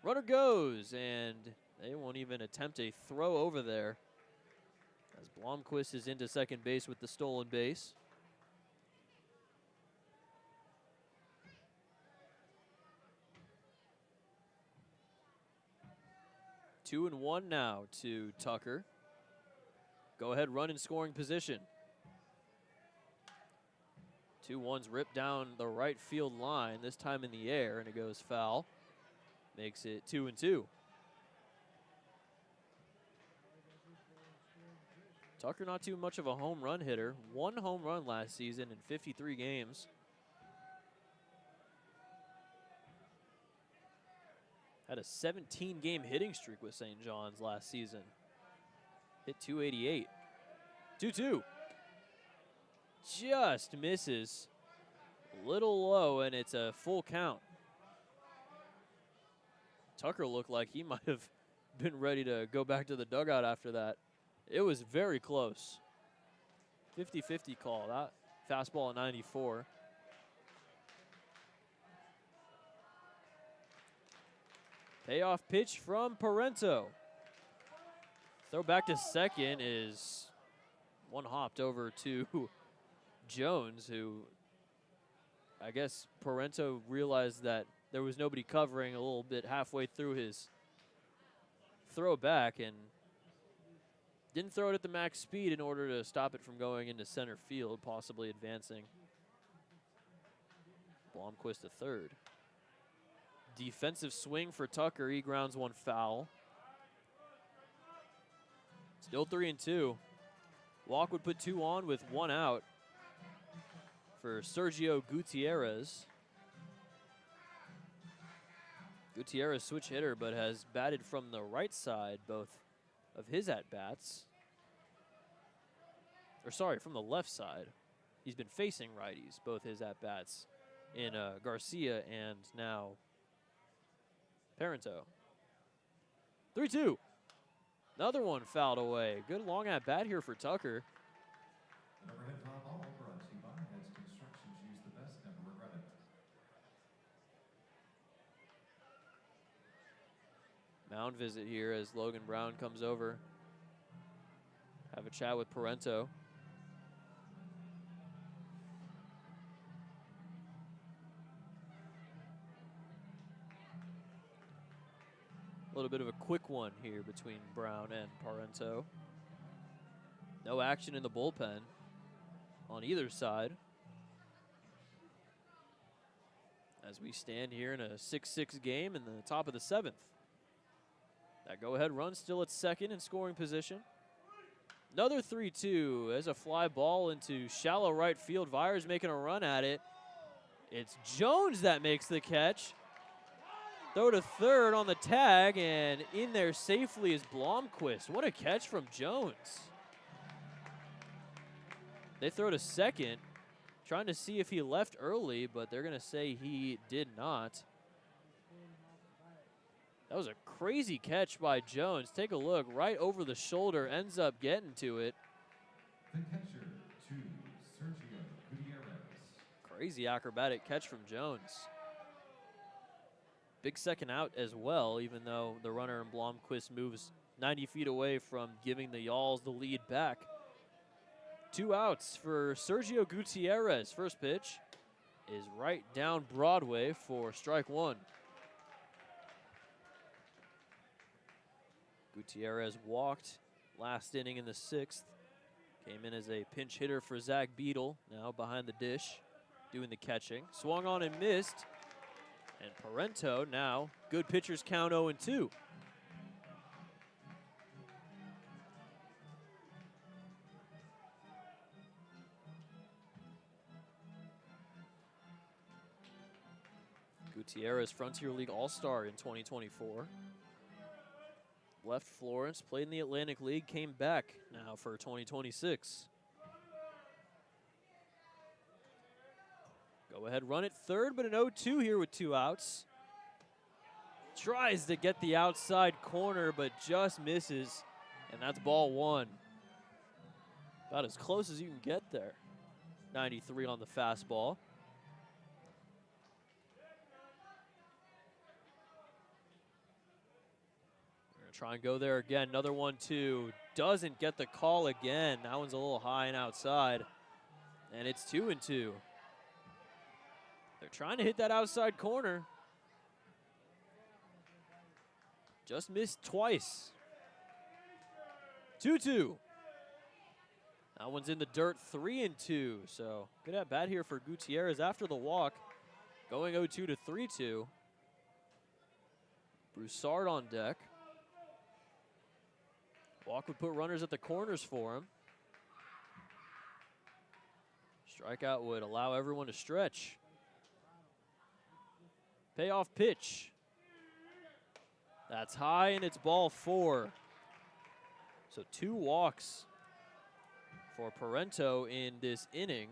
Runner goes, and they won't even attempt a throw over there as Blomquist is into second base with the stolen base. Two and one now to Tucker. Go ahead, run in scoring position. 2-1's ripped down the right field line, this time in the air, and it goes foul. Makes it 2-2. Tucker not too much of a home run hitter. 1 home run last season in 53 games. Had a 17-game hitting streak with St. John's last season. Hit 288. 2-2. Just misses. A little low, and it's a full count. Tucker looked like he might have been ready to go back to the dugout after that. It was very close. 50-50 call. That fastball at 94. Payoff pitch from Parento. Throw back to second is one hopped over to Jones, who I guess Parento realized that there was nobody covering a little bit halfway through his throw back and didn't throw it at the max speed in order to stop it from going into center field, possibly advancing. Blomquist to third. Defensive swing for Tucker. He grounds one foul. Still 3-2. Walk would put 2 on with 1 out for Sergio Gutierrez. Gutierrez switch hitter, but has batted from the right side both of his at-bats. Or sorry, from the left side. He's been facing righties, both his at-bats in Garcia and now Parento. 3-2. Another one fouled away. Good long at-bat here for Tucker. Overhead foul ball brought to you by Heads Construction. Choose the best, never regret it. Mound visit here as Logan Brown comes over. Have a chat with Parento. little bit of a quick one here between Brown and Parento. No action in the bullpen on either side. As we stand here in a 6-6 game in the top of the 7th. That go-ahead run still at second in scoring position. Another 3-2 as a fly ball into shallow right field. Vyers making a run at it. It's Jones that makes the catch. Throw to third on the tag, and in there safely is Blomquist. What a catch from Jones. They throw to second, trying to see if he left early, but they're going to say he did not. That was a crazy catch by Jones. Take a look, right over the shoulder, ends up getting to it. The catcher to Sergio Gutierrez. Crazy acrobatic catch from Jones. Big second out as well, even though the runner in Blomquist moves 90 feet away from giving the Y'alls the lead back. 2 outs for Sergio Gutierrez. First pitch is right down Broadway for strike 1. Gutierrez walked last inning in the 6th. Came in as a pinch hitter for Zach Beadle, now behind the dish, doing the catching. Swung on and missed. And Parento now, good pitchers count 0-2. Gutierrez, Frontier League All-Star in 2024. Left Florence, played in the Atlantic League, came back now for 2026. Go ahead, run it third, but an 0-2 here with 2 outs. Tries to get the outside corner, but just misses, and that's ball 1. About as close as you can get there. 93 on the fastball. Try and go there again. Another 1-2. Doesn't get the call again. That one's a little high and outside. And it's 2-2. They're trying to hit that outside corner. Just missed twice. 2-2. That one's in the dirt, 3-2. So good at bat here for Gutierrez after the walk. Going 0-2 to 3-2. Broussard on deck. Walk would put runners at the corners for him. Strikeout would allow everyone to stretch. Payoff pitch. That's high, and it's ball 4. So 2 walks for Parento in this inning.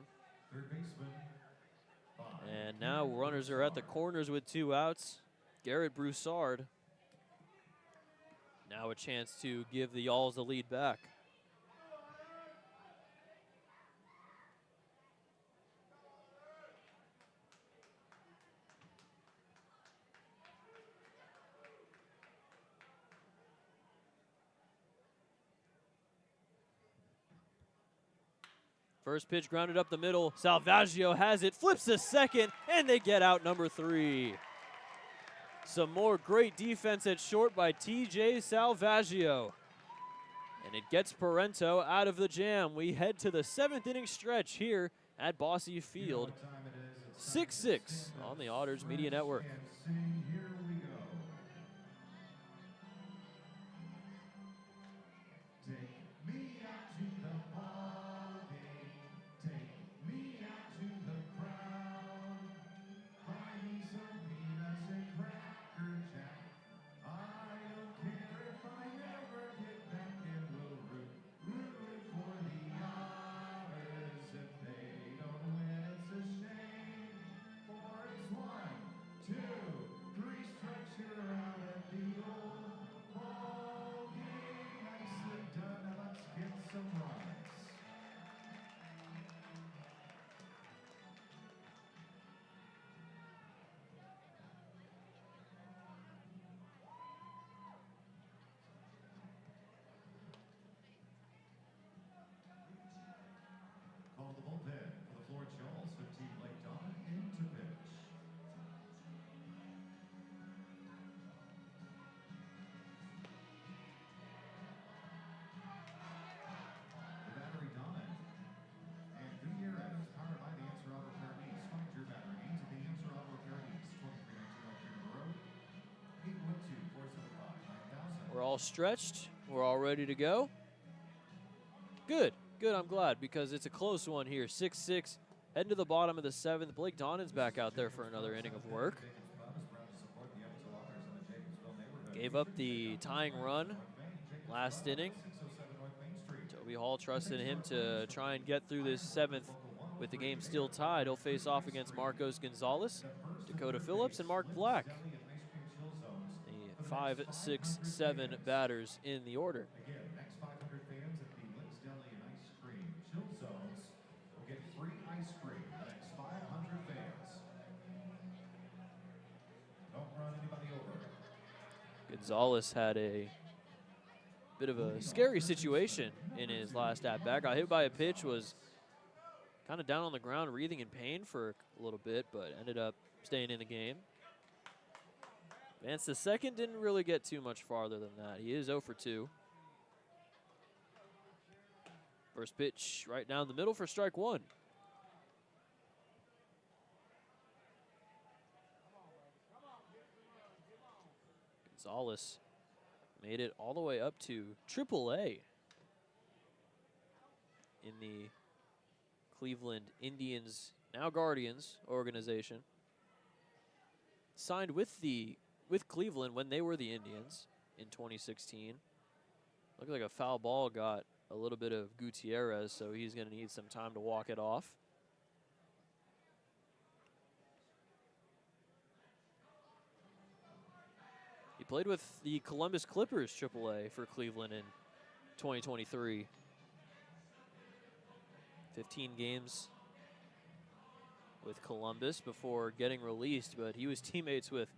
Third baseman. And now runners are at the corners with 2 outs. Garrett Broussard. Now a chance to give the Y'alls the lead back. First pitch grounded up the middle. Salvaggio has it, flips to second, and they get out number 3. Some more great defense at short by TJ Salvaggio. And it gets Parento out of the jam. We head to the 7th inning stretch here at Bosse Field. 6-6 on the Otters Media Network. Here we go. Take me out to the ball game. Take me out to the crowd. Buy me some peanuts and Cracker Jack. I don't care if I never get back, and we'll root for the Otters. If they don't win, it's a shame. For it's 1, 2, 3. all stretched. We're all ready to go. Good. Good, I'm glad, because it's a close one here. 6-6, heading to the bottom of the 7th. Blake Donnin's back out there for another inning of work. Gave up the tying run last inning. Toby Hall trusted him to try and get through this 7th with the game still tied. He'll face off against Marcos Gonzalez, Dakota Phillips, and Mark Black. The 5, 6, 7 batters in the order. Again, next 500 fans at the Lick's Deli and Ice Cream Chill Zones will get free ice cream. The next 500 fans. Don't run anybody over. Gonzalez had a bit of a scary situation in his last at-bat. Got hit by a pitch, was kind of down on the ground, wreathing in pain for a little bit, but ended up staying in the game. Vance the second didn't really get too much farther than that. He is 0 for 2. First pitch right down the middle for strike 1. Gonzalez made it all the way up to AAA in the Cleveland Indians, now Guardians organization. Signed with Cleveland when they were the Indians in 2016. Looked like a foul ball got a little bit of Gutierrez, so he's going to need some time to walk it off. He played with the Columbus Clippers AAA for Cleveland in 2023. 15 games with Columbus before getting released, but he was teammates with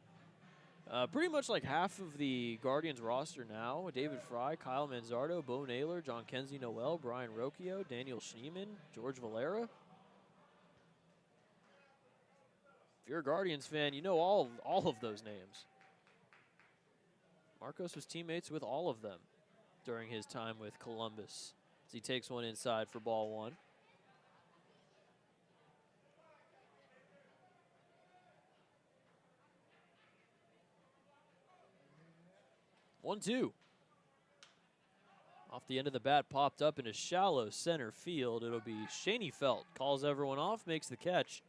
pretty much like half of the Guardians roster now. David Fry, Kyle Manzardo, Bo Naylor, John Kenzie Noel, Brian Rocchio, Daniel Schneemann, George Valera. If you're a Guardians fan, you know all of those names. Marcos was teammates with all of them during his time with Columbus. As he takes one inside for ball 1. 1-2. Off the end of the bat, popped up in a shallow center field. It'll be Shaney Felt. Calls everyone off, makes the catch,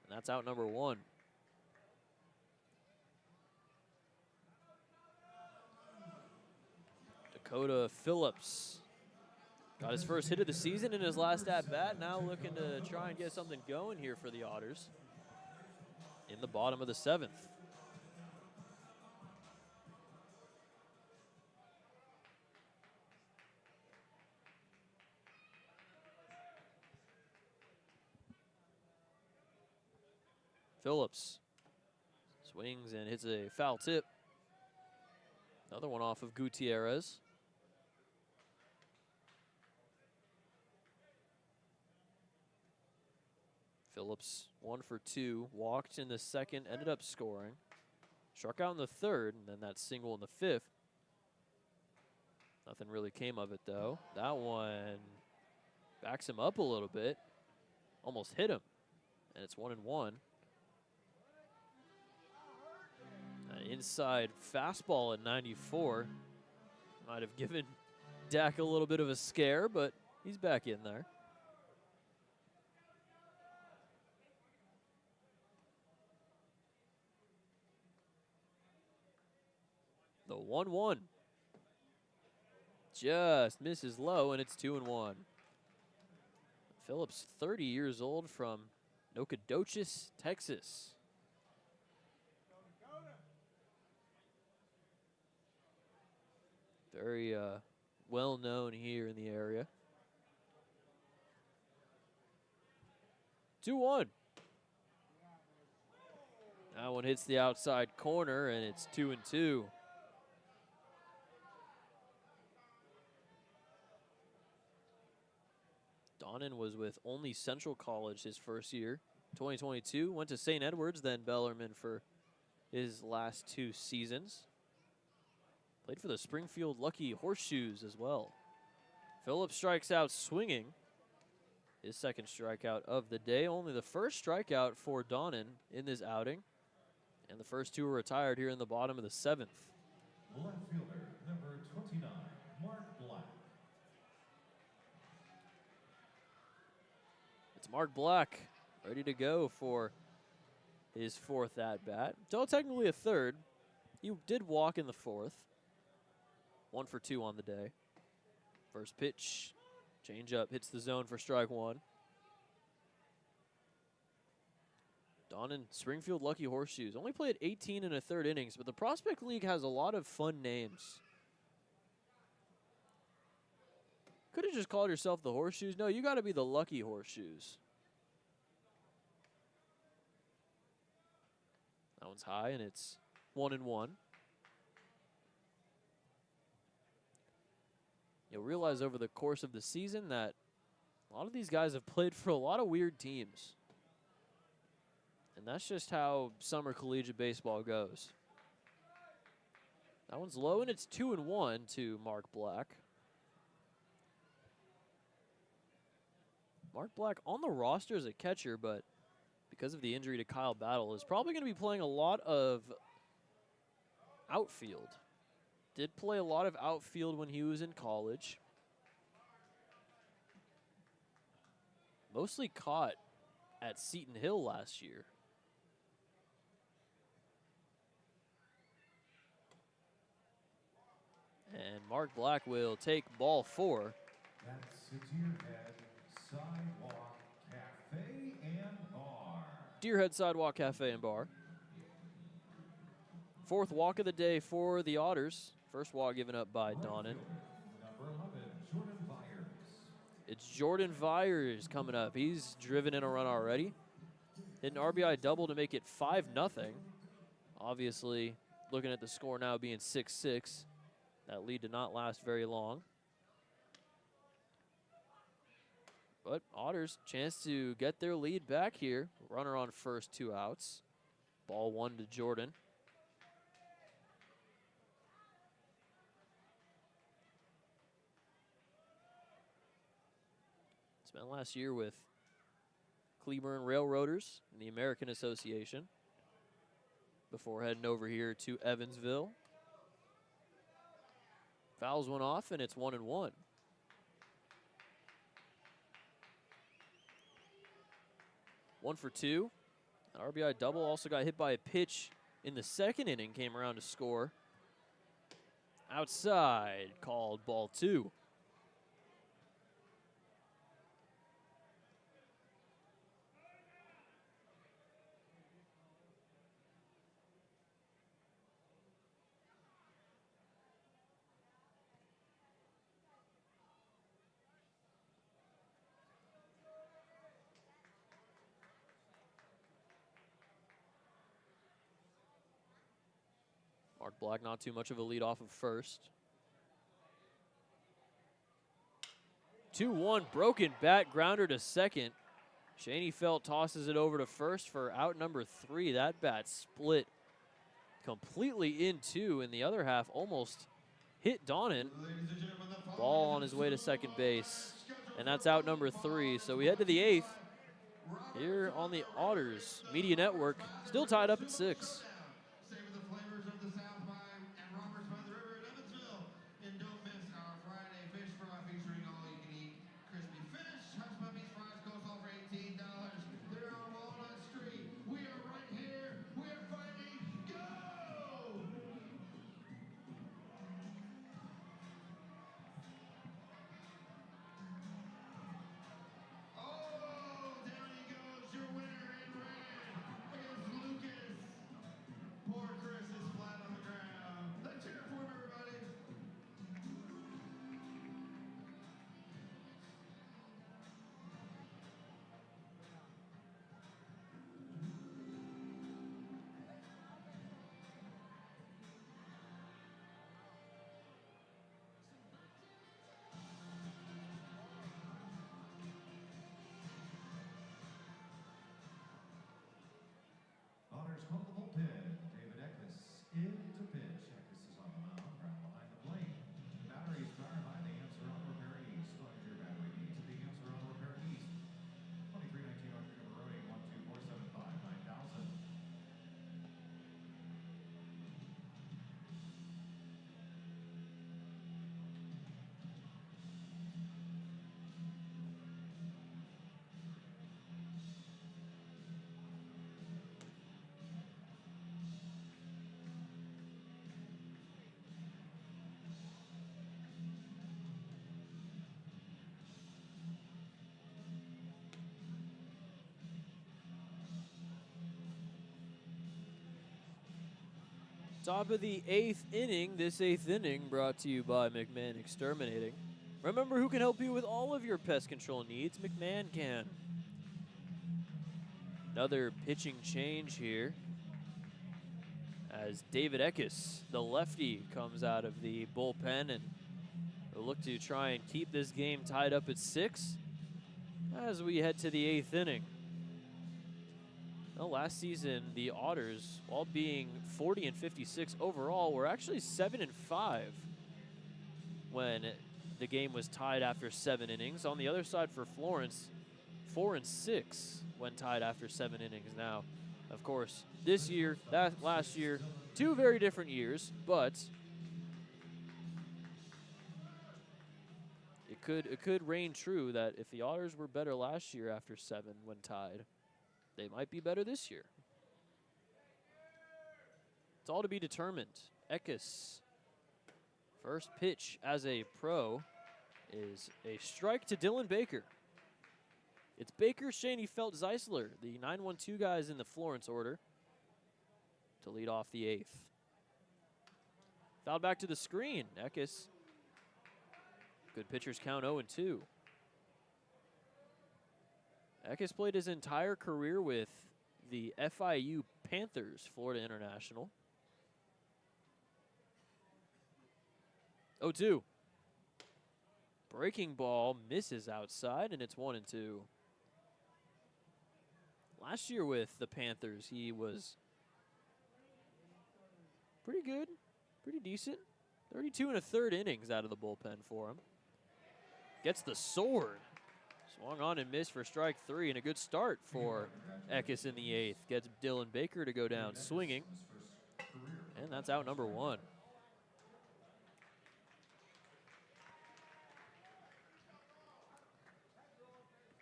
and that's out number 1. Dakota Phillips got his first hit of the season in his last at-bat. Now looking to try and get something going here for the Otters in the bottom of the 7th. Phillips swings and hits a foul tip. Another one off of Gutierrez. Phillips 1 for 2, walked in the 2nd, ended up scoring. Struck out in the 3rd, and then that single in the 5th. Nothing really came of it, though. That one backs him up a little bit. Almost hit him, and it's 1-1. An inside fastball at 94. Might have given Dak a little bit of a scare, but he's back in there. The 1-1 just misses low, and it's 2-1. Phillips, 30 years old, from Nacogdoches, Texas. Very well known here in the area. 2-1. That one hits the outside corner, and it's 2-2. Donnan was with only Central College his first year. 2022, went to St. Edwards, then Bellarmine for his last 2 seasons. Played for the Springfield Lucky Horseshoes as well. Phillips strikes out swinging. His 2nd strikeout of the day. Only the 1st strikeout for Donnan in this outing. And the first 2 were retired here in the bottom of the 7th. Left fielder, number Mark Black ready to go for his fourth at-bat. Though technically a third. He did walk in the fourth. 1 for 2 on the day. First pitch, change up, hits the zone for strike one. Donnan, Springfield Lucky Horseshoes. Only played 18 and a third innings, but the Prospect League has a lot of fun names. Could have just called yourself the Horseshoes. No, you got to be the Lucky Horseshoes. That one's high, and it's 1-1. You'll realize over the course of the season that a lot of these guys have played for a lot of weird teams. And that's just how summer collegiate baseball goes. That one's low, and it's 2-1 to Mark Black. Mark Black on the roster as a catcher, but because of the injury to Kyle Battle, is probably going to be playing a lot of outfield. Did play a lot of outfield when he was in college. Mostly caught at Seton Hill last year. And Mark Black will take ball 4. That's Deerhead Sidewalk Cafe and Bar. Deerhead Sidewalk Cafe and Bar. Fourth walk of the day for the Otters. First walk given up by Donnan. Number 11, Jordan Byers. It's Jordan Byers coming up. He's driven in a run already. Hit an RBI double to make it 5-0. Obviously, looking at the score now being 6-6. That lead did not last very long. But Otters, chance to get their lead back here. Runner on first, 2 outs. Ball 1 to Jordan. Spent last year with Cleburne Railroaders in the American Association before heading over here to Evansville. Fouls one off, and it's 1-1. One for 2. An RBI double, also got hit by a pitch in the second inning, came around to score. Outside, called ball 2. Mark Black not too much of a lead off of first. 2-1, broken bat, grounder to second. Shaney Felt tosses it over to first for out number 3. That bat split completely in two, and the other half almost hit Donnan. Ball on his way to second base, and that's out number 3. So we head to the 8th here on the Otters Media Network, still tied up at 6. Otters from the bullpen. David Eckes in to pitch. Eckes is on the mound, ground behind the plate. Batteries powered by the Answer Auto Repair East. Find your battery needs at the Answer Auto Repair East. 2319 North River Road, 812-475-9000. Top of the 8th inning. This 8th inning brought to you by McMahon Exterminating. Remember who can help you with all of your pest control needs? McMahon can. Another pitching change here as David Eckes, the lefty, comes out of the bullpen and will look to try and keep this game tied up at 6 as we head to the 8th inning. Well, last season, the Otters, while being 40-56 overall, were actually 7-5 when the game was tied after 7 innings. On the other side for Florence, 4-6 when tied after 7 innings. Now, of course, this year, that last year, 2 very different years, but it could reign true that if the Otters were better last year after 7 when tied, they might be better this year. It's all to be determined. Eckes, first pitch as a pro is a strike to Dylan Baker. It's Baker, Shaney, Felt, Zeisler, the 9-1-2 guys in the Florence order, to lead off the 8th. Fouled back to the screen. Eckes, good pitchers count 0-2. Eckes played his entire career with the FIU Panthers, Florida International. 0-2. Breaking ball misses outside, and it's 1-2. Last year with the Panthers, he was pretty good, pretty decent. 32 1/3 innings out of the bullpen for him. Gets the sword. Swung on and missed for strike 3, and a good start for Eckes in the 8th. Gets Dylan Baker to go down swinging, and that's out number 1.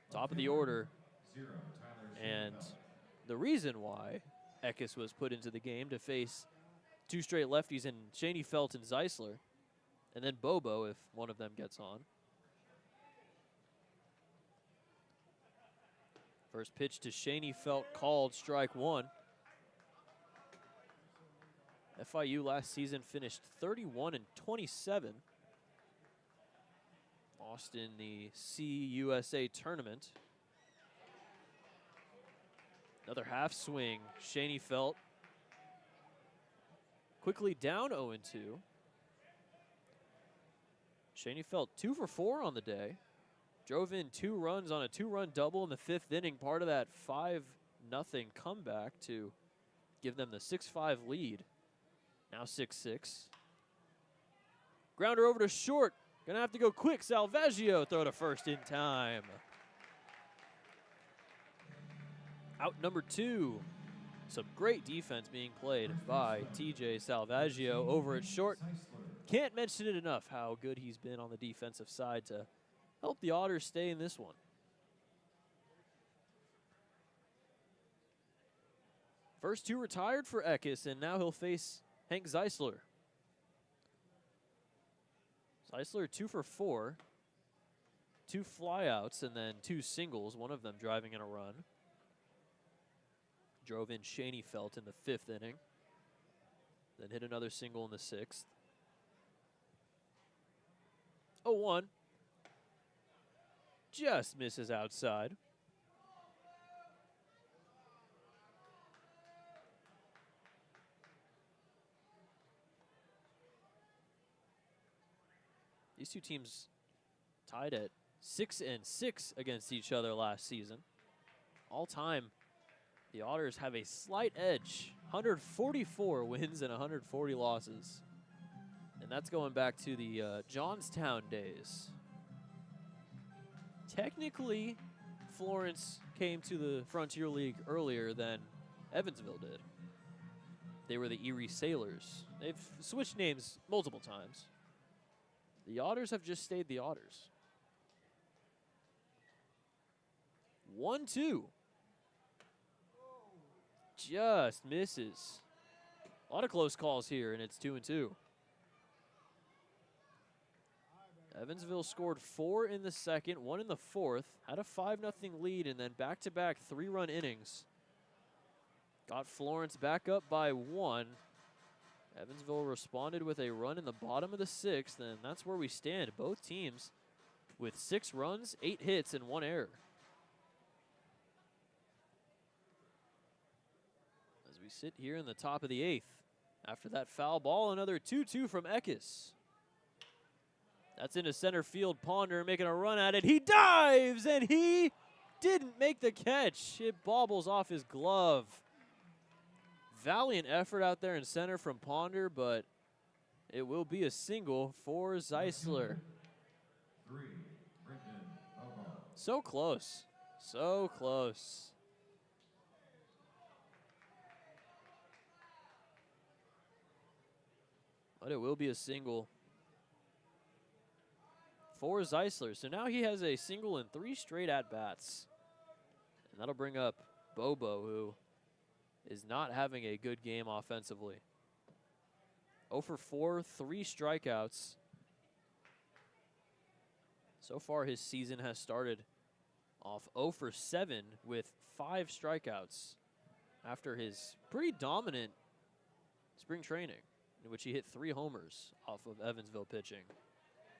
Top of the order, and the reason why Eckes was put into the game to face 2 straight lefties in Shaney, Felt, and Zeisler, and then Bobo if one of them gets on. First pitch to Shaney, Felt, called, strike 1. FIU last season finished 31-27. Lost in the CUSA tournament. Another half swing. Shaney, Felt, quickly down 0-2. Shaney, Felt 2 for 4 on the day. Drove in 2 runs on a 2-run double in the 5th inning, part of that 5-0 comeback to give them the 6-5 lead. Now 6-6. Grounder over to short. Gonna have to go quick. Salvaggio throw to first in time. Out number 2. Some great defense being played by TJ Salvaggio over at short. Can't mention it enough how good he's been on the defensive side to help the Otters stay in this one. First 2 retired for Eckes, and now he'll face Hank Zeisler. Zeisler 2 for 4. 2 flyouts and then 2 singles, one of them driving in a run. Drove in Shaney, Felt in the 5th inning. Then hit another single in the 6th. 0-1. Just misses outside. These two teams tied at 6-6 against each other last season. All time, the Otters have a slight edge. 144 wins and 140 losses. And that's going back to the Johnstown days. Technically, Florence came to the Frontier League earlier than Evansville did. They were the Erie Sailors. They've switched names multiple times. The Otters have just stayed the Otters. 1-2. Just misses. A lot of close calls here, and it's 2-2. Evansville scored 4 in the 2nd, 1 in the 4th, had a 5-0 lead, and then back-to-back 3-run innings. Got Florence back up by 1, Evansville responded with a run in the bottom of the 6th, and that's where we stand. Both teams with 6 runs, 8 hits, and 1 error. As we sit here in the top of the 8th. After that foul ball, another 2-2 from Eckes. That's into center field. Ponder making a run at it. He dives, and he didn't make the catch. It bobbles off his glove. Valiant effort out there in center from Ponder, but it will be a single for Zeisler. So close. So close. But it will be a single for Zeisler. So now he has a single in 3 straight at-bats. And that'll bring up Bobo, who is not having a good game offensively. 0 for 4, 3 strikeouts. So far his season has started off 0 for 7 with 5 strikeouts after his pretty dominant spring training, in which he hit 3 homers off of Evansville pitching.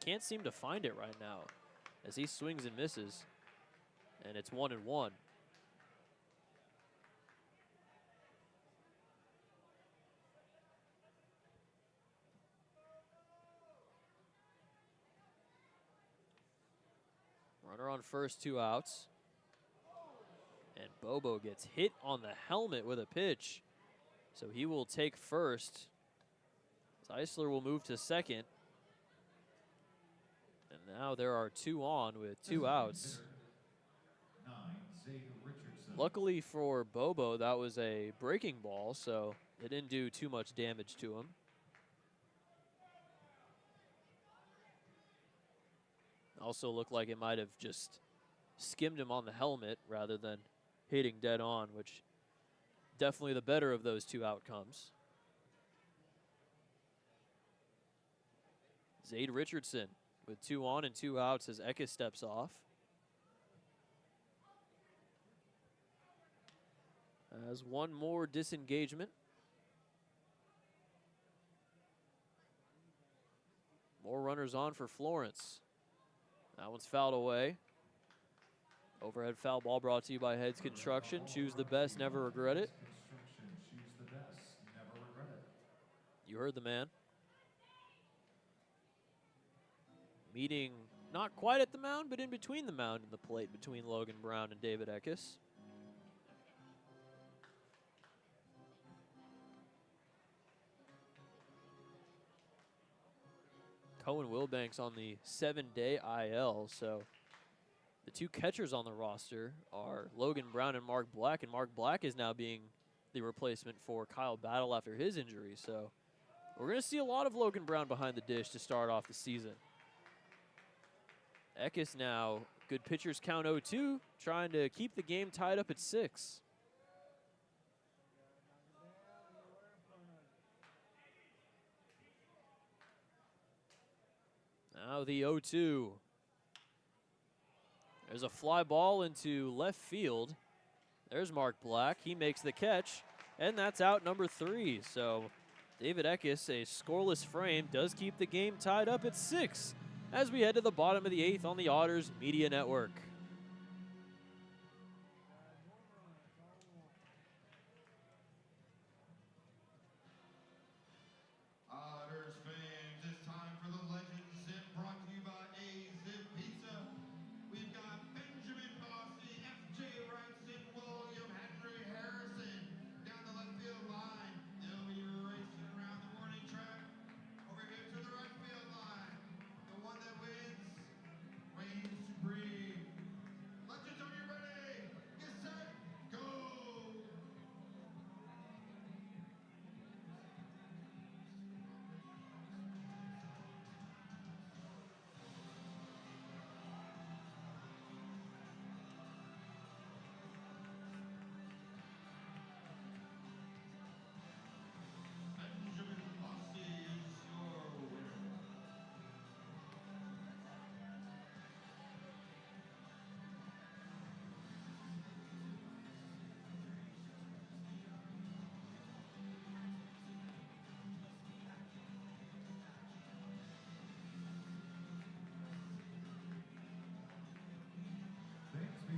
Can't seem to find it right now as he swings and misses, and it's 1-1. Runner on first, 2 outs. And Bobo gets hit on the helmet with a pitch, so he will take first. Zeisler will move to second. And now there are 2 on with 2 outs. Luckily for Bobo, that was a breaking ball, so it didn't do too much damage to him. Also looked like it might have just skimmed him on the helmet rather than hitting dead on, which definitely the better of those 2 outcomes. Zade Richardson with 2 on and 2 outs as Eckes steps off. As one more disengagement. More runners on for Florence. That one's fouled away. Overhead foul ball brought to you by Heads Construction. Choose the best, never regret it. You heard the man. Meeting not quite at the mound, but in between the mound and the plate between Logan Brown and David Eckes. Cohen Wilbanks on the 7-day IL, so the 2 catchers on the roster are Logan Brown and Mark Black, and Mark Black is now being the replacement for Kyle Battle after his injury. So we're going to see a lot of Logan Brown behind the dish to start off the season. Eckes now, good pitchers count 0-2, trying to keep the game tied up at 6. Now the 0-2. There's a fly ball into left field. There's Mark Black. He makes the catch, and that's out number 3. So David Eckes, a scoreless frame, does keep the game tied up at 6 as we head to the bottom of the 8th on the Otters Media Network. Otters fans, it's time for the Legend Sip, brought to you by A-Zip Pizza. We've got Benjamin Bossy, F.J. Wrightson, William Henry Harrison down the left field line. They'll be racing around the warning track over here to the right field line. The one that wins reigns supreme.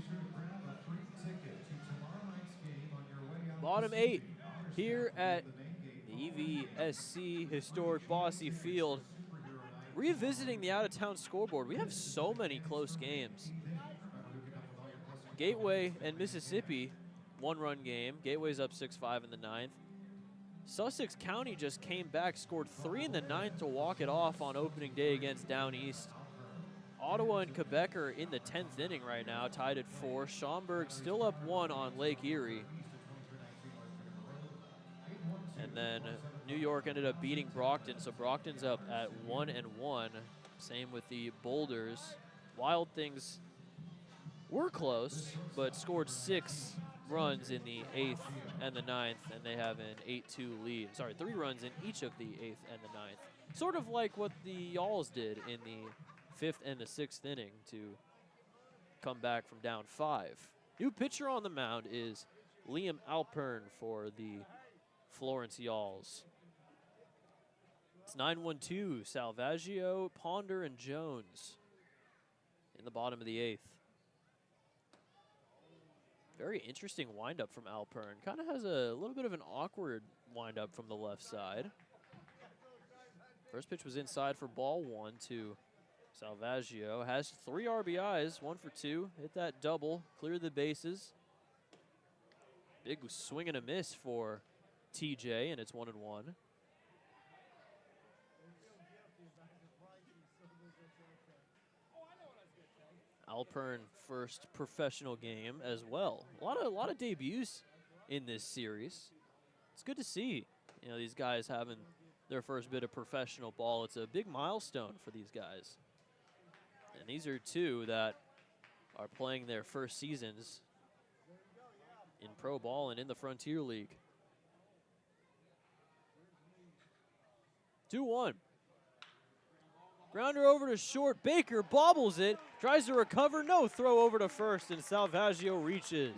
sure to grab a free ticket to tomorrow night's game on your way out. Bottom this 8 evening. Otters here fans at leave the main gate the following EVSC historic Bossy Field. Superhero Night Revisiting the out-of-town scoreboard, we have so many close games. Remember to keep up with all your plus Gateway and Mississippi, one-run game. Gateway's up 6-5 in the 9th. Sussex County just came back, scored 3 in the 9th to walk it off on opening day against Down East. Ottawa and Quebec are in the 10th inning right now, tied at 4. Schaumburg still up 1 on Lake Erie. And then New York ended up beating Brockton, so Brockton's up at 1-1. Same with the Boulders. Wild Things were close, but scored 6 runs in the 8th and the 9th, and they have an 8-2 lead. Sorry, 3 runs in each of the 8th and the 9th. Sort of like what the Yalls did in the 5th and the 6th inning to come back from down 5. New pitcher on the mound is Liam Alpern for the Florence Yalls. It's 9-1-2, Salvaggio, Ponder, and Jones in the bottom of the 8th. Very interesting windup from Alpern. Kind of has a little bit of an awkward windup from the left side. First pitch was inside for ball 1 to Salvaggio. Has 3 RBIs, 1 for 2. Hit that double, cleared the bases. Big swing and a miss for TJ, and it's 1-1. Alpern first professional game as well. A lot of debuts in this series. It's good to see, you know, these guys having their first bit of professional ball. It's a big milestone for these guys. And these are 2 that are playing their first seasons in pro ball and in the Frontier League. 2-1. Grounder over to short. Baker bobbles it. Tries to recover. No throw over to first, and Salvaggio reaches.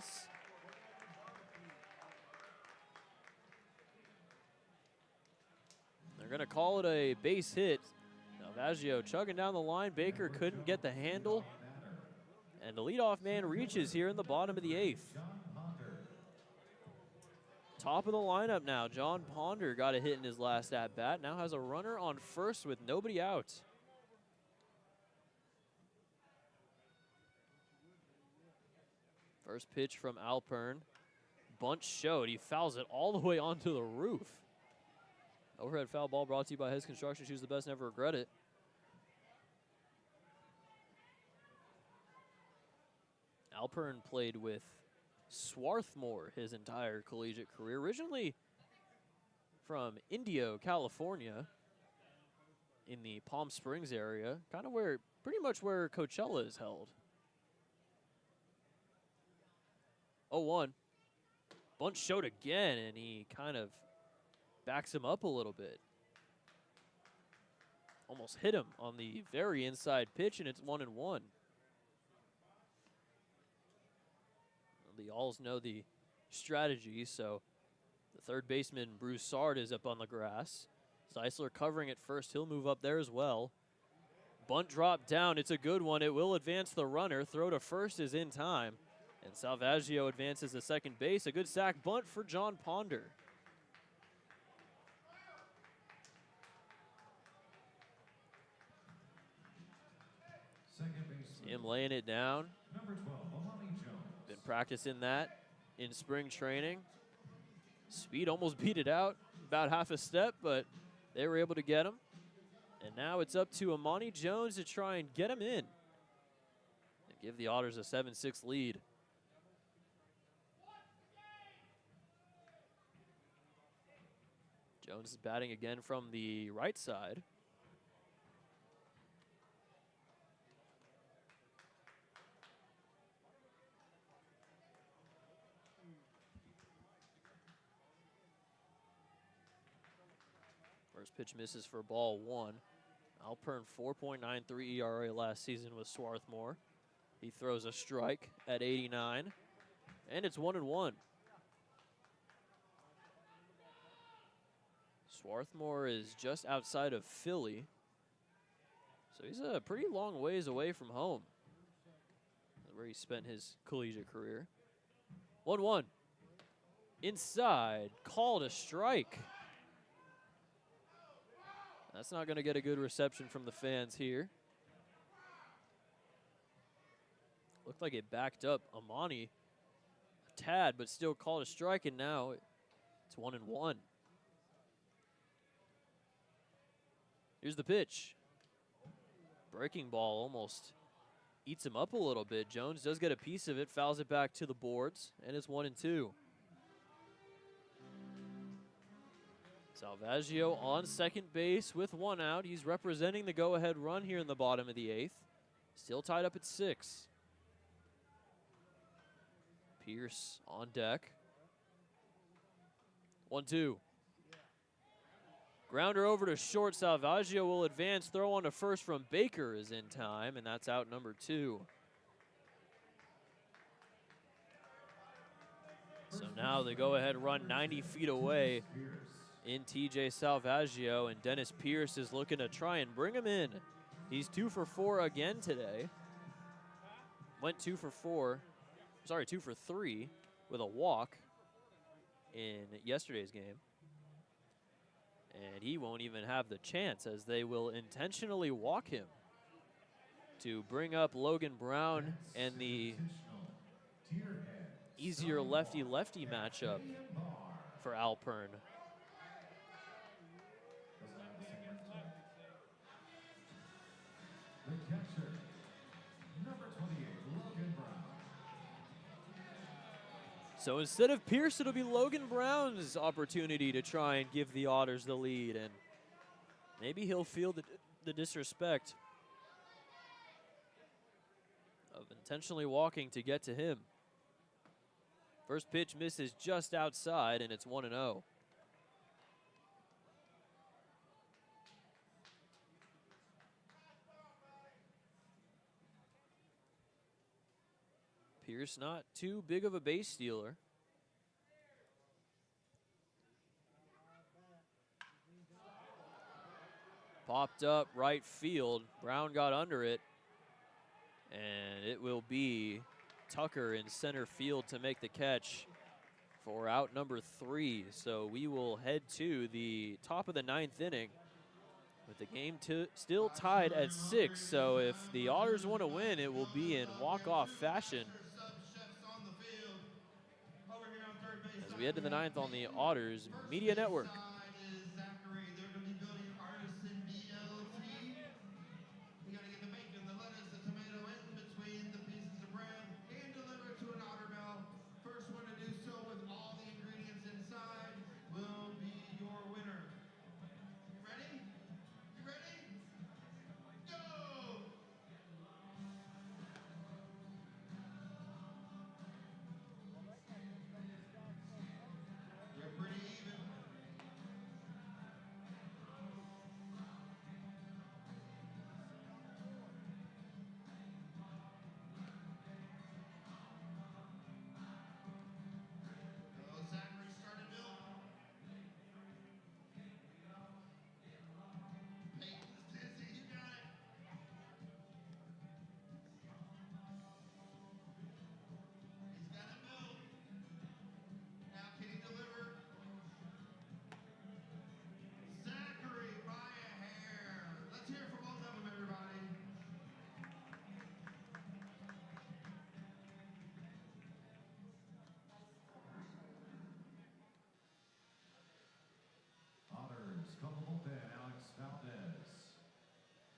They're going to call it a base hit. Salvaggio chugging down the line. Baker couldn't get the handle. And the leadoff man reaches here in the bottom of the 8th. Top of the lineup now. John Ponder got a hit in his last at-bat. Now has a runner on first with nobody out. First pitch from Alpern. Bunt showed. He fouls it all the way onto the roof. Overhead foul ball brought to you by His Construction. Choose the best, never regret it. Alpern played with Swarthmore his entire collegiate career. Originally from Indio, California, in the Palm Springs area, kind of where, pretty much where Coachella is held. 0-1. Bunt showed again, and he kind of backs him up a little bit. Almost hit him on the very inside pitch, and it's 1-1. The Alls know the strategy, so the third baseman, Broussard, is up on the grass. Zeisler covering at first. He'll move up there as well. Bunt drop down. It's a good one. It will advance the runner. Throw to first is in time. And Salvaggio advances to second base. A good sack bunt for John Ponder. See him laying it down. Number 12, Amani Jones. Been practicing that in spring training. Speed almost beat it out, about half a step, but they were able to get him. And now it's up to Amani Jones to try and get him in and give the Otters a 7-6 lead. Jones is batting again from the right side. First pitch misses for ball 1. Alpern 4.93 ERA last season with Swarthmore. He throws a strike at 89, and it's 1-1. Swarthmore is just outside of Philly, so he's a pretty long ways away from home. where he spent his collegiate career. 1-1. Inside, called a strike. That's not going to get a good reception from the fans here. Looked like it backed up Amani a tad, but still called a strike, and now it's 1-1. Here's the pitch. Breaking ball almost eats him up a little bit. Jones does get a piece of it, fouls it back to the boards, and it's 1-2. Salvaggio on second base with one out. He's representing the go-ahead run here in the bottom of the 8th. Still tied up at 6. Pierce on deck. 1-2. Grounder over to short. Salvaggio will advance. Throw on to first from Baker is in time, and that's out number 2. So now the go-ahead run 90 feet away in TJ Salvaggio, and Dennis Pierce is looking to try and bring him in. He's 2 for 4 again today. Went 2 for 3 with a walk in yesterday's game. And he won't even have the chance, as they will intentionally walk him to bring up Logan Brown and the easier lefty-lefty matchup for Alpern. The catcher, number 28, Logan Brown. So instead of Pierce, it'll be Logan Brown's opportunity to try and give the Otters the lead, and maybe he'll feel the disrespect of intentionally walking to get to him. First pitch misses just outside, and it's 1-0. Pierce not too big of a base stealer. Popped up right field. Brown got under it. And it will be Tucker in center field to make the catch for out number 3. So we will head to the top of the 9th inning with the game still tied at 6. So if the Otters want to win, it will be in walk-off fashion. As we head to the 9th on the Otters Media Network.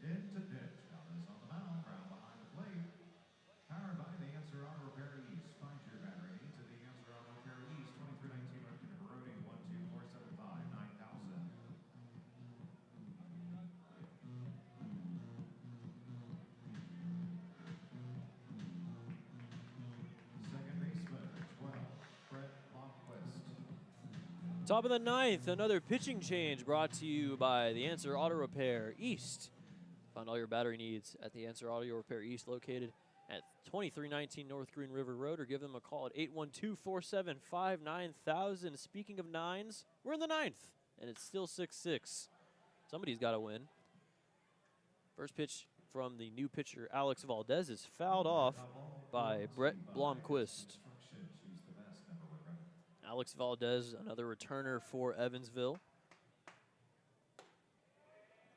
Into pitch. Otters on the mound. Brown behind the plate. Powered by the Answer Auto Repair East. Find your battery to the Answer Auto Repair East. 2319 Ripken Road, 812-475-9000. Second baseman, 12, Fred Longquist. Top of the 9th, another pitching change brought to you by the Answer Auto Repair East. Find all your battery needs at the Answer Auto Repair East, located at 2319 North Green River Road, or give them a call at 812-475-9000. Speaking of 9s, we're in the 9th, and it's still 6-6. Somebody's got to win. First pitch from the new pitcher, Alex Valdez, is fouled off by Brett Blomquist. Alex Valdez, another returner for Evansville.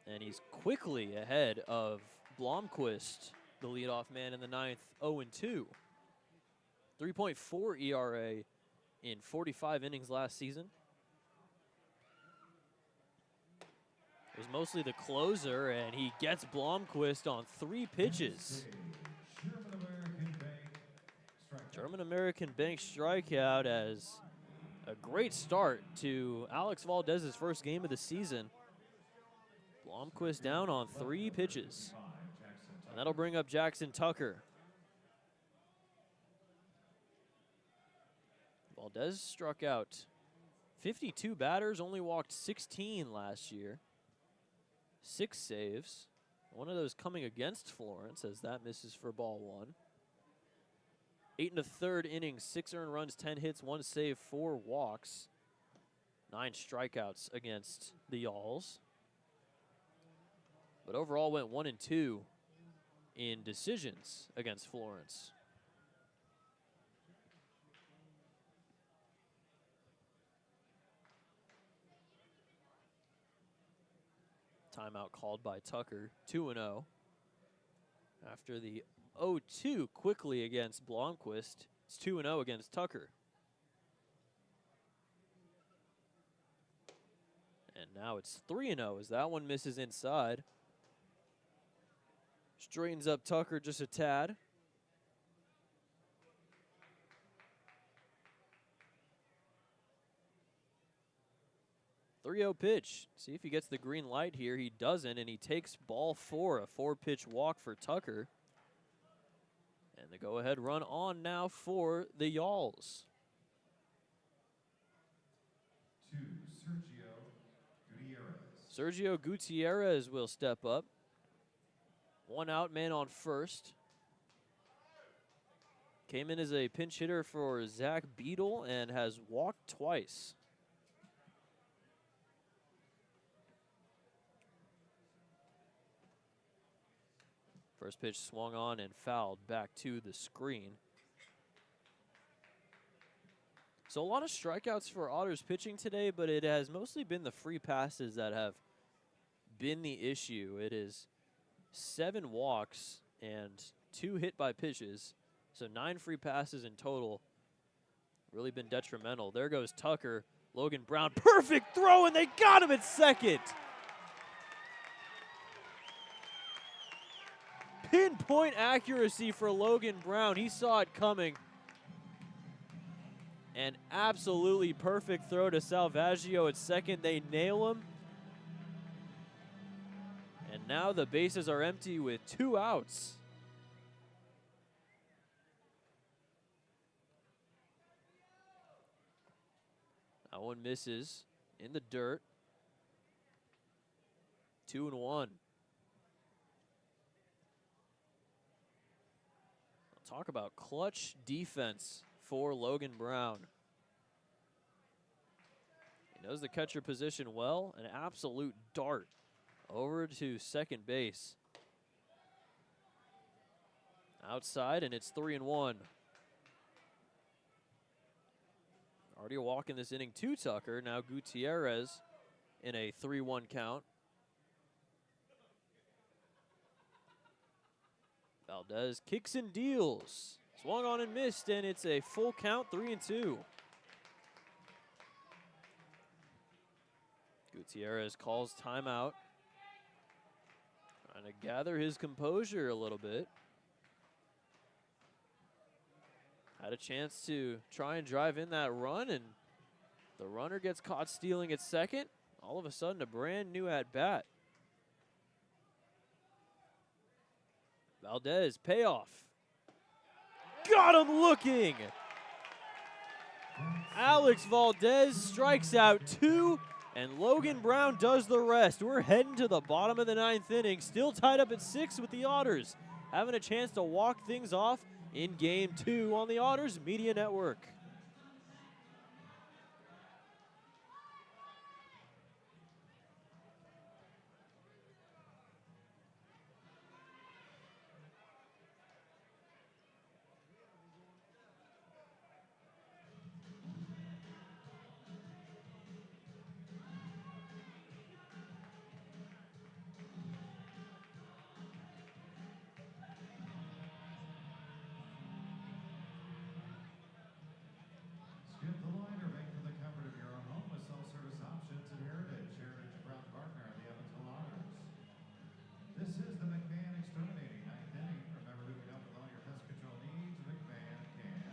And he's quickly ahead of Blomquist, the leadoff man in the ninth, 0-2. 3.4 ERA in 45 innings last season. It was mostly the closer, and he gets Blomquist on 3 pitches. German American Bank strikeout as a great start to Alex Valdez's first game of the season. Blomquist down on 3 pitches. And that'll bring up Jackson Tucker. Valdez struck out 52 batters, only walked 16 last year. 6 saves. One of those coming against Florence as that misses for ball 1. 8 1/3 innings, 6 earned runs, 10 hits, 1 save, 4 walks. 9 strikeouts against the Yalls. But overall went 1-2 in decisions against Florence. Timeout called by Tucker, 2-0. After the 0-2 quickly against Blomquist, it's 2-0 against Tucker. And now it's 3-0 as that one misses inside. Straightens up Tucker just a tad. .30 pitch. See if he gets the green light here. He doesn't, and he takes ball 4, a 4-pitch walk for Tucker. And the go-ahead run on now for the Yalls. 2, Sergio Gutierrez. Sergio Gutierrez will step up. 1 out, man on first. Came in as a pinch hitter for Zach Beadle and has walked twice. First pitch swung on and fouled back to the screen. So a lot of strikeouts for Otters pitching today, but it has mostly been the free passes that have been the issue. It is 7 walks and 2 hit by pitches. So 9 free passes in total. Really been detrimental. There goes Tucker. Logan Brown, perfect throw, and they got him at second. Pinpoint accuracy for Logan Brown. He saw it coming. An absolutely perfect throw to Salvaggio at second. They nail him. And now the bases are empty with 2 outs. That one misses in the dirt. 2-1. Talk about clutch defense for Logan Brown. He knows the catcher position well. An absolute dart over to second base. Outside, and it's 3-1. Already a walk in this inning to Tucker. Now Gutierrez in a 3-1 count. Valdez kicks and deals. Swung on and missed, and it's a full count, 3-2. Gutierrez calls timeout. Trying to gather his composure a little bit. Had a chance to try and drive in that run, and the runner gets caught stealing at second. All of a sudden, a brand new at-bat. Valdez, payoff. Got him looking. Alex Valdez strikes out 2, and Logan Brown does the rest. We're heading to the bottom of the 9th inning, still tied up at 6 with the Otters, having a chance to walk things off in Game 2 on the Otters Media Network. Get the liner made from the comfort of your own home with self-service options at Heritage. Heritage, a proud partner of the Evansville Otters. This is the McMahon Exterminating ninth inning. Remember who can help with all your pest control needs. McMahon can.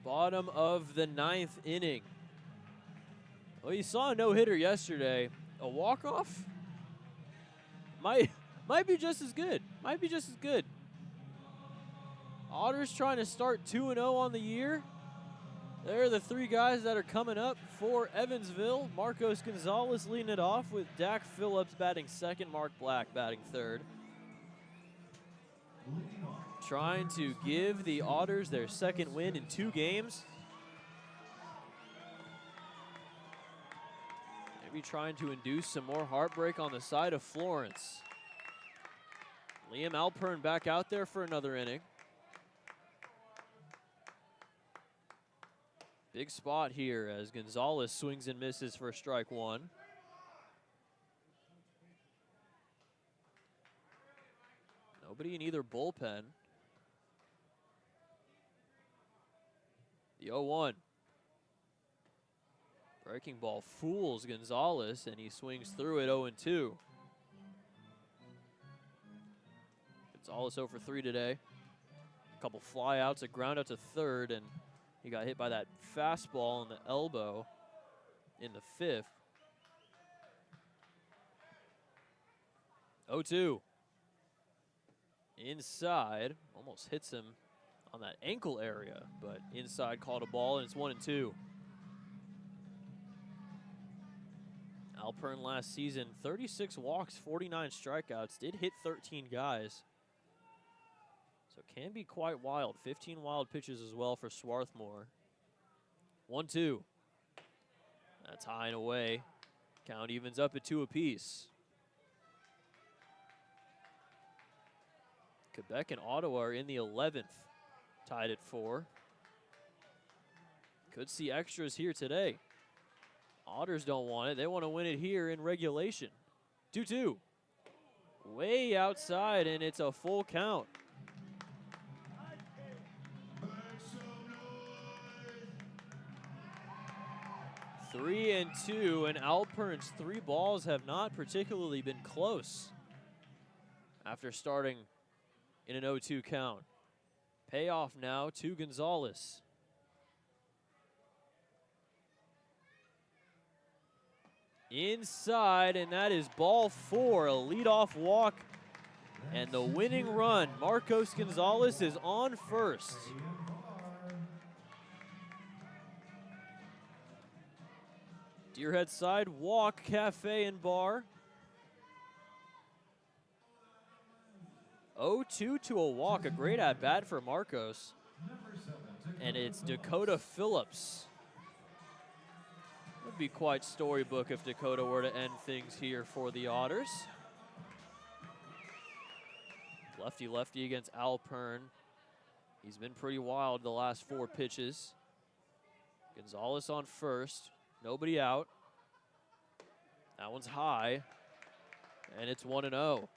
Bottom of the ninth inning. Well, you saw a no-hitter yesterday. A walk-off might be just as good. Might be just as good. Otters trying to start 2-0 on the year. They're the three guys that are coming up for Evansville. Marcos Gonzalez leading it off with Dak Phillips batting second, Mark Black batting third. Trying to give the Otters their second win in 2 games. Maybe trying to induce some more heartbreak on the side of Florence. Liam Alpern back out there for another inning. Big spot here as Gonzalez swings and misses for strike one. Nobody in either bullpen. The 0-1. Breaking ball fools Gonzalez, and he swings through it 0-2. Gonzalez 0 for 3 today. A couple flyouts, a ground out to third, and he got hit by that fastball on the elbow in the 5th. 0-2. Inside, almost hits him on that ankle area, but inside called a ball, and it's 1-2. Alpern last season, 36 walks, 49 strikeouts, did hit 13 guys. So can be quite wild. 15 wild pitches as well for Swarthmore. 1-2. That's high and away. Count evens up at 2 apiece. Quebec and Ottawa are in the 11th, tied at 4. Could see extras here today. Otters don't want it. They want to win it here in regulation. 2-2. Way outside, and it's a full count. Make some noise. 3-2, and Alpern's 3 balls have not particularly been close after starting in an 0-2 count. Payoff now to Gonzalez. Inside, and that is ball 4, a leadoff walk, and the winning run. Marcos Gonzalez is on first. Deerhead side, walk, cafe, and bar. 0-2 to a walk, a great at-bat for Marcos. And it's Dakota Phillips. Would be quite storybook if Dakota were to end things here for the Otters. Lefty-lefty against Alpern. He's been pretty wild the last 4 pitches. Gonzalez on first. Nobody out. That one's high. And it's 1-0.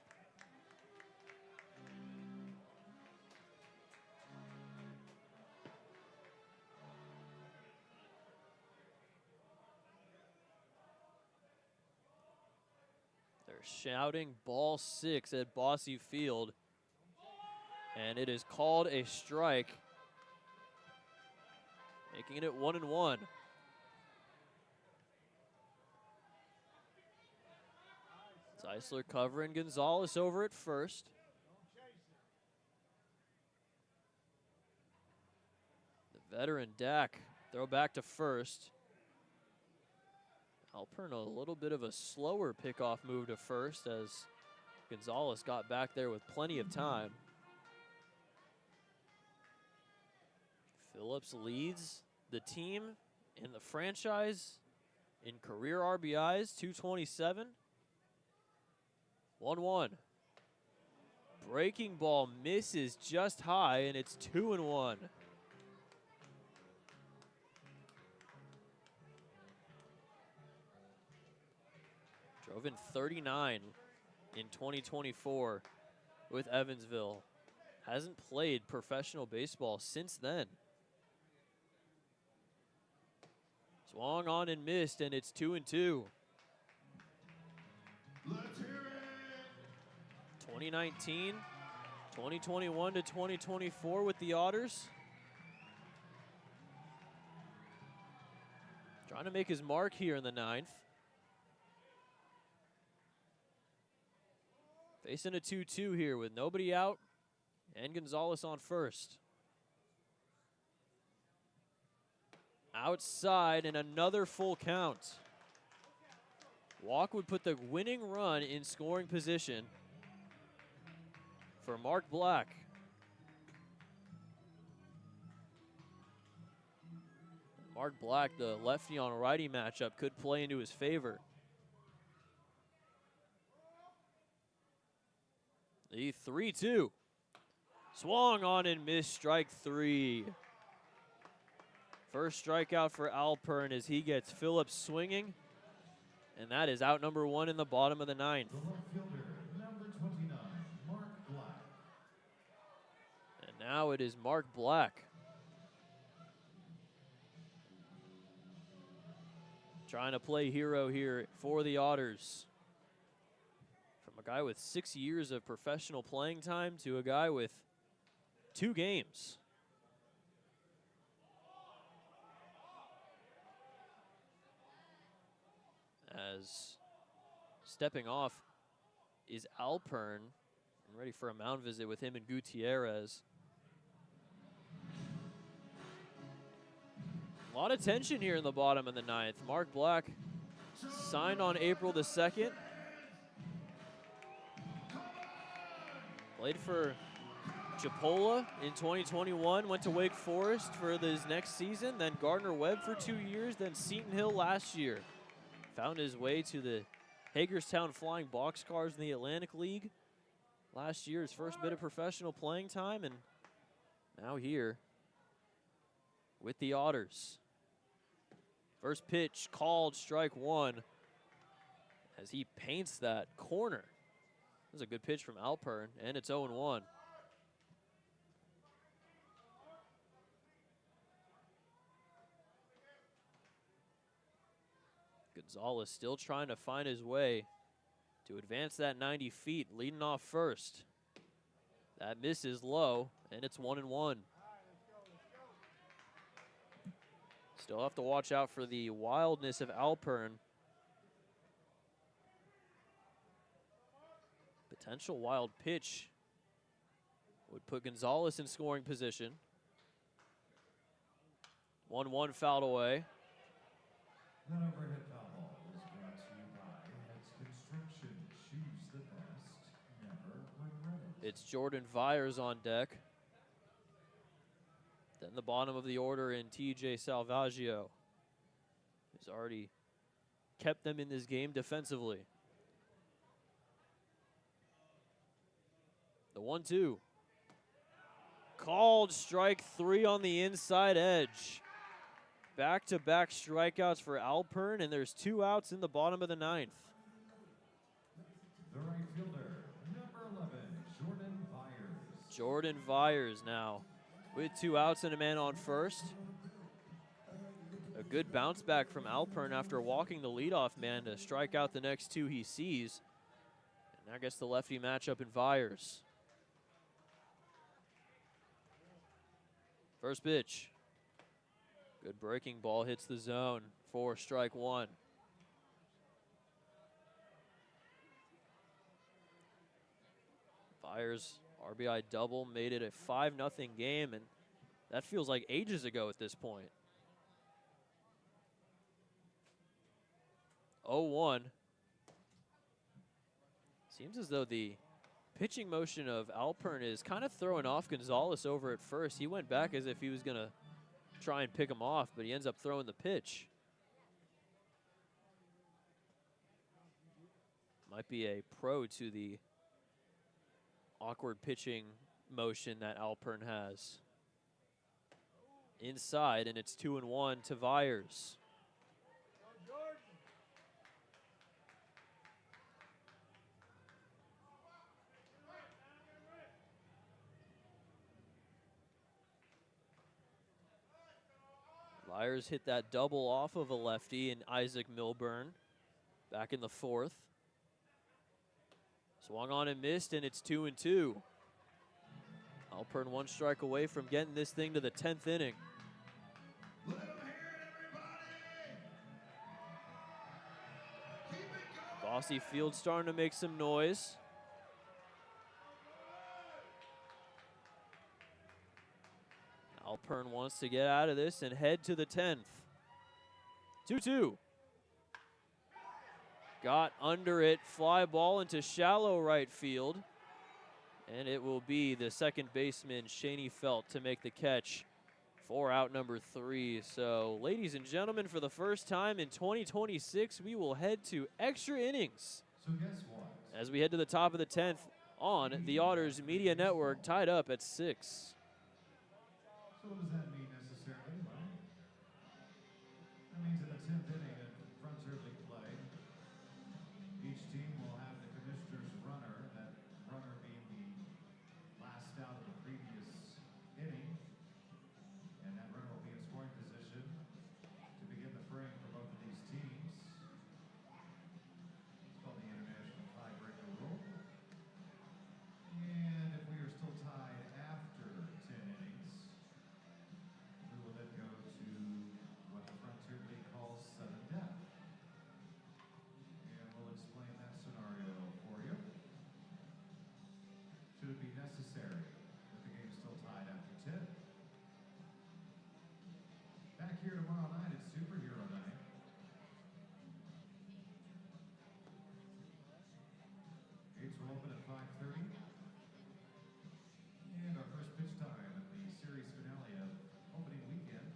Shouting ball 6 at Bossy Field, and it is called a strike, making it 1-1. Zeisler covering Gonzalez over at first. The veteran Dak throw back to first. Alpern a little bit of a slower pickoff move to first as Gonzalez got back there with plenty of time. Phillips leads the team in the franchise in career RBIs, 227. 1-1. Breaking ball misses just high, and it's 2-1. Drove in 39 in 2024 with Evansville. Hasn't played professional baseball since then. Swung on and missed, and it's 2-2. Let's hear it. 2019, 2021 to 2024 with the Otters. Trying to make his mark here in the 9th. Facing a 2-2 here with nobody out and Gonzalez on first. Outside and another full count. Walk would put the winning run in scoring position for Mark Black. Mark Black, the lefty on righty matchup, could play into his favor. The 3-2. Swung on and missed, strike 3. First strikeout for Alpern as he gets Phillips swinging. And that is out number 1 in the bottom of the 9th. The left fielder, number 29, Mark Black. And now it is Mark Black. Trying to play hero here for the Otters. From a guy with 6 years of professional playing time to a guy with 2 games. As stepping off is Alpern, and ready for a mound visit with him and Gutierrez. A lot of tension here in the bottom of the 9th. Mark Black signed on April the 2nd. Played for Chipola in 2021, went to Wake Forest for his next season, then Gardner-Webb for 2 years, then Seton Hill last year. Found his way to the Hagerstown Flying Boxcars in the Atlantic League last year, his first bit of professional playing time, and now here with the Otters. First pitch called, strike 1, as he paints that corner. This is a good pitch from Alpern, and it's 0-1. Gonzalez still trying to find his way to advance that 90 feet, leading off first. That misses low, and it's 1-1. Still have to watch out for the wildness of Alpern. Potential wild pitch would put Gonzalez in scoring position. 1-1 fouled away. That overhead foul ball is brought to you by Heads Construction. Choose the best, never regret it. It's Jordan Vyers on deck. Then the bottom of the order in TJ Salvaggio, who's already kept them in this game defensively. The 1-2. Called, strike 3 on the inside edge. Back-to-back strikeouts for Alpern, and there's 2 outs in the bottom of the 9th. The right fielder, number 11, Jordan Vyers. Jordan Vyers now with 2 outs and a man on first. A good bounce back from Alpern after walking the leadoff man to strike out the next 2 he sees. And now gets the lefty matchup in Vyers. First pitch. Good breaking ball, hits the zone for strike 1. Vyers RBI double, made it a 5-0 game, and that feels like ages ago at this point. 0-1. Seems as though the pitching motion of Alpern is kind of throwing off Gonzalez over at first. He went back as if he was going to try and pick him off, but he ends up throwing the pitch. Might be a pro to the awkward pitching motion that Alpern has. Inside, and it's 2-1 to Viers. Viers hit that double off of a lefty and Isaac Milburn back in the fourth. Swung on and missed, and it's 2-2. Alpern 1 strike away from getting this thing to the 10th inning. Let 'em hear it, everybody! Keep it going! Bossy Field starting to make some noise. Alpern wants to get out of this and head to the 10th. 2-2. Got under it, fly ball into shallow right field. And it will be the second baseman, Shaney Felt, to make the catch for out number 3. So, ladies and gentlemen, for the first time in 2026, we will head to extra innings. So guess what? As we head to the top of the 10th on the Otters Media Network, tied up at 6. So what does that mean necessarily? Well, that means in the 10th inning of front early play, each team will have the commissioner's runner, that runner being the last out of the previous inning, and that runner will be in scoring position to begin the frame for both of these teams. It's called the International Tiebreaker Rule. And if we are still tied after 10 innings, we will then go to what the Frontier League calls sudden death. And we'll explain that scenario for you. Should it be necessary if the game is still tied after 10? Back here tomorrow night, it's Superhero Night. Gates will open at 5:30. And our first pitch time at the series finale of opening weekend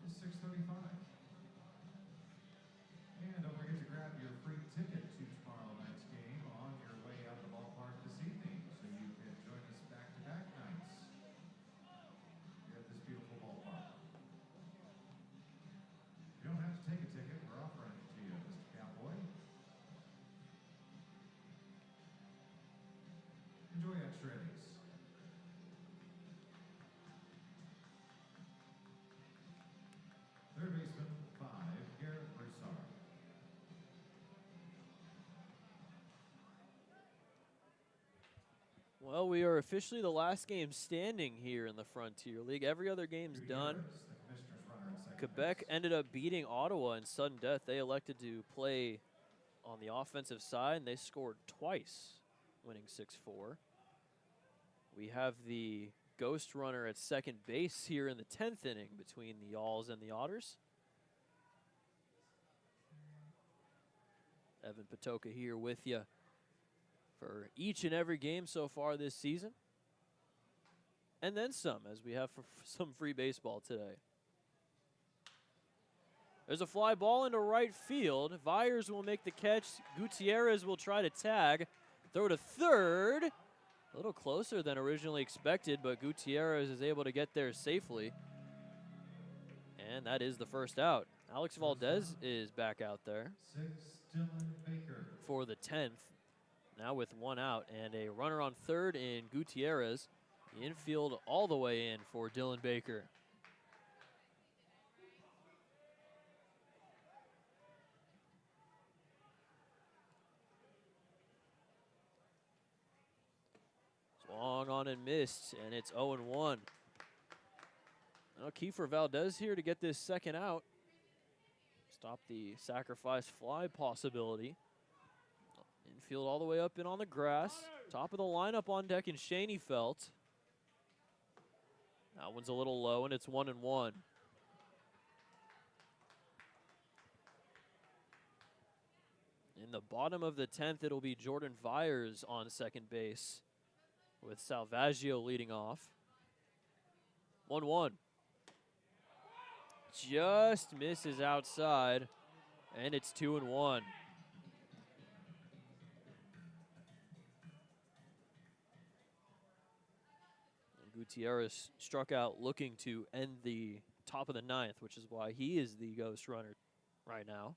is 6:35. And don't forget to grab your free ticket to tomorrow night's game on your way out of the ballpark this evening, so you can join us back-to-back nights here at this beautiful ballpark. You don't have to take a ticket. We're offering it to you, Mr. Cowboy. Enjoy extra innings. Third baseman, 5, Garrett Broussard. Well, we are officially the last game standing here in the Frontier League. Every other game's done. The commissioner's runner at second Quebec base. ended up beating Ottawa in sudden death. They elected to play on the offensive side, and they scored twice, winning 6-4. We have the ghost runner at second base here in the 10th inning between the Alls and the Otters. Evan Patoka here with you for each and every game so far this season. And then some, as we have for some free baseball today. There's a fly ball into right field. Viers will make the catch. Gutierrez will try to tag. Throw to third. A little closer than originally expected, but Gutierrez is able to get there safely. And that is the first out. Alex Valdez is back out there 6, Dylan Baker. for the 10th. Now with 1 out and a runner on third in Gutierrez. The infield all the way in for Dylan Baker. Swung on and missed, and it's 0-1. Now Kiefer Valdez here to get this second out. Stop the sacrifice fly possibility. Infield all the way up and on the grass. Top of the lineup on deck in Shaney Felt. That one's a little low, and it's 1-1. In the bottom of the 10th, it'll be Jordan Vyers on second base, with Salvaggio leading off. 1-1. Just misses outside, and it's 2-1. Gutierrez struck out looking to end the top of the 9th, which is why he is the ghost runner right now.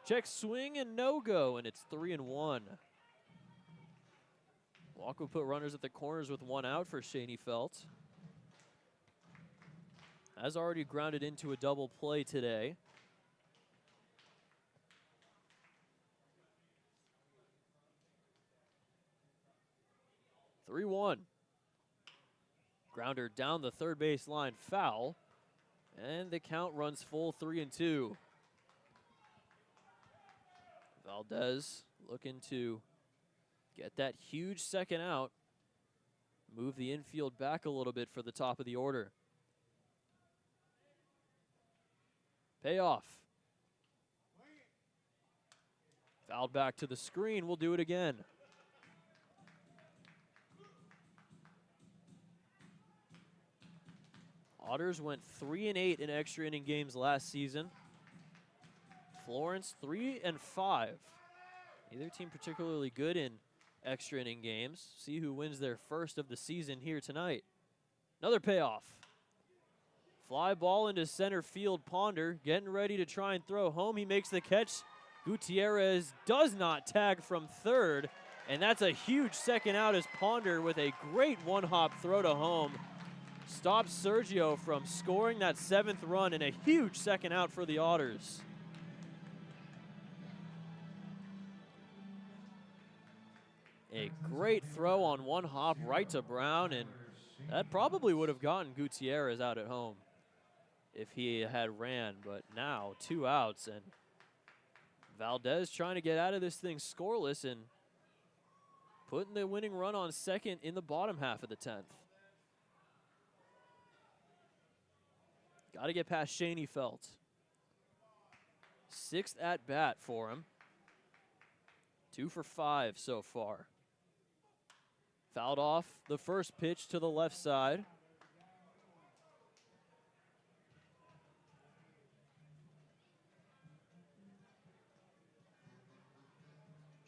Check swing and no-go, and it's 3-1. Walk will put runners at the corners with 1 out for Shaney Felt. Has already grounded into a double play today. (3-1). Grounder down the third base line, foul, and the count runs full 3-2. Valdez looking to get that huge second out, move the infield back a little bit for the top of the order. Payoff. Fouled back to the screen. We'll do it again. Otters went 3-8 in extra inning games last season. Florence 3-5. Neither team particularly good in extra inning games. See who wins their first of the season here tonight. Another payoff. Fly ball into center field. Ponder getting ready to try and throw home. He makes the catch. Gutierrez does not tag from third, and that's a huge second out as Ponder with a great one-hop throw to home stops Sergio from scoring that 7th run, and a huge second out for the Otters. A great throw on one hop right to Brown, and that probably would have gotten Gutierrez out at home if he had ran, but now 2 outs, and Valdez trying to get out of this thing scoreless and putting the winning run on second in the bottom half of the 10th. Got to get past Shaney Felt. 6th at bat for him. 2 for 5 so far. Fouled off the first pitch to the left side.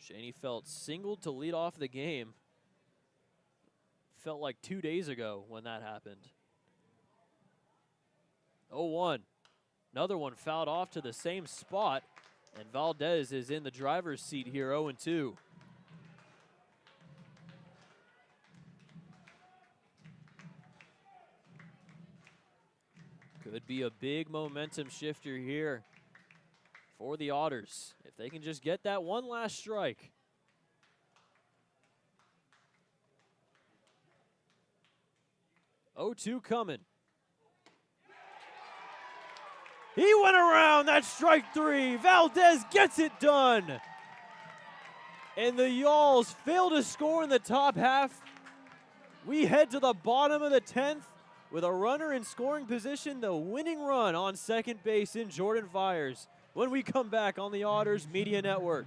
Shaney Felt singled to lead off the game. Felt like 2 days ago when that happened. 0-1. Another one fouled off to the same spot, and Valdez is in the driver's seat here, 0-2. Could be a big momentum shifter here for the Otters if they can just get that one last strike. (0-2) coming. He went around. That's strike 3. Valdez gets it done. And the Yawls fail to score in the top half. We head to the bottom of the 10th with a runner in scoring position, the winning run on second base in Jordan Vyers when we come back on the Otters Media Network.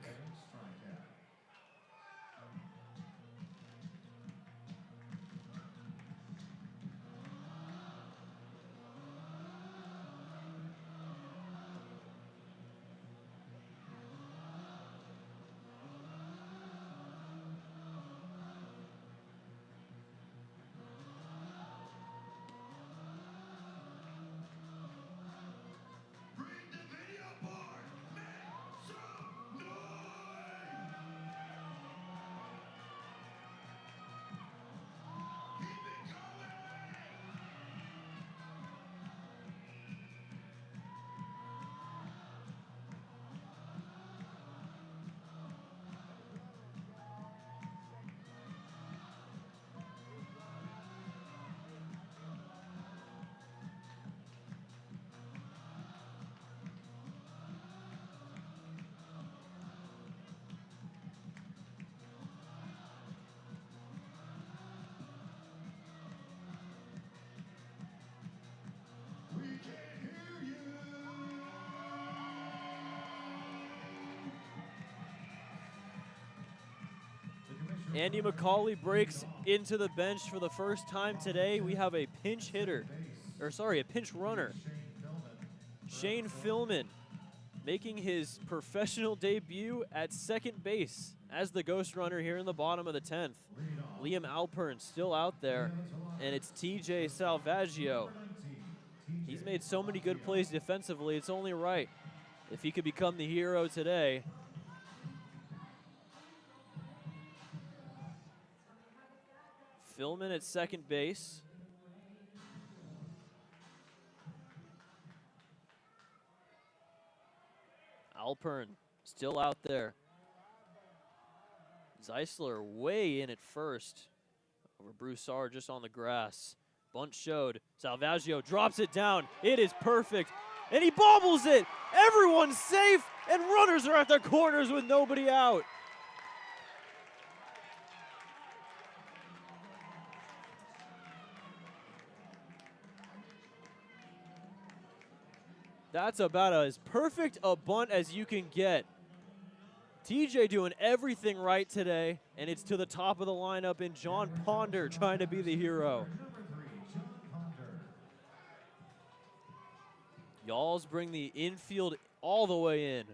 Andy McCauley breaks into the bench for the first time today. We have a pinch hitter, or sorry, a pinch runner. Shane Philman making his professional debut at second base as the ghost runner here in the bottom of the 10th. Liam Alpern still out there, and it's TJ Salvaggio. He's made so many good plays defensively, it's only right if he could become the hero today. Philman at second base. Alpern still out there. Zeisler way in at first over Broussard just on the grass. Bunt showed. Salvaggio drops it down. It is perfect. And he bobbles it. Everyone's safe, and runners are at the corners with nobody out. That's about as perfect a bunt as you can get. TJ doing everything right today, and it's to the top of the lineup in John Ponder trying to be the hero. Y'alls bring the infield all the way in.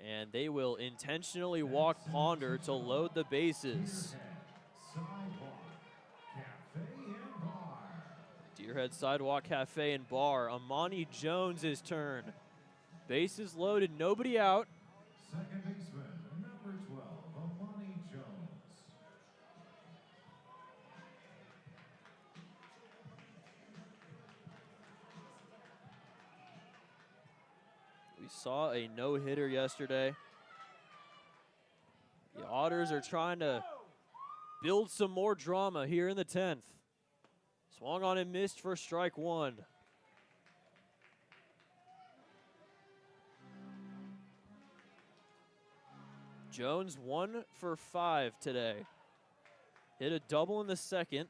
And they will intentionally walk Ponder to load the bases. Deerhead Sidewalk Cafe and Bar. Amani Jones' turn. Bases loaded, nobody out. Second baseman, number 12, Amani Jones. We saw a no-hitter yesterday. The Otters are trying to build some more drama here in the 10th. Swung on and missed for strike one. Jones 1 for 5 today. Hit a double in the second.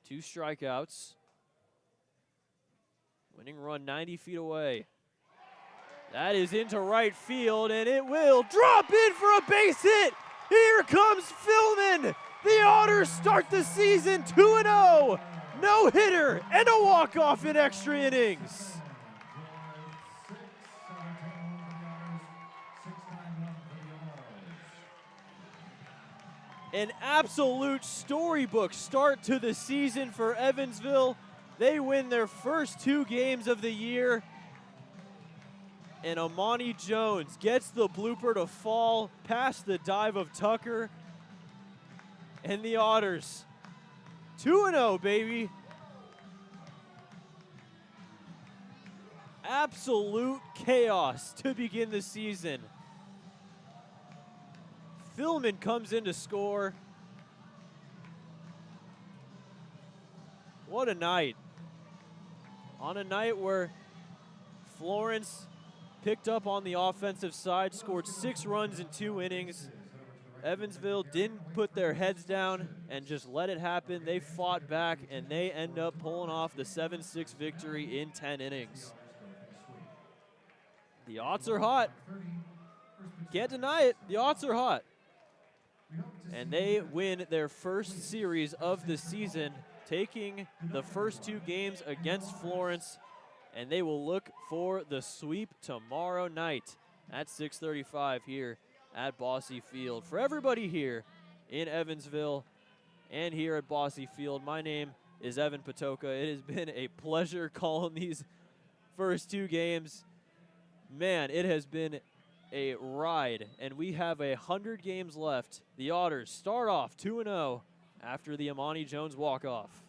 2 strikeouts. Winning run 90 feet away. That is into right field, and it will drop in for a base hit. Here comes Philman. The Otters start the season 2-0. No-hitter and a walk-off in extra innings. An absolute storybook start to the season for Evansville. They win their first 2 games of the year. And Amani Jones gets the blooper to fall past the dive of Tucker. And the Otters 2-0, baby. Absolute chaos to begin the season. Philman comes in to score. What a night. On a night where Florence picked up on the offensive side, scored 6 runs in 2 innings. Evansville didn't put their heads down and just let it happen. They fought back, and they end up pulling off the 7-6 victory in 10 innings. The Otts are hot. Can't deny it. The Otts are hot. And they win their first series of the season, taking the first 2 games against Florence, and they will look for the sweep tomorrow night at 6:35 here at Bosse Field. For everybody here in Evansville and here at Bosse Field, my name is Evan Patoka. It has been a pleasure calling these first 2 games. Man, it has been a ride, and we have 100 games left. The Otters start off 2-0 after the Amani Jones walk-off.